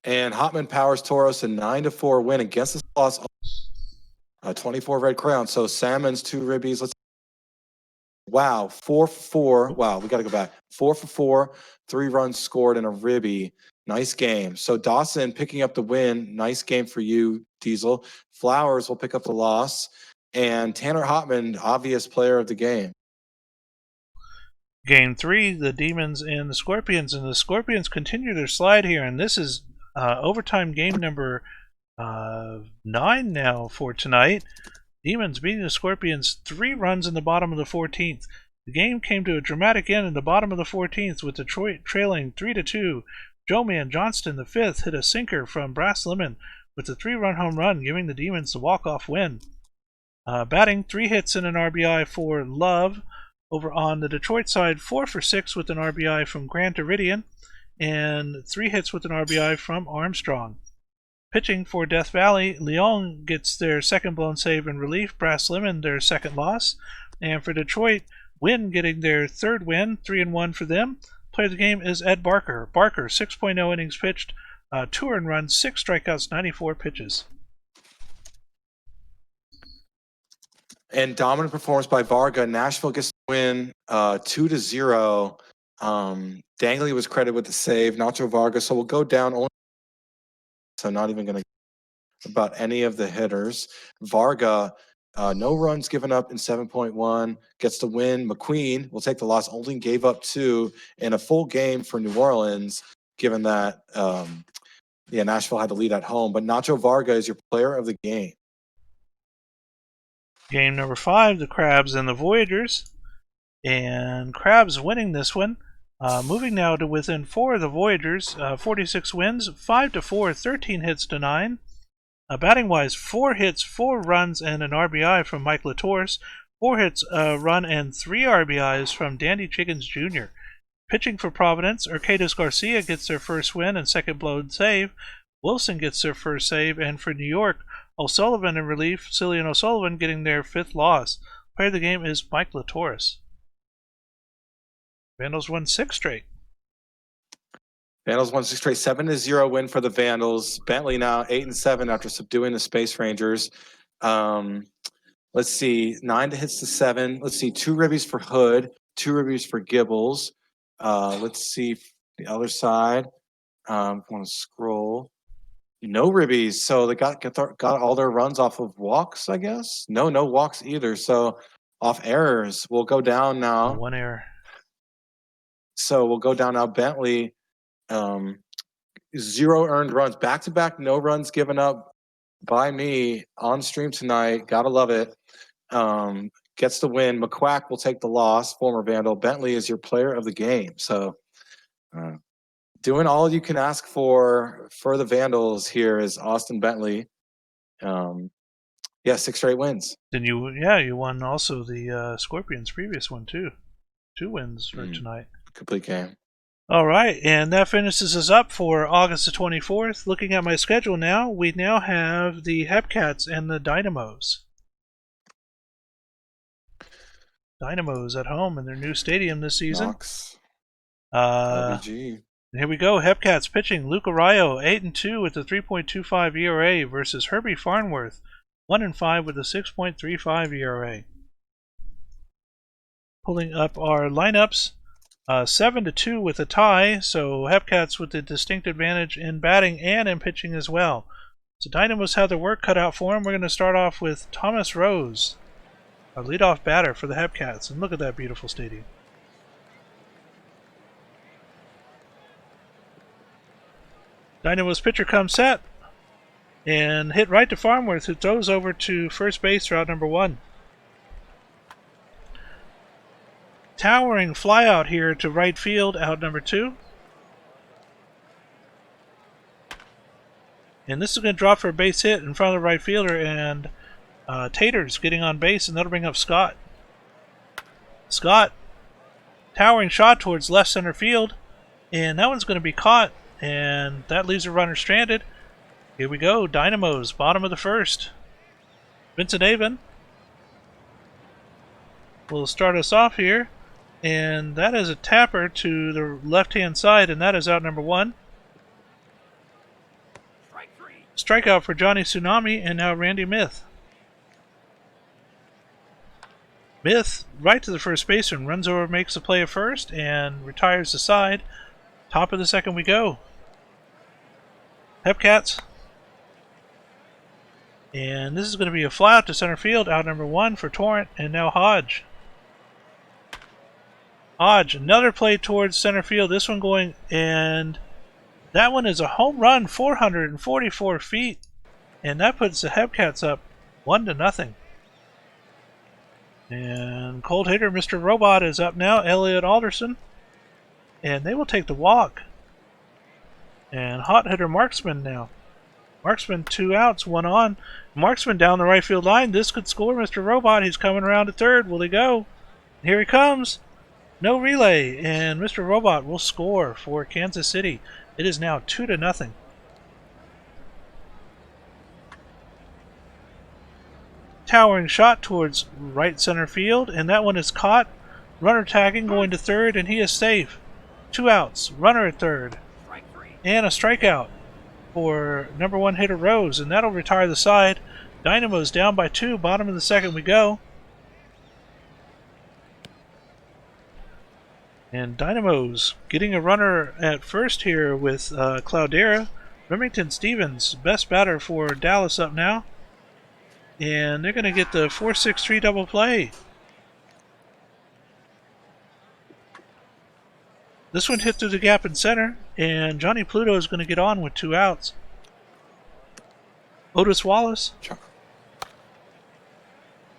And Hotman powers Toros a 9-4 win against the loss. 24 Red Crown. So Salmon's 2 ribbies. Wow, 4 for 4. Wow, we got to go back. 4 for 4, 3 runs scored and a ribby. Nice game. So Dawson picking up the win. Nice game for you, Diesel. Flowers will pick up the loss. And Tanner Hotman, obvious player of the game. Game 3, the Demons and the Scorpions. And the Scorpions continue their slide here. And this is overtime game number 9 now for tonight. Demons beating the Scorpions 3 runs in the bottom of the 14th. The game came to a dramatic end in the bottom of the 14th with Detroit trailing 3-2. Joe Man Johnston, the 5th, hit a sinker from Brass Lemon with a 3-run home run, giving the Demons the walk-off win. Batting, 3 hits and an RBI for Love. Over on the Detroit side, 4 for 6 with an RBI from Grant Iridian, and 3 hits with an RBI from Armstrong. Pitching for Death Valley, Leon gets their 2nd blown save in relief, Brass Lemon their 2nd loss, and for Detroit, Wynn getting their 3rd win, 3-1 for them. Player of the game is Ed Barker. Barker, 6.0 innings pitched, 2 earned runs, 6 strikeouts, 94 pitches. And dominant performance by Varga. Nashville gets the win 2-0. Dangley was credited with the save. Nacho Varga. So we'll go down only. So not even going to about any of the hitters. Varga, no runs given up in 7.1. Gets the win. McQueen will take the loss. Only gave up 2 in a full game for New Orleans, given that Nashville had the lead at home. But Nacho Varga is your player of the game. Game number 5, the Crabs and the Voyagers. And Crabs winning this one. Moving now to within 4 of the Voyagers. 46 wins, 5-4, 13 hits to 9. Batting-wise, 4 hits, 4 runs, and an RBI from Mike Latorce. 4 hits, a run, and 3 RBIs from Dandy Chickens Jr. Pitching for Providence, Arcadis Garcia gets their 1st win and 2nd blown save. Wilson gets their 1st save, and for New York, O'Sullivan in relief. Cillian O'Sullivan getting their 5th loss. Player of the game is Mike Latoris. Vandals won 6 straight. Vandals won 6 straight, 7-0 win for the Vandals. Bentley now 8-7 after subduing the Space Rangers. Let's see, 9 hits to 7. Let's see, 2 ribbies for Hood, 2 ribbies for Gibbles. Let's see the other side. I want to scroll. No ribbies, so they got all their runs off of walks, I guess. No walks either. So off errors, we'll go down now. 1 error. So we'll go down now. Bentley, 0 earned runs, back-to-back no runs given up by me on stream tonight. Gotta love it. Gets the win. McQuack will take the loss. Former Vandal. Bentley is your player of the game. So doing all you can ask for the Vandals here is Austin Bentley. 6 straight wins. Then you won also the Scorpions previous one too. 2 wins for tonight. Complete game. All right, and that finishes us up for August the 24th. Looking at my schedule now, we now have the Hepcats and the Dynamos. Dynamos at home in their new stadium this season. Knox. LBG. Here we go. Hepcats pitching. Luke Arroyo, 8-2 with a 3.25 ERA versus Herbie Farnworth, 1-5 with a 6.35 ERA. Pulling up our lineups. 7-2 with a tie, so Hepcats with the distinct advantage in batting and in pitching as well. So Dynamos have their work cut out for them. We're going to start off with Thomas Rose, our leadoff batter for the Hepcats. And look at that beautiful stadium. Dynamos pitcher comes set and hit right to Farnworth, who throws over to first base for out number 1. Towering fly out here to right field, out number 2. And this is going to drop for a base hit in front of the right fielder, and Tater's getting on base, and that'll bring up Scott. Scott, towering shot towards left center field, and that one's going to be caught, and that leaves a runner stranded. Here we go, Dynamos, bottom of the 1st. Vincent Avon will start us off here. And that is a tapper to the left-hand side, and that is out number 1. Strikeout for Johnny Tsunami, and now Randy Myth. Myth, right to the first baseman, runs over, makes the play at first, and retires the side. Top of the 2nd we go. Hepcats. And this is going to be a fly out to center field, out number 1 for Torrent, and now Hodge. Hodge, another play towards center field. This one going, and that one is a home run, 444 feet. And that puts the Hepcats up 1-0. And cold hitter Mr. Robot is up now, Elliot Alderson. And they will take the walk. And hot hitter Marksman now. Marksman 2 outs, 1 on. Marksman down the right field line. This could score Mr. Robot. He's coming around to 3rd. Will he go? Here he comes. No relay, and Mr. Robot will score for Kansas City. It is now 2-0. Towering shot towards right center field, and that one is caught. Runner tagging, going to 3rd, and he is safe. 2 outs, runner at 3rd, and a strikeout for number 1 hitter Rose, and that'll retire the side. Dynamos down by 2, bottom of the 2nd we go. And Dynamos getting a runner at first here with Cloudera. Remington Stevens, best batter for Dallas up now. And they're going to get the 4-6-3 double play. This one hit through the gap in center, and Johnny Pluto is going to get on with 2 outs. Otis Wallace.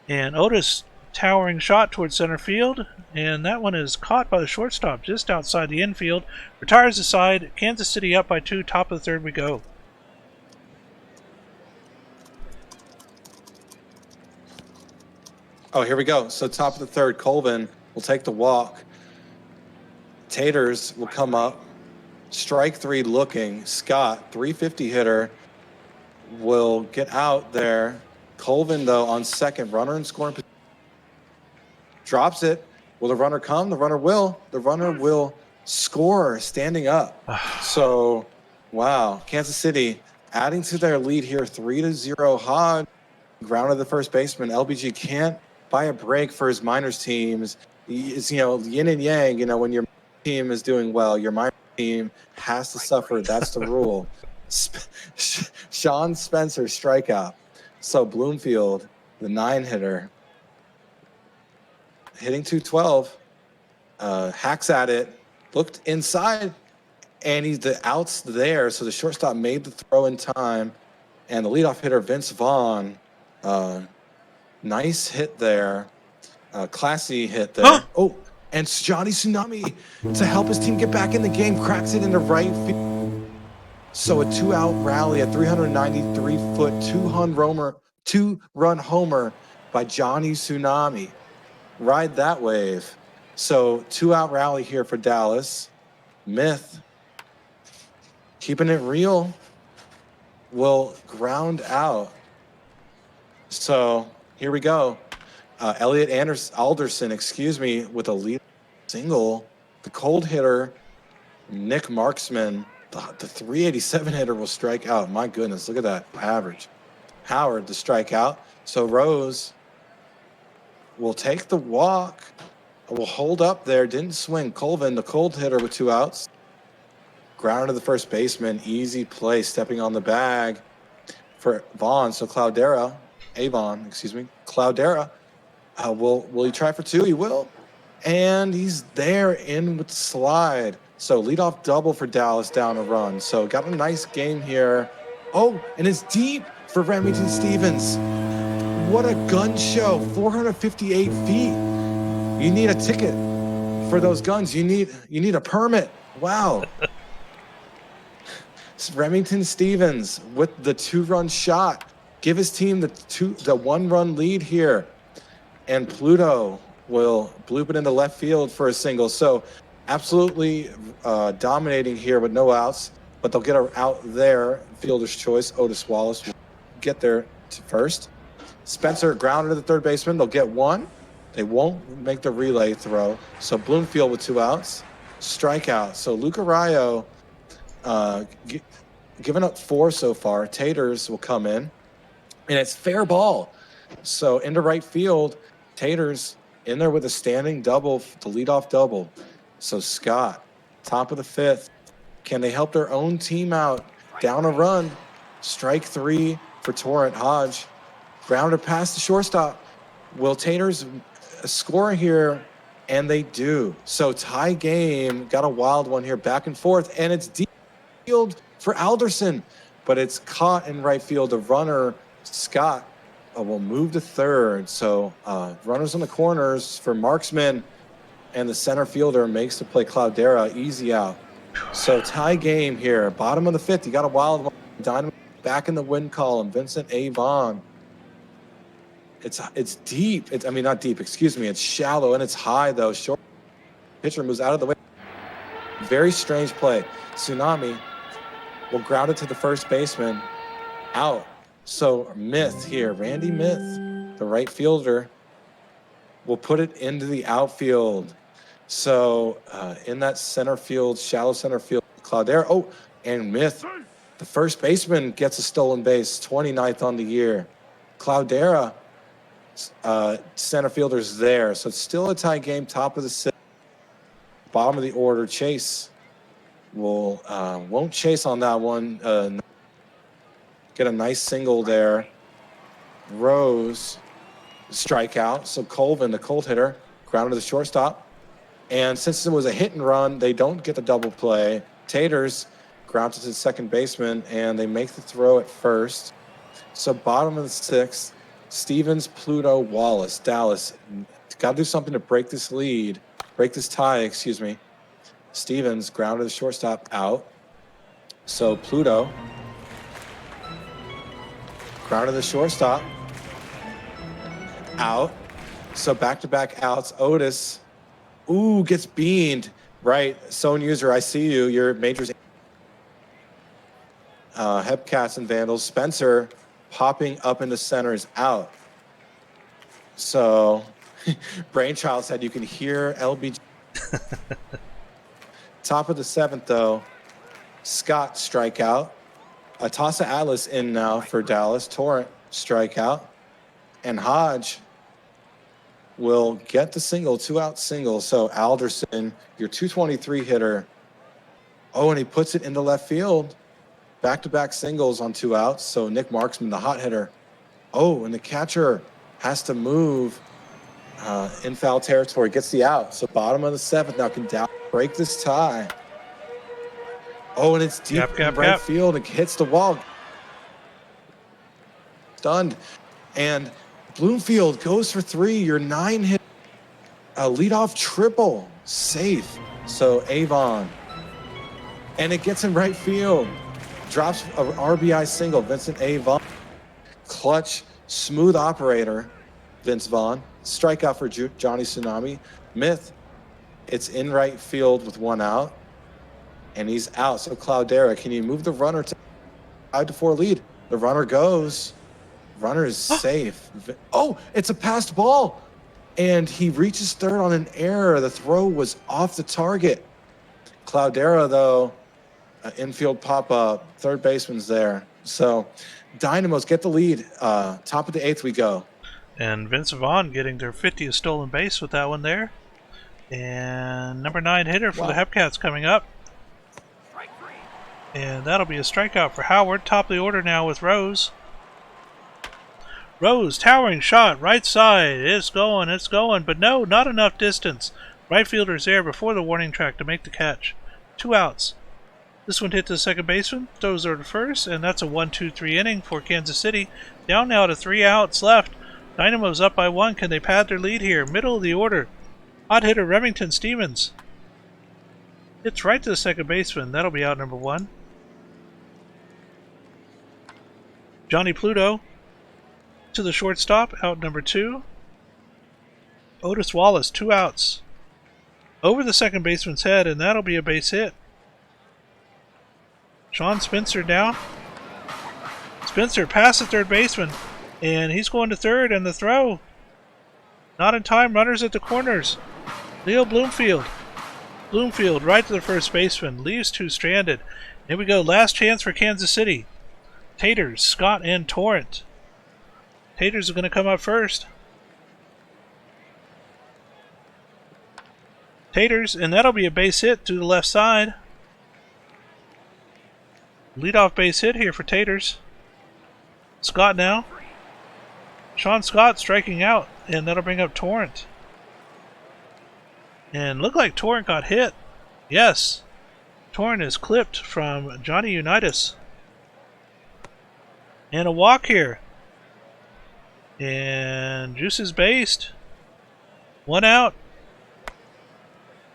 And Otis towering shot towards center field, and that one is caught by the shortstop just outside the infield. Retires the side. Kansas City up by 2. Top of the 3rd we go. Oh, here we go. So top of the 3rd, Colvin will take the walk. Taters will come up. Strike 3 looking. Scott, 350 hitter, will get out there. Colvin, though, on second, runner in scoring position. Drops it. Will the runner come? The runner will. The runner will score standing up. So, wow, Kansas City adding to their lead here, 3-0. Hodge grounded the first baseman. LBG can't buy a break for his minors teams. It's, yin and yang. When your team is doing well, your minor team has to suffer. That's the rule. Sean Spencer strikeout. So Bloomfield, the 9-hitter, hitting 212, hacks at it, looked inside, and the out's there. So the shortstop made the throw in time, and the leadoff hitter, Vince Vaughn, nice hit there, classy hit there. Huh? Oh, and Johnny Tsunami, to help his team get back in the game, cracks it into right field. So a 2-out rally, a 393-foot two-run homer by Johnny Tsunami. Ride that wave. So 2-out rally here for Dallas. Myth, keeping it real, will ground out. So here we go. Elliot Alderson, with a lead single. The cold hitter, Nick Marksman, the 387 hitter will strike out. My goodness, look at that average. Howard, the strikeout. So Rose will take the walk, will hold up there, didn't swing. Colvin, the cold hitter with 2 outs. Ground to the first baseman, easy play, stepping on the bag for Vaughn. So Cloudera, will he try for 2? He will. And he's there in with the slide. So leadoff double for Dallas, down a run. So got a nice game here. Oh, and it's deep for Remington Stevens. What a gun show, 458 feet. You need a ticket for those guns. You need a permit. Wow. Remington Stevens with the 2-run shot. Give his team the 1-run lead here. And Pluto will bloop it into left field for a single. So absolutely dominating here with no outs, but they'll get out there. Fielder's choice, Otis Wallace will get there to first. Spencer grounded to the third baseman. They'll get 1. They won't make the relay throw. So Bloomfield with 2 outs. Strikeout. So Luca Rayo given up 4 so far. Taters will come in. And it's fair ball. So into right field, Taters in there with a standing double, the leadoff double. So Scott, top of the 5th. Can they help their own team out? Down a run. Strike 3 for Torrent. Hodge. Grounder past the shortstop. Will Taters score here? And they do. So tie game. Got a wild one here, back and forth. And it's deep field for Alderson. But it's caught in right field. The runner, Scott, will move to third. So runners on the corners for Marksman. And the center fielder makes the play. Cloudera, easy out. So tie game here. Bottom of the 5th. You got a wild one. Dynamo back in the win column. Vincent A. Vaughn. It's deep. Not deep. Excuse me. It's shallow and it's high though. Short pitcher moves out of the way. Very strange play. Tsunami will ground it to the first baseman. Out. So Myth here. Randy Myth, the right fielder, will put it into the outfield. So in that center field, shallow center field, Cloudera. Oh, and Myth, the first baseman, gets a stolen base, 29th on the year. Cloudera, center fielder's there. So it's still a tie game, top of the 6th. Bottom of the order, Chase won't chase on that one. Get a nice single there. Rose, strikeout. So Colvin, the cold hitter, grounded to the shortstop. And since it was a hit and run, they don't get the double play. Taters grounded to the second baseman, and they make the throw at first. So bottom of the 6th, Stevens, Pluto, Wallace, Dallas. Got to do something to break this tie. Stevens grounded to the shortstop, out. So Pluto grounded to the shortstop, out. So back-to-back outs. Otis, gets beamed. Right, Zone User, I see you. Your majors. Hepcats and Vandals. Spencer popping up into center is out. So Brainchild said you can hear LBG. Top of the 7th, though, Scott strikeout. Atasa Atlas in now for Dallas. Torrent strikeout. And Hodge will get the single, 2-out single. So Alderson, your 223 hitter. Oh, and he puts it into left field. Back-to-back singles on 2 outs. So Nick Marksman, the hot hitter. Oh, and the catcher has to move in foul territory, gets the out. So bottom of the 7th now can Dallas break this tie. Oh, and it's deep in right field. It hits the wall. Stunned. And Bloomfield goes for 3. Your 9-hit leadoff triple. Safe. So Avon. And it gets in right field. Drops a RBI single. Vincent Avon. Clutch, smooth operator. Vince Vaughn. Strikeout for Johnny Tsunami. Myth. It's in right field with 1 out. And he's out. So Cloudera, can you move the runner to 5-4 lead? The runner goes. Runner is safe. Oh, it's a passed ball. And he reaches third on an error. The throw was off the target. Cloudera, though, infield pop-up. Third baseman's there. So Dynamos get the lead. Top of the 8th we go. And Vince Vaughn getting their 50th stolen base with that one there. And number 9 hitter for the Hepcats coming up. And that'll be a strikeout for Howard. Top of the order now with Rose. Rose, towering shot, right side. It's going, but no, not enough distance. Right fielder's there before the warning track to make the catch. 2 outs. This one hit to the second baseman, throws her to first, and that's a 1-2-3 inning for Kansas City. Down now to 3 outs left. Dynamo's up by 1. Can they pad their lead here? Middle of the order. Hot hitter Remington Stevens. Hits right to the second baseman. That'll be out number 1. Johnny Pluto to the shortstop, out number 2. Otis Wallace, 2 outs. Over the second baseman's head, and that'll be a base hit. Sean Spencer now. Spencer past the third baseman, and he's going to third, and the throw. Not in time, runners at the corners. Leo Bloomfield. Bloomfield right to the first baseman, leaves 2 stranded. Here we go, last chance for Kansas City. Taters, Scott, and Torrent. Taters are going to come up first. Taters, and that'll be a base hit to the left side. Leadoff base hit here for Taters. Scott now. Sean Scott striking out, and that'll bring up Torrent. And look like Torrent got hit. Yes. Torrent is clipped from Johnny Unitas. And a walk here. And Juice is based. 1 out.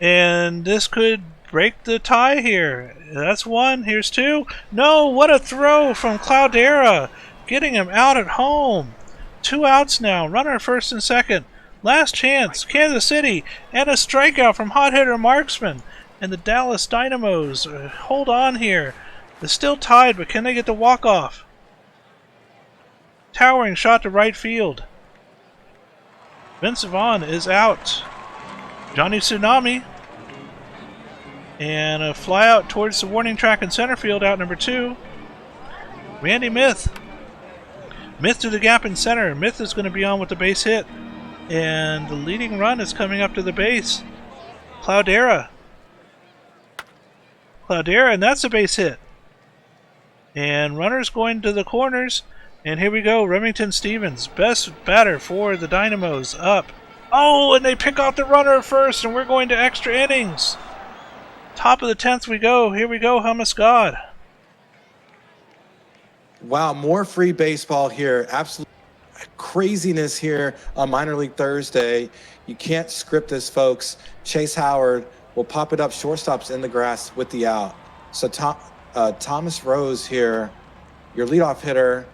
And this could break the tie here. That's 1. Here's 2. No, what a throw from Cloudera. Getting him out at home. 2 outs now. Runner first and second. Last chance. Kansas City. And a strikeout from hot hitter Marksman. And the Dallas Dynamos hold on here. They're still tied, but can they get the walk-off? Towering shot to right field. Vince Vaughn is out. Johnny Tsunami. And a fly out towards the warning track in center field, out number 2. Randy Myth. Myth to the gap in center. Myth is going to be on with the base hit. And the leading run is coming up to the base. Cloudera. Cloudera, and that's a base hit. And runners going to the corners. And here we go, Remington Stevens, best batter for the Dynamos, up. Oh, and they pick out the runner first, and we're going to extra innings. Top of the 10th we go. Here we go, Hummus God. Wow, more free baseball here. Absolute craziness here on Minor League Thursday. You can't script this, folks. Chase Howard will pop it up, shortstops in the grass with the out. So Thomas Rose here, your leadoff hitter.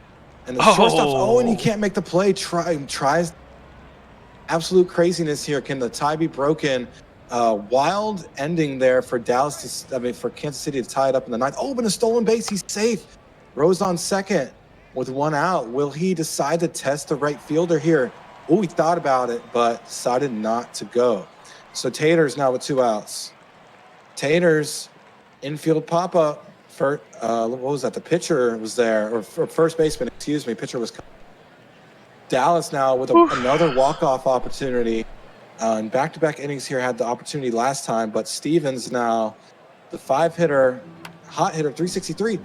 And the shortstop's, and he can't make the play. Tries. Absolute craziness here. Can the tie be broken? Wild ending there for for Kansas City to tie it up in the 9th. Oh, but a stolen base. He's safe. Rose on second with one out. Will he decide to test the right fielder here? Oh, he thought about it, but decided not to go. So Taters now with 2 outs. Taters, infield pop-up. For, what was that? The pitcher was there, or first baseman, excuse me. Pitcher was Dallas now with another walk-off opportunity. In back-to-back innings here, had the opportunity last time, but Stevens now, the 5-hitter, hot hitter, 363.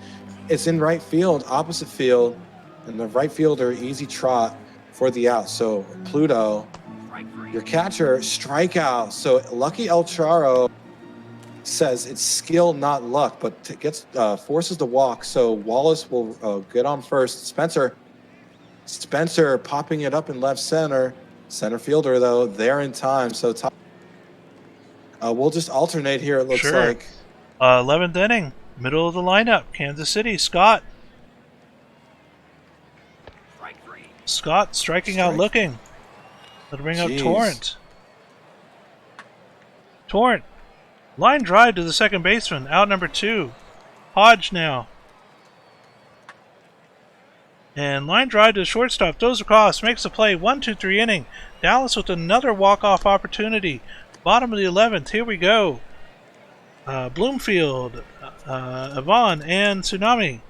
It's in right field, opposite field, and the right fielder, easy trot for the out. So Pluto, your catcher, strikeout. So Lucky El Charo says it's skill, not luck, but gets forces the walk. So Wallace will get on first. Spencer popping it up in left center. Center fielder, though, there in time. So we'll just alternate here, it looks like. 11th inning, middle of the lineup, Kansas City, Scott. Scott striking out looking. That'll bring up Torrent. Torrent. Line drive to the second baseman, out number 2. Hodge now. And line drive to the shortstop, throws across, makes the play, 1-2-3 inning. Dallas with another walk-off opportunity. Bottom of the 11th, here we go. Bloomfield, Avon, and Tsunami.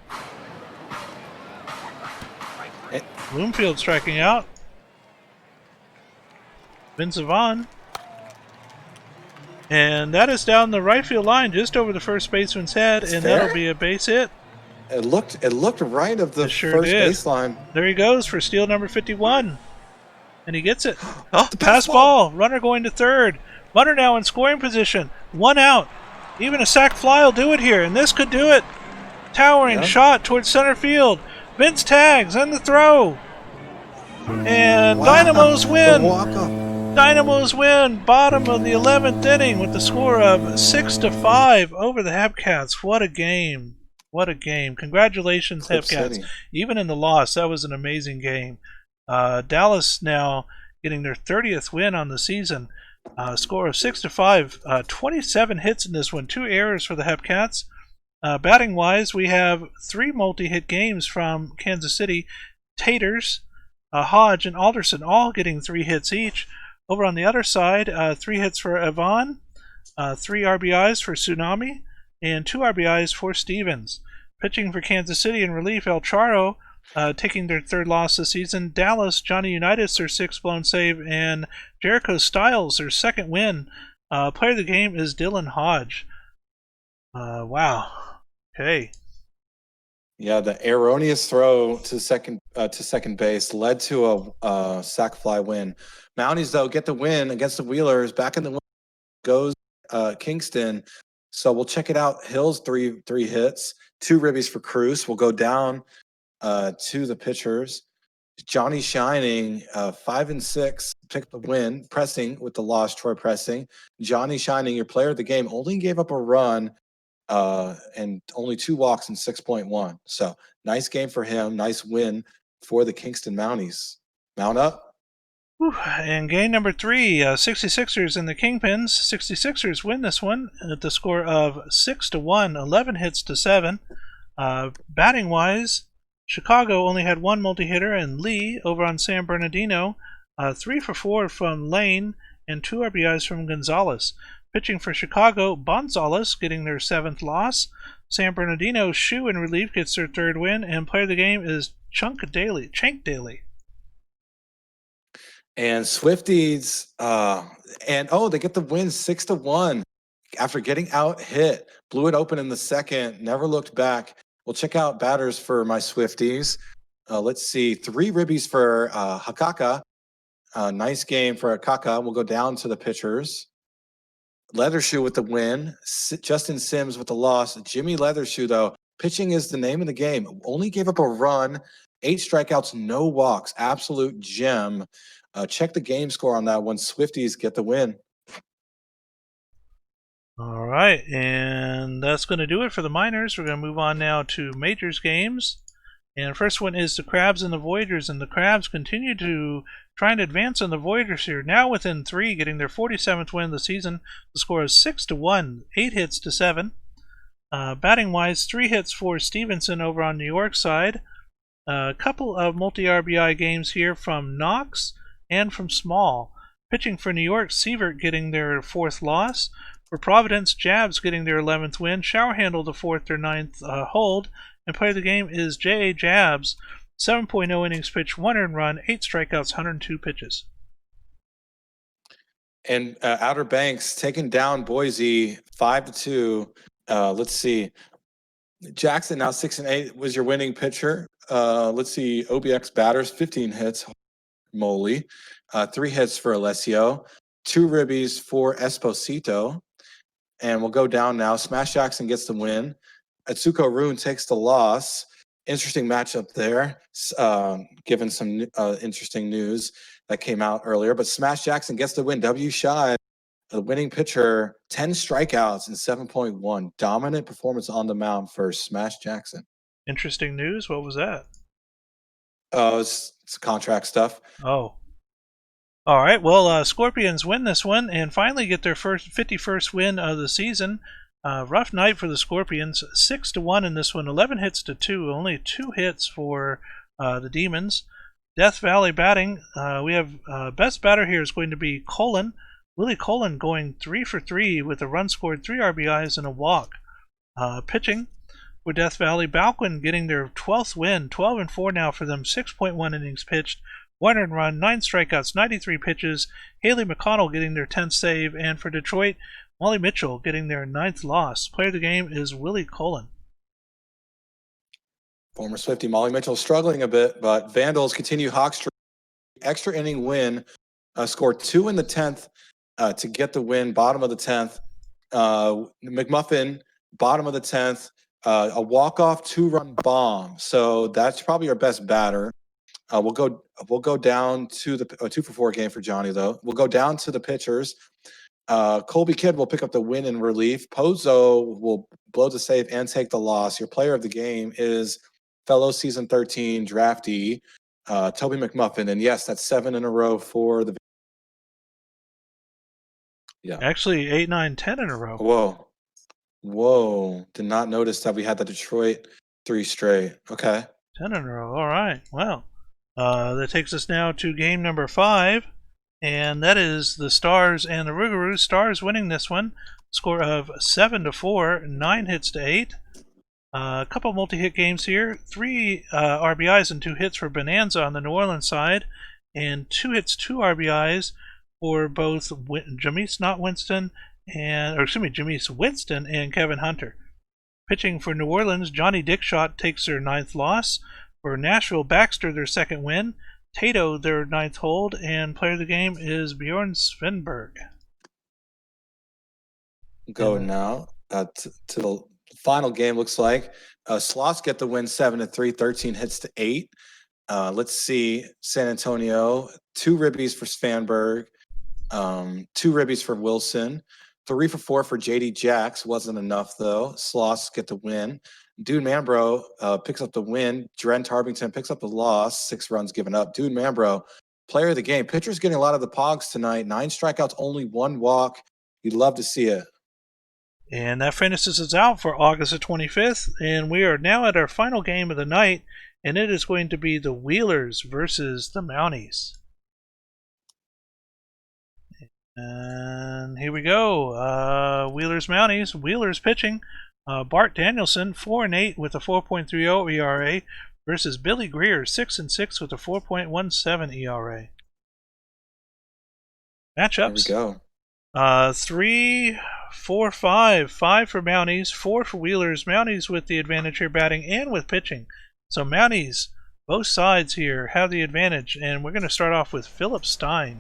Bloomfield striking out. Vince Avon. And that is down the right field line, just over the first baseman's head, and that'll be a base hit. It looked right of the sure first did. baseline. There he goes for steal number 51. And he gets it. Oh, pass ball. Runner going to third. Runner now in scoring position. 1 out. Even a sac fly will do it here, and this could do it. Towering shot towards center field. Vince tags and the throw. And Dynamos win. Dynamos win. Bottom of the 11th inning with the score of 6-5 over the Hepcats. What a game. What a game. Congratulations, Hepcats. Even in the loss, that was an amazing game. Dallas now getting their 30th win on the season. Score of 6-5. 27 hits in this one. 2 errors for the Hepcats. Batting wise, we have 3 multi-hit games from Kansas City. Taters, Hodge, and Alderson all getting 3 hits each. Over on the other side, 3 hits for Avon, 3 RBIs for Tsunami, and 2 RBIs for Stevens. Pitching for Kansas City in relief, El Charo taking their 3rd loss this season. Dallas, Johnny Unitas, their 6th blown save, and Jericho Styles, their 2nd win. Player of the game is Dylan Hodge. Wow. Okay. Yeah, the erroneous throw to second base led to a sac fly win. Mounties, though, get the win against the Wheelers. Back in the win goes Kingston. So we'll check it out. Hills, three hits, 2 ribbies for Cruz. We'll go down to the pitchers. Johnny Shining, 5 and 6, picked the win. Pressing with the loss, Troy Pressing. Johnny Shining, your player of the game, only gave up a run and only 2 walks in 6.1. So nice game for him. Nice win for the Kingston Mounties. Mount up. And game number 3, 66ers and the Kingpins. 66ers win this one at the score of 6-1, 11 hits to 7. Batting wise, Chicago only had 1 multi-hitter, and Lee over on San Bernardino, 3 for 4 from Lane, and 2 RBIs from Gonzalez. Pitching for Chicago, Gonzalez getting their 7th loss. San Bernardino, Shu in relief, gets their 3rd win, and player of the game is Chank Daly. And Swifties, they get the win 6-1 after getting out hit. Blew it open in the 2nd, never looked back. We'll check out batters for my Swifties. Let's see, 3 ribbies for Hakaka. Nice game for Hakaka. We'll go down to the pitchers. Leathershoe with the win. Justin Sims with the loss. Jimmy Leathershoe, though, pitching is the name of the game. Only gave up a run, 8 strikeouts, no walks. Absolute gem. Check the game score on that one. Swifties get the win. All right, and that's going to do it for the minors. We're going to move on now to majors games. And first one is the Crabs and the Voyagers, and the Crabs continue to try and advance on the Voyagers here. Now within 3, getting their 47th win of the season. The score is 6-1, 8 hits to 7. Batting wise, 3 hits for Stevenson over on New York side. A couple of multi-RBI games here from Knox and from Small. Pitching for New York, Sievert getting their 4th loss. For Providence, Jabs getting their 11th win. Showerhandle the 4th or 9th hold. And player of the game is J.A. Jabs. 7.0 innings pitched, 1 earned run, 8 strikeouts, 102 pitches. And Outer Banks taking down Boise 5-2. Let's see. Jackson now 6-8 was your winning pitcher. Let's see. OBX batters 15 hits. Moly, 3 hits for Alessio, 2 ribbies for Esposito, and we'll go down now. Smash Jackson gets the win. Atsuko Rune takes the loss. Interesting matchup there, given some interesting news that came out earlier. But Smash Jackson gets the win. W. Shy, the winning pitcher, 10 strikeouts and 7.1. Dominant performance on the mound for Smash Jackson. Interesting news? What was that? It's contract stuff. Oh. All right. Well, Scorpions win this one and finally get their first 51st win of the season. Rough night for the Scorpions. 6-1 in this one. 11 hits to 2. Only 2 hits for the Demons. Death Valley batting. We have best batter here is going to be Colin. Willie Colin going 3 for 3 with a run scored, 3 RBIs and a walk. Pitching for Death Valley, Balquin getting their 12th win. 12-4 now for them. 6.1 innings pitched. 1 earned run, 9 strikeouts, 93 pitches. Haley McConnell getting their 10th save. And for Detroit, Molly Mitchell getting their 9th loss. Player of the game is Willie Colin. Former Swiftie Molly Mitchell struggling a bit, but Vandals continue hawk streak. Extra inning win. Scored 2 in the 10th to get the win. Bottom of the 10th. McMuffin, bottom of the 10th. A walk-off 2-run bomb. So that's probably our best batter. We'll go down to the 2 for 4 game for Johnny though. We'll go down to the pitchers. Colby Kidd will pick up the win in relief. Pozo will blow the save and take the loss. Your player of the game is fellow season 13 draftee Toby McMuffin, and yes, that's 7 in a row for the. Yeah, Actually, 8, 9, 10 in a row. Whoa! Did not notice that we had the Detroit 3 straight. Okay, 10 in a row. All right. Well. That takes us now to game number 5, and that is the Stars and the Rougarous. Stars winning this one, score of 7-4, 9 hits to 8. A couple multi-hit games here, 3 RBIs and 2 hits for Bonanza on the New Orleans side, and 2 hits, 2 RBIs for both Jameis Winston and Kevin Hunter. Pitching for New Orleans, Johnny Dickshot takes their 9th loss. For Nashville, Baxter, their 2nd win. Tato, their 9th hold. And player of the game is Bjorn Svenberg. Go now to the final game, looks like. Slots get the win 7-3, 13 hits to 8. Let's see. San Antonio, 2 ribbies for Svanberg, 2 ribbies for Wilson. 3 for 4 for JD Jacks. Wasn't enough, though. Sloss get the win. Dude Manbro picks up the win. Dren Tarbington picks up the loss. 6 runs given up. Dude Manbro, player of the game. Pitcher's getting a lot of the pogs tonight. 9 strikeouts, only 1 walk. You'd love to see it. And that finishes us out for August the 25th. And we are now at our final game of the night. And it is going to be the Wheelers versus the Mounties. And here we go. Wheelers Mounties. Wheelers pitching. Bart Danielson, 4-8 with a 4.30 ERA versus Billy Greer, 6-6 with a 4.17 ERA. Matchups. Here we go. 3, 4, 5. 5 for Mounties, 4 for Wheelers. Mounties with the advantage here batting and with pitching. So Mounties, both sides here have the advantage. And we're going to start off with Philip Stein.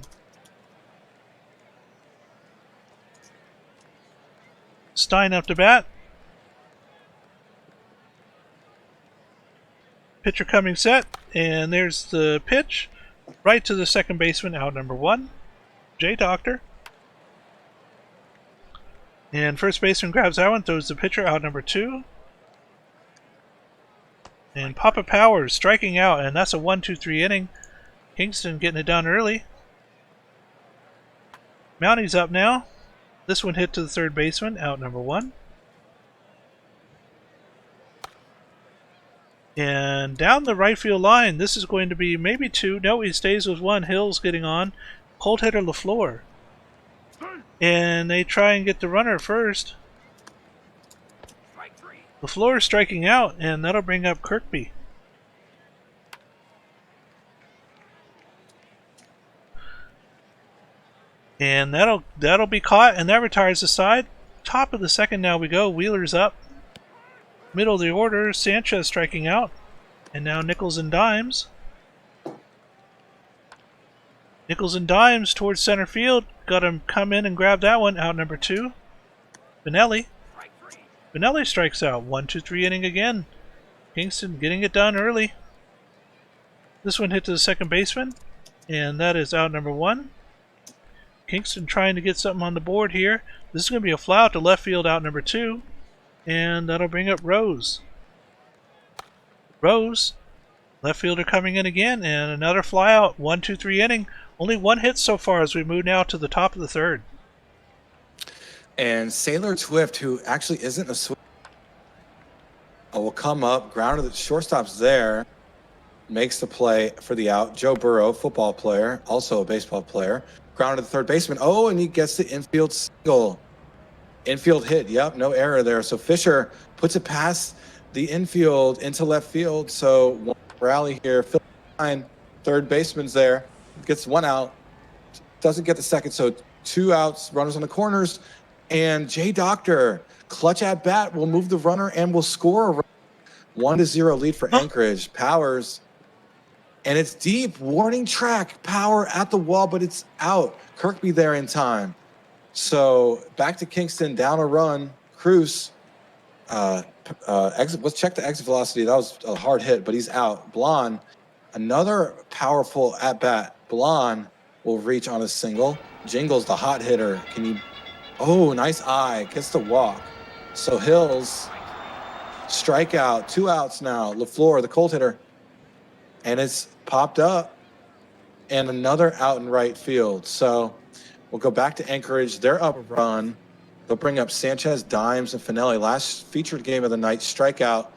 Stein up to bat. Pitcher coming set, and there's the pitch right to the second baseman, out number 1, Jay Doctor. And first baseman grabs that one, throws the pitcher, out number 2. And Papa Powers striking out, and that's a 1-2-3 inning. Kingston getting it done early. Mounties up now. This one hit to the third baseman, out number 1. And down the right field line, this is going to be maybe 2. No, he stays with 1. Hill's getting on. Cold hitter LaFleur. And they try and get the runner first. Strike 3. LaFleur is striking out, and that'll bring up Kirkby. And that'll be caught, and that retires the side. Top of the second now we go. Wheeler's up. Middle of the order, Sanchez striking out. And now Nichols and Dimes. Nichols and Dimes towards center field. Got him come in and grab that one. Out number 2. Benelli. Strike 3. Benelli strikes out. 1-2-3 inning again. Kingston getting it done early. This one hit to the second baseman. And that is out number 1. Kingston trying to get something on the board here. This is going to be a fly out to left field, out number 2. And that'll bring up Rose. Rose, left fielder coming in again, and another fly out. 1-2-3 inning. Only 1 hit so far as we move now to the top of the third. And Sailor Twift, who actually isn't a Swift, will come up, grounded the shortstop's there, makes the play for the out. Joe Burrow, football player, also a baseball player, grounded the third baseman. Oh, and he gets the infield single. Infield hit, yep, no error there. So Fisher puts it past the infield into left field. So one rally here. Phil Stein, third baseman's there, gets 1 out, doesn't get the second. So 2 outs, runners on the corners. And Jay Doctor, clutch at bat, will move the runner and will score a 1-0 lead for Anchorage. Powers, and it's deep. Warning track. Power at the wall, but it's out. Kirkby there in time. So back to Kingston, down a run. Cruz, exit. Let's check the exit velocity. That was a hard hit, but he's out. Blonde, another powerful at bat. Blonde will reach on a single. Jingles, the hot hitter. Can you? Oh, nice eye. Gets the walk. So Hills, strikeout. 2 outs now. LaFleur, the cold hitter, and it's popped up. And another out in right field. So we'll go back to Anchorage. They're up a run. They'll bring up Sanchez, Dimes, and Finelli. Last featured game of the night, strikeout.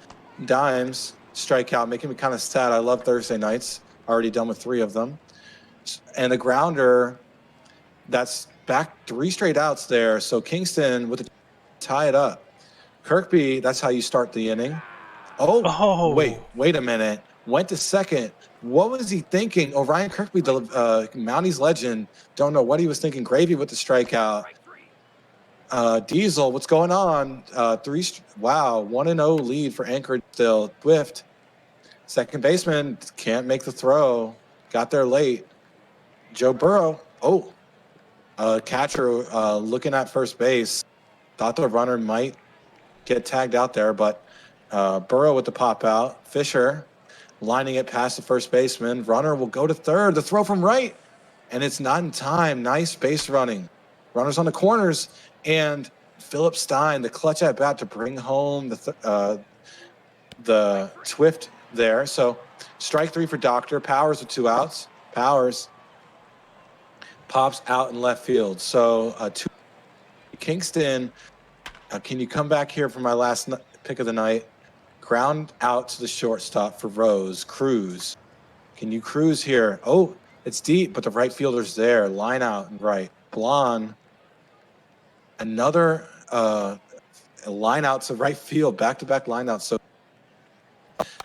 Dimes, strikeout, making me kind of sad. I love Thursday nights. Already done with 3 of them. And the grounder, that's back 3 straight outs there. So Kingston with the tie it up. Kirkby, that's how you start the inning. Oh. Wait a minute. Went to second. What was he thinking? Orion Kirkby, the Mounties legend, don't know what he was thinking. Gravy with the strikeout. Diesel, what's going on? 3. Wow, 1-0 lead for Anchorage still. Swift, second baseman, can't make the throw. Got there late. Joe Burrow. Catcher looking at first base. Thought the runner might get tagged out there, but Burrow with the pop out. Fisher lining it past the first baseman. Runner will go to third. The throw from right, and it's not in time. Nice base running. Runners on the corners, and Philip Stein, the clutch at bat to bring home the Swift there. So strike 3 for Doctor. Powers with 2 outs. Powers pops out in left field. So 2. Kingston, can you come back here for my last pick of the night? Ground out to the shortstop for Rose. Cruz. Can you cruise here? Oh, it's deep, but the right fielder's there. Line out and right. Blonde. Another line out to right field. Back-to-back line out. So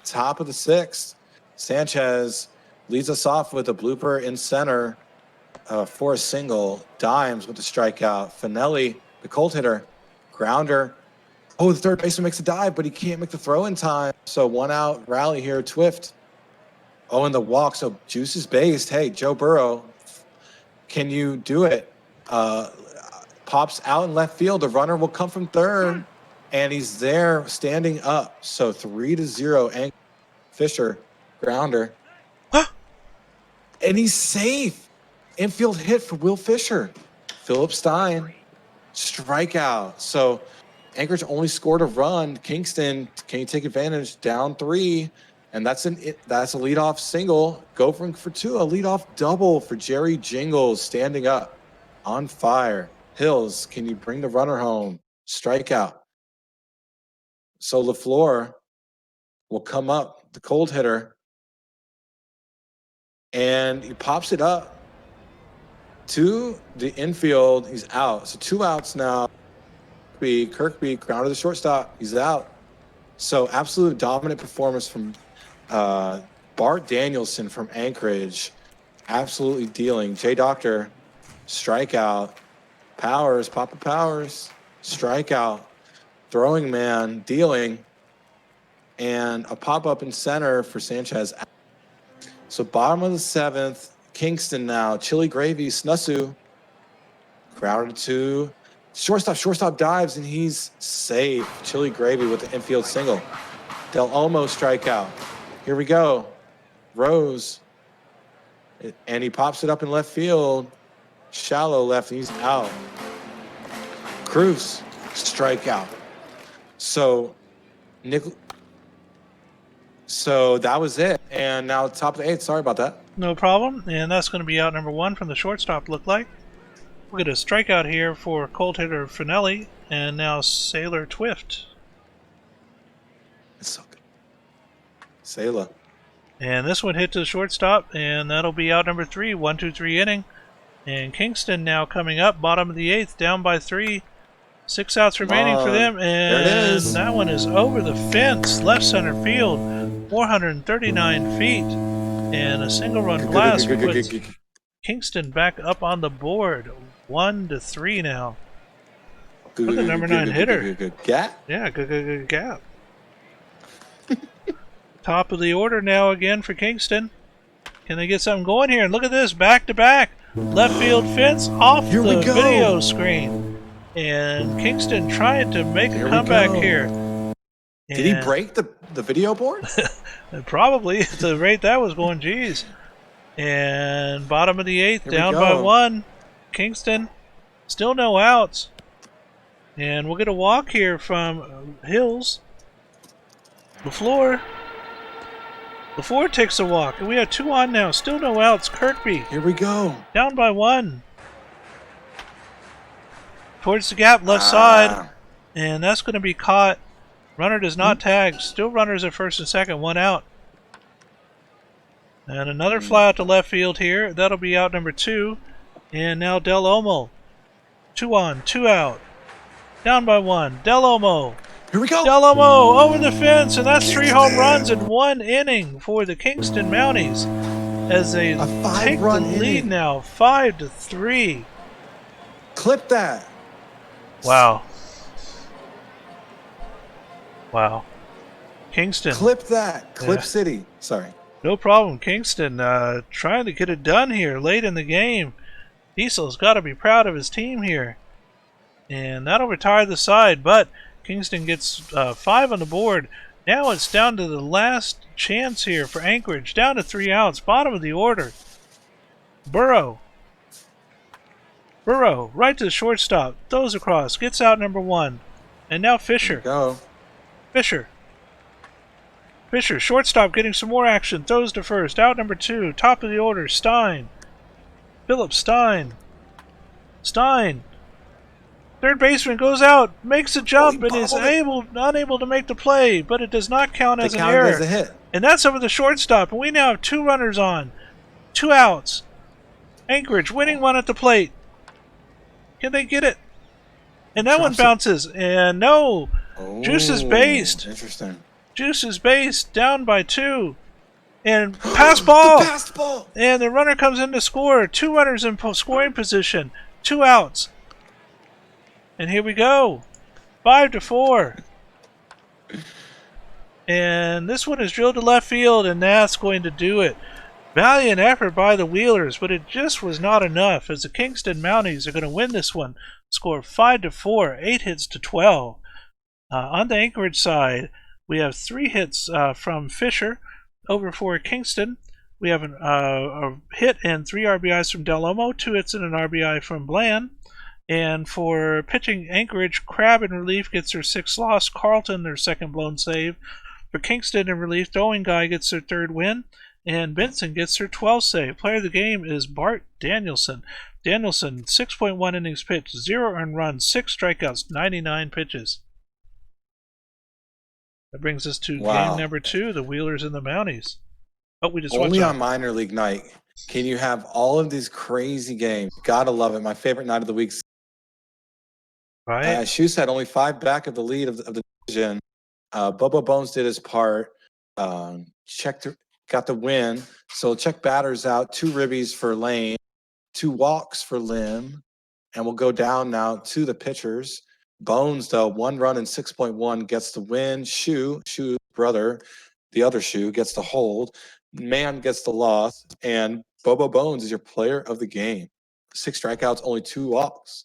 top of the 6th. Sanchez leads us off with a blooper in center for a single. Dimes with the strikeout. Finelli, the cold hitter. Grounder. Oh, the third baseman makes a dive, but he can't make the throw in time. So 1 out rally here. Twift. Oh, and the walk. So juice is based. Hey, Joe Burrow, can you do it? Pops out in left field. The runner will come from third, and he's there standing up. So 3-0. Fisher, grounder. And he's safe. Infield hit for Will Fisher. Philip Stein, strikeout. So Anchorage only scored a run. Kingston, can you take advantage? Down 3, and that's a leadoff single. Go for 2, a leadoff double for Jerry Jingles, standing up, on fire. Hills, can you bring the runner home? Strikeout. So LaFleur will come up, the cold hitter, and he pops it up to the infield. He's out. So 2 outs now. Kirkby, ground to the shortstop. He's out. So absolute dominant performance from Bart Danielson from Anchorage. Absolutely dealing. J Doctor, strikeout. Powers, Papa Powers, strikeout. Throwing man, dealing. And a pop-up in center for Sanchez. So bottom of the 7th, Kingston now. Chili Gravy, Snussu. Crowded to shortstop. Shortstop dives, and he's safe. Chili Gravy with the infield single. Del Olmo strikeout. Here we go. Rose. And he pops it up in left field. Shallow left, and he's out. Cruz, strikeout. So that was it. And now top of the 8th. Sorry about that. No problem. And that's going to be out number 1 from the shortstop, look like. We'll get a strikeout here for cold hitter Finelli, and now Sailor Twift. It's so good. Sailor. And this one hit to the shortstop, and that'll be out number 3, 1-2-3 inning. And Kingston now coming up, bottom of the 8th, down by 3. 6 outs remaining for them, and that one is over the fence, left center field, 439 feet, and a single run blast puts Kingston back up on the board, 1-3 now. Look at the number 9 hitter. Good gap. Yeah, good gap. Top of the order now again for Kingston. Can they get something going here? And look at this, back to back, left field fence off the video screen. And Kingston trying to make a comeback here. And did he break the video board? Probably. At the rate that was going, geez. And bottom of the 8th, down by 1. Kingston, still no outs. And we'll get a walk here from Hills. LaFleur takes a walk. And we have 2 on now. Still no outs. Kirkby. Here we go. Down by 1. Towards the gap, left side, and that's going to be caught. Runner does not tag. Still runners at first and second, 1 out. And another fly out to left field here. That'll be out number 2. And now Del Olmo. 2 on, 2 out. Down by 1. Del Olmo. Here we go. Del Olmo over the fence, and that's 3 home runs in 1 inning for the Kingston Mounties as they take the lead now, 5-3. Clip that. Wow. Wow. Kingston. Clip that. Clip City. Sorry. No problem. Kingston trying to get it done here late in the game. Diesel's got to be proud of his team here. And that'll retire the side, but Kingston gets 5 on the board. Now it's down to the last chance here for Anchorage. Down to 3 outs. Bottom of the order. Burrow, right to the shortstop, throws across, gets out number 1. And now Fisher. Go. Fisher, shortstop getting some more action, throws to first, out number 2, top of the order, Stein. Philip Stein. Third baseman goes out, makes a jump, and is unable to make the play, but it does not count as an error. As a hit. And that's over the shortstop, and we now have 2 runners on, 2 outs. Anchorage winning 1 at the plate. Can they get it? And that one bounces. And no. Juice is based. Interesting. Juice is based. Down by 2. And pass ball. Pass ball. And the runner comes in to score. 2 runners in scoring position. 2 outs. And here we go. 5-4. And this one is drilled to left field, and that's going to do it. Valiant effort by the Wheelers, but it just was not enough, as the Kingston Mounties are going to win this one. Score 5-4, 8 hits to 12. On the Anchorage side, we have 3 hits from Fisher over for Kingston. We have a hit and 3 RBIs from Del Olmo, 2 hits and an RBI from Bland. And for pitching Anchorage, Crabb in relief gets their 6th loss. Carlton, their 2nd blown save. For Kingston in relief, Throwing Guy gets their 3rd win. And Benson gets their 12th save. Player of the game is Bart Danielson. 6.1 innings pitched, 0 earned runs, 6 strikeouts, 99 pitches. That brings us to Wow. game number 2, the Wheelers and the Mounties. Oh, we just Only watched on minor league night can you have all of these crazy games. Gotta love it. My favorite night of the week. right? As Shu said, only 5 back of the lead of the division. Bobo Bones did his part. Got the win. So check batters out. 2 ribbies for Lane, 2 walks for Lim, and we'll go down now to the pitchers. Bones, though, 1 run and 6.1 gets the win. Shu brother, the other Shu, gets the hold. Man gets the loss, and Bobo Bones is your player of the game. 6 strikeouts, only 2 walks.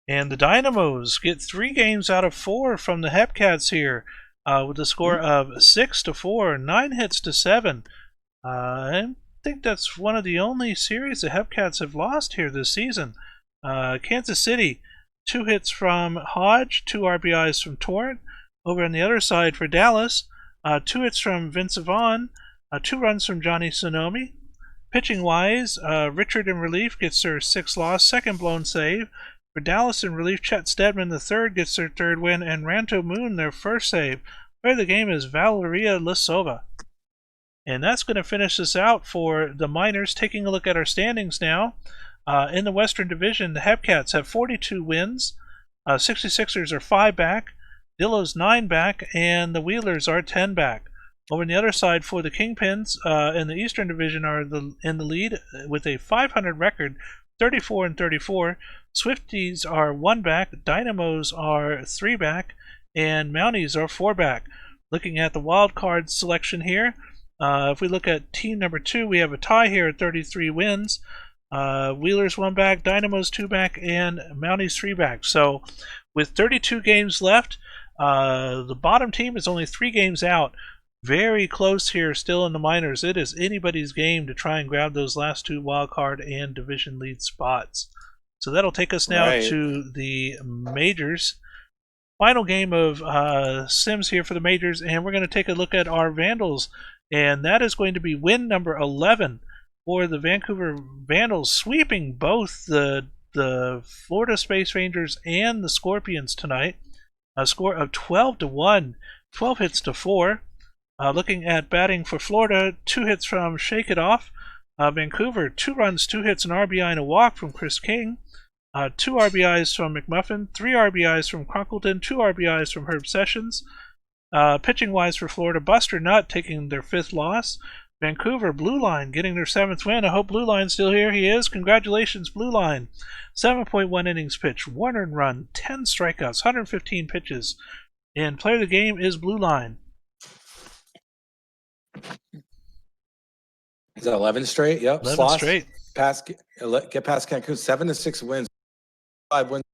And the Dynamos get 3 games out of 4 from the Hepcats here, with a score of 6-4, 9 hits to 7. I think that's one of the only series the Hepcats have lost here this season. Kansas City, 2 hits from Hodge, 2 RBIs from Torrent. Over on the other side for Dallas, 2 hits from Vince Vaughn, 2 runs from Johnny Sonomi. Pitching wise, Richard in relief gets their 6th loss, 2nd blown save. For Dallas in relief, Chet Stedman III gets their 3rd win, and Ranto Moon their 1st save. Player of the game is Valeria Lisova. And that's going to finish us out for the minors. Taking a look at our standings now. In the Western Division, the Hepcats have 42 wins. 66ers are 5 back. Dillo's 9 back. And the Wheelers are 10 back. Over on the other side for the Kingpins in the Eastern Division are in the lead with a 500 record, 34-34. Swifties are 1 back. Dynamos are 3 back. And Mounties are 4 back. Looking at the wild card selection here, if we look at team number 2, we have a tie here at 33 wins. Wheelers 1 back, Dynamos 2 back, and Mounties 3 back. So with 32 games left, the bottom team is only 3 games out. Very close here still in the minors. It is anybody's game to try and grab those last 2 wild card and division lead spots. So that'll take us now to the majors. Final game of Sims here for the majors, and we're going to take a look at our Vandals, and that is going to be win number 11 for the Vancouver Vandals, sweeping both the Florida Space Rangers and the Scorpions tonight. A score of 12-1, 12 hits to 4. Looking at batting for Florida, 2 hits from Shake It Off. Vancouver, 2 runs, 2 hits, an RBI and a walk from Chris King. 2 RBIs from McMuffin, 3 RBIs from Crunkleton, 2 RBIs from Herb Sessions. Pitching wise for Florida, Buster Nutt taking their 5th loss. Vancouver, Blue Line getting their 7th win. I hope Blue Line's still here. He is. Congratulations, Blue Line. 7.1 innings pitched, 1 earned run, 10 strikeouts, 115 pitches. And player of the game is Blue Line. Is that 11 straight? Yep. 11 Sloss, straight. Get past Cancun. 7-6 wins. 5 wins.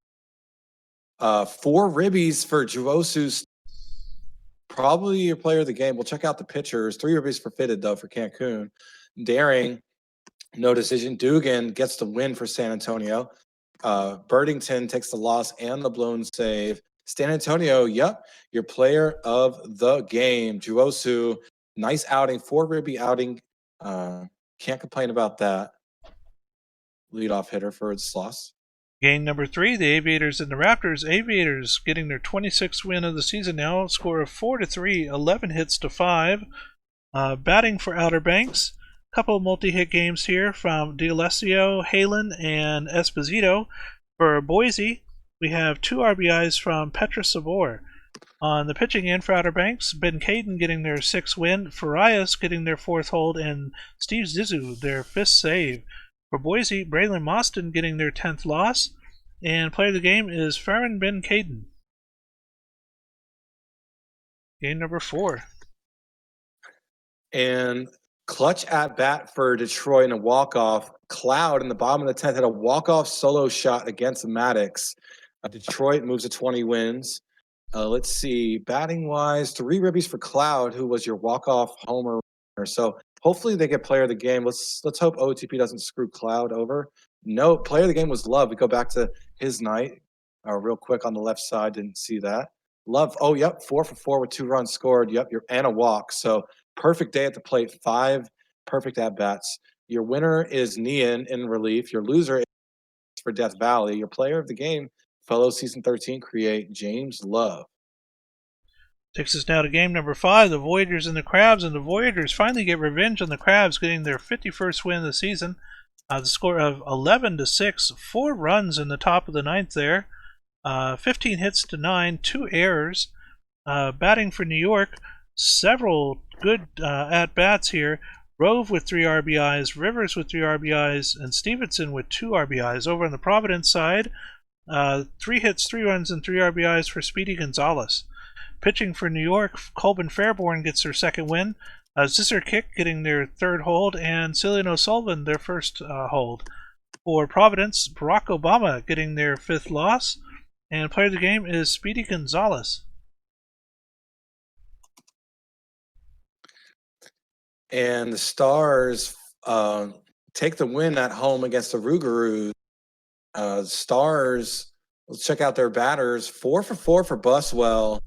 4 ribbies for Juosu's. Probably your player of the game. We'll check out the pitchers. 3 ribbies for Fitted, though, for Cancun. Daring, no decision. Dugan gets the win for San Antonio. Birdington takes the loss and the blown save. San Antonio, yep, your player of the game. Juosu, nice outing. 4 ribby outing. Can't complain about that. Leadoff hitter for Sloss. Game number 3, the Aviators and the Raptors. Aviators getting their 26th win of the season now. Score of 4-3, 11 hits to 5. Batting for Outer Banks. Couple of multi-hit games here from D'Alessio, Halen, and Esposito. For Boise, we have 2 RBIs from Petra Sabor. On the pitching end for Outer Banks, Ben Caden getting their 6th win, Farias getting their 4th hold, and Steve Zissou their 5th save. For Boise, Braylon Mostyn getting their 10th loss, and player of the game is Farron Ben Caden. Game number 4. And clutch at bat for Detroit in a walk-off. Cloud in the bottom of the 10th had a walk-off solo shot against Maddox. Detroit moves to 20 wins. Let's see, batting wise, 3 ribbies for Cloud, who was your walk-off homer. So hopefully they get player of the game. Let's hope OTP doesn't screw Cloud over. No, player of the game was Love. We go back to his night real quick on the left side. Didn't see that. Love, 4 for 4 with 2 runs scored. Yep, and a walk. So perfect day at the plate. 5 perfect at-bats. Your winner is Nian in relief. Your loser is for Death Valley. Your player of the game, fellow Season 13 create James Love. Takes us now to game number 5, the Voyagers and the Crabs, and the Voyagers finally get revenge on the Crabs, getting their 51st win of the season. The score of 11-6, 4 runs in the top of the 9th there, 15 hits to 9, 2 errors. Batting for New York, several good at-bats here. Rove with 3 RBIs, Rivers with 3 RBIs, and Stevenson with 2 RBIs. Over on the Providence side, 3 hits, 3 runs, and 3 RBIs for Speedy Gonzalez. Pitching for New York, Colbin Fairborn gets their 2nd win. Zisser Kick getting their 3rd hold, and Cillian O'Sullivan their 1st hold. For Providence, Barack Obama getting their 5th loss, and player of the game is Speedy Gonzalez. And the Stars take the win at home against the Rougarous. Stars, let's check out their batters. 4 for 4 for Buswell.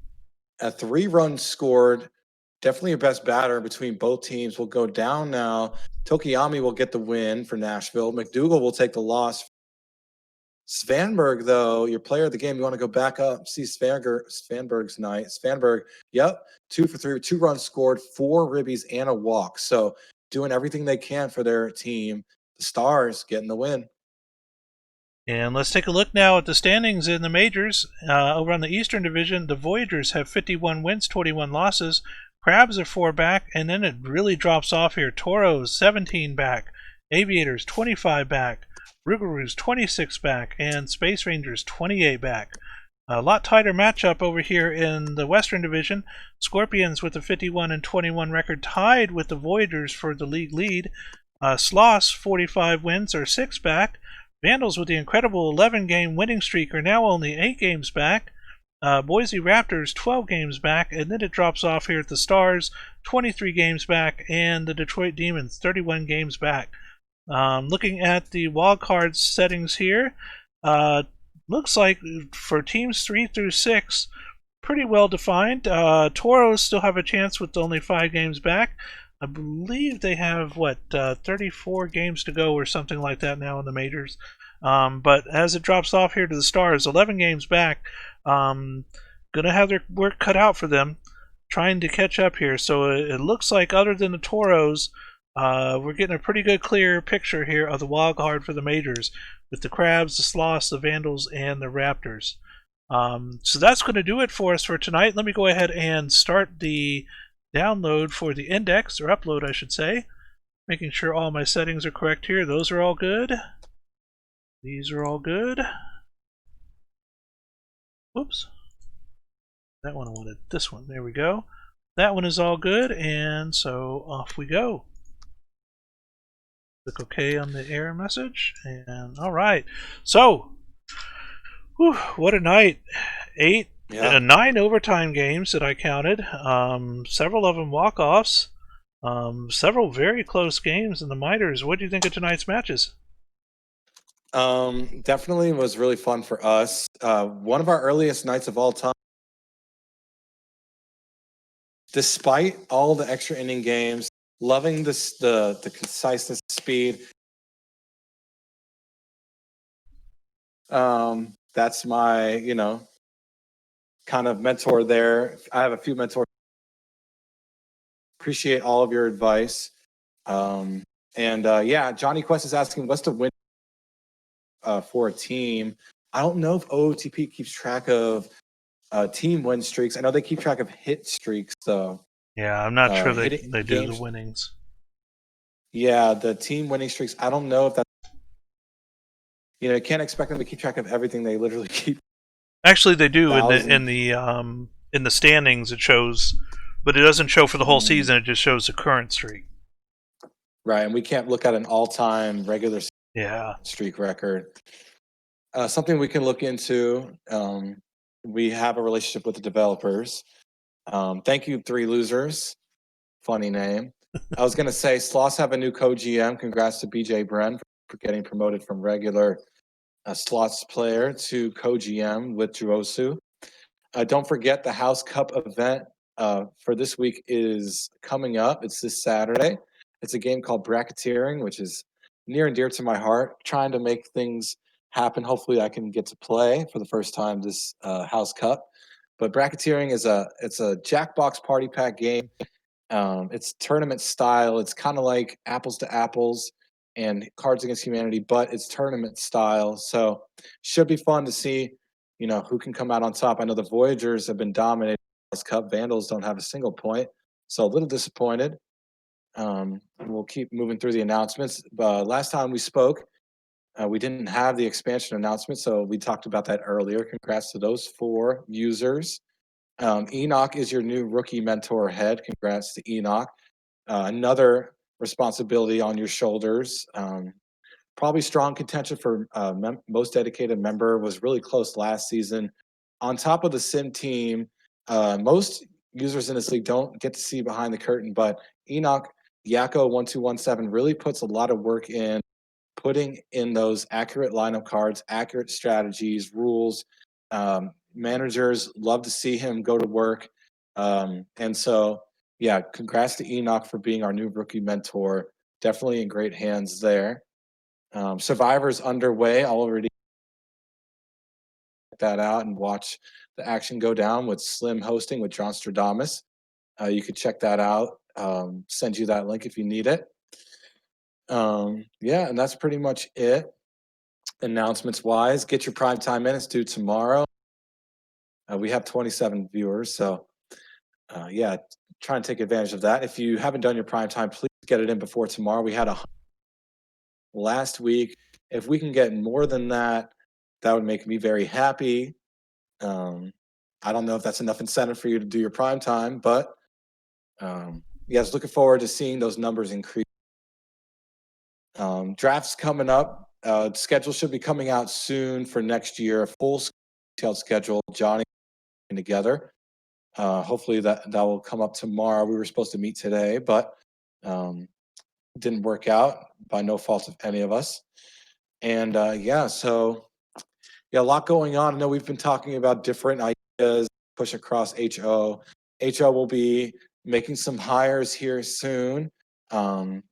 3 runs scored. Definitely a best batter between both teams. Will go down now. Tokiyami will get the win for Nashville. McDougal will take the loss. Svanberg, though, your player of the game, you want to go back up, see Svanberg's night. Svanberg, yep, 2 for 3, 2 runs scored, 4 ribbies, and a walk. So doing everything they can for their team. The Stars getting the win. And let's take a look now at the standings in the majors. Over on the Eastern Division, the Voyagers have 51 wins, 21 losses. Crabs are 4 back, and then it really drops off here. Toros, 17 back. Aviators, 25 back. Rougarous, 26 back. And Space Rangers, 28 back. A lot tighter matchup over here in the Western Division. Scorpions with a 51-21 record, tied with the Voyagers for the league lead. Sloss, 45 wins, are 6 back. Vandals with the incredible 11-game winning streak are now only 8 games back. Boise Raptors 12 games back, and then it drops off here at the Stars, 23 games back, and the Detroit Demons 31 games back. Looking at the wildcard settings here, looks like for teams 3 through 6, pretty well defined. Toros still have a chance with only 5 games back. I believe they have, 34 games to go or something like that now in the majors. But as it drops off here to the Stars, 11 games back, going to have their work cut out for them, trying to catch up here. So it looks like other than the Toros, we're getting a pretty good clear picture here of the wild card for the majors, with the Crabs, the Sloths, the Vandals, and the Raptors. So that's going to do it for us for tonight. Let me go ahead and start the download for the index, or upload I should say, making sure all my settings are correct here. Those are all good. These are all good. Whoops, that one I wanted, this one, there we go. That one is all good, and so off we go. Click OK on the error message, and alright, so what a night. 9 overtime games that I counted, several of them walk-offs, several very close games in the minors. What do you think of tonight's matches? Definitely was really fun for us. One of our earliest nights of all time. Despite all the extra inning games, loving this the conciseness, speed. That's my, kind of mentor there. I have a few mentors. Appreciate all of your advice. Johnny Quest is asking, what's the win for a team? I don't know if OOTP keeps track of team win streaks. I know they keep track of hit streaks, though. Yeah, I'm not sure they do games. The winnings. Yeah, the team winning streaks. I don't know if that's. You can't expect them to keep track of everything. They literally keep. Actually, they do in the standings. It shows, but it doesn't show for the whole season. It just shows the current streak. Right, and we can't look at an all-time regular streak record. Something we can look into. We have a relationship with the developers. Thank you, 3 Losers. Funny name. I was going to say, Sloss have a new co-GM. Congrats to BJ Bren for getting promoted from regular Slots player to co-GM with Juosu. Don't forget the House Cup event for this week is coming up. It's this Saturday. It's a game called Bracketeering, which is near and dear to my heart. Trying to make things happen. Hopefully I can get to play for the first time this House Cup. But bracketeering is it's a Jackbox party pack game. It's tournament style. It's kind of like Apples to Apples and Cards Against Humanity, but it's tournament style. So should be fun to see, who can come out on top. I know the Voyagers have been dominating this Cup. Vandals don't have a single point, so a little disappointed. We'll keep moving through the announcements. Last time we spoke, we didn't have the expansion announcement, so we talked about that earlier. Congrats to those 4 users. Enoch is your new rookie mentor head. Congrats to Enoch. Another responsibility on your shoulders. Probably strong contention for most dedicated member. Was really close last season. On top of the sim team, most users in this league don't get to see behind the curtain, but Enoch Yakko1217 really puts a lot of work in putting in those accurate lineup cards, accurate strategies, rules. Managers love to see him go to work. And so, yeah, congrats to Enoch for being our new rookie mentor. Definitely in great hands there. Survivor's underway. I'll already check that out and watch the action go down with Slim hosting with John Stradamus. You could check that out. Send you that link if you need it. Yeah, and that's pretty much it. Announcements wise, get your primetime minutes due tomorrow. We have 27 viewers, so yeah, try and take advantage of that. If you haven't done your primetime, please get it in before tomorrow. We had 100 last week. If we can get more than that, that would make me very happy. I don't know if that's enough incentive for you to do your primetime, but yes, looking forward to seeing those numbers increase. Drafts coming up. Schedule should be coming out soon for next year. A full detailed schedule. Johnny together. Hopefully that will come up tomorrow. We were supposed to meet today, but didn't work out by no fault of any of us. And yeah, so yeah, a lot going on. I know we've been talking about different ideas, push across HO. HO will be making some hires here soon.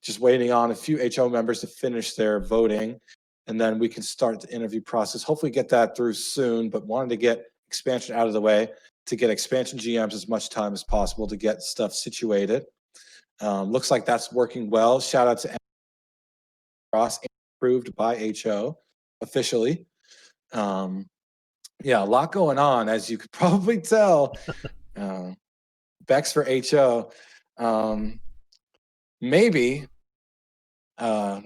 Just waiting on a few HO members to finish their voting, and then we can start the interview process. Hopefully get that through soon, but wanted to get expansion out of the way to get expansion GMs as much time as possible to get stuff situated. Looks like that's working well. Shout out to Ross, approved by HO officially. Yeah, a lot going on, as you could probably tell. Bex for HO. Maybe your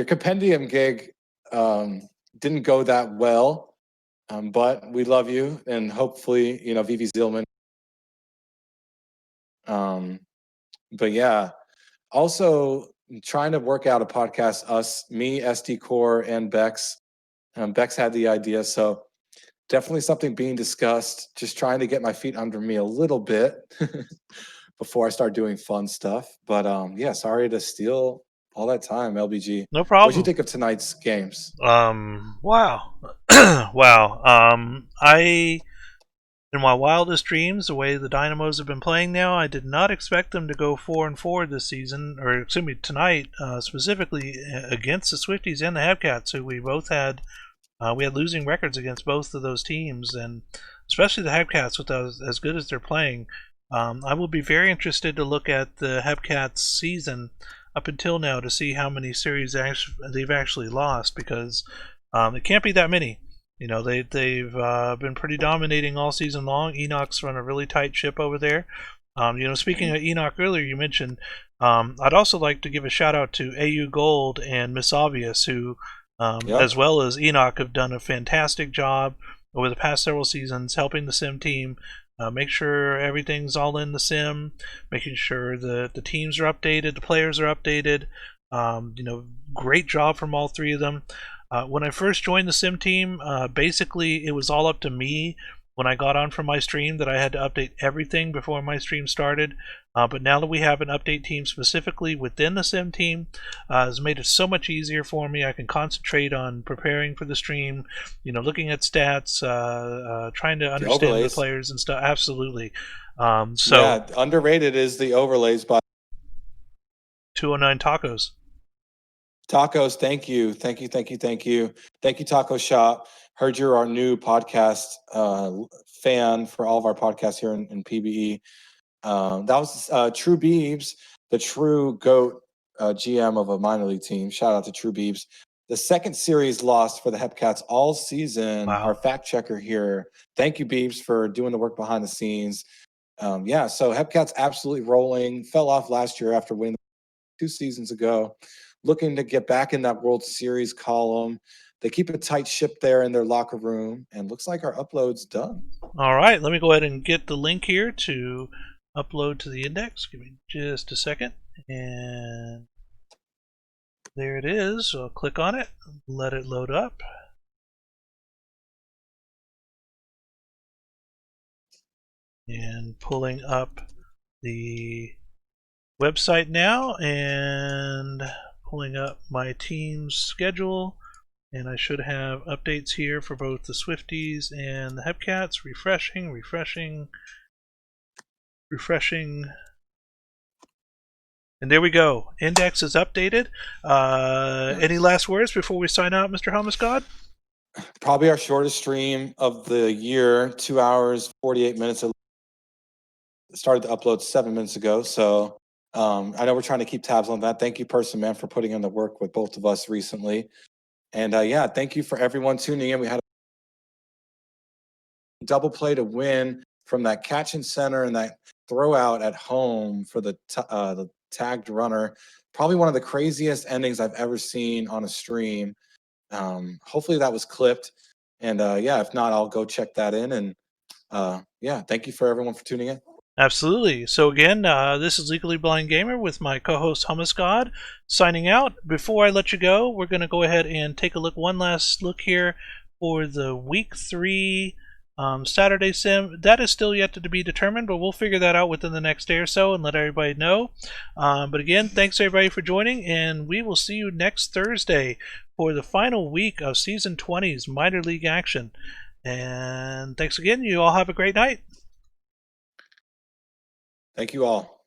compendium gig didn't go that well, but we love you, and hopefully, Vivi Zillman. But yeah, also trying to work out a podcast, me, SD Core, and Bex. Bex had the idea, so definitely something being discussed. Just trying to get my feet under me a little bit before I start doing fun stuff. But yeah, sorry to steal all that time, LBG. No What do problem. you think of tonight's games? Wow. Wow. In my wildest dreams, the way the Dynamos have been playing now, I did not expect them to go 4-4 this season, or excuse me, tonight, specifically against the Swifties and the Hepcats, who we both had. We had losing records against both of those teams, and especially the Hepcats, with as good as they're playing. I will be very interested to look at the Hepcats season up until now to see how many series they've actually lost, because it can't be that many. They've been pretty dominating all season long. Enoch's run a really tight ship over there. Speaking of Enoch earlier, you mentioned. I'd also like to give a shout out to AU Gold and Miss Obvious, who, Yep. as well as Enoch, have done a fantastic job over the past several seasons helping the sim team make sure everything's all in the sim, making sure the teams are updated, the players are updated. Great job from all 3 of them. When I first joined the sim team, basically it was all up to me when I got on from my stream that I had to update everything before my stream started. But now that we have an update team specifically within the sim team, has made it so much easier for me. I can concentrate on preparing for the stream, looking at stats, trying to understand the players and stuff. Absolutely. Yeah, underrated is the overlays by 209 tacos. Tacos, thank you. Thank you, Taco Shop. Heard you're our new podcast fan for all of our podcasts here in PBE. That was True Beebs, the true GOAT GM of a minor league team. Shout out to True Beebs. The second series lost for the Hepcats all season. Wow. Our fact checker here. Thank you, Beebs, for doing the work behind the scenes. Yeah, so Hepcats absolutely rolling. Fell off last year after winning 2 seasons ago. Looking to get back in that World Series column. They keep a tight ship there in their locker room, and looks like our upload's done. All right, let me go ahead and get the link here to upload to the index. Give me just a second. And there it is. So I'll click on it, let it load up. And pulling up the website now and pulling up my team's schedule. And I should have updates here for both the Swifties and the Hepcats. Refreshing. And there we go. Index is updated. Any last words before we sign out, Mr. Helmusgod? Probably our shortest stream of the year, 2 hours, 48 minutes. Started to upload 7 minutes ago. So I know we're trying to keep tabs on that. Thank you, Person Man, for putting in the work with both of us recently. And yeah, thank you for everyone tuning in. We had a double play to win from that catch and center and that throw out at home for the tagged runner. Probably one of the craziest endings I've ever seen on a stream. Hopefully that was clipped. And yeah, if not, I'll go check that in. And yeah, thank you for everyone for tuning in. Absolutely. So again, this is Legally Blind Gamer with my co-host Helmusgod signing out. Before I let you go, we're going to go ahead and take a look, one last look here for the Week 3 Saturday sim. That is still yet to be determined, but we'll figure that out within the next day or so and let everybody know. But again, thanks everybody for joining, and we will see you next Thursday for the final week of Season 20's Minor League action. And thanks again. You all have a great night. Thank you all.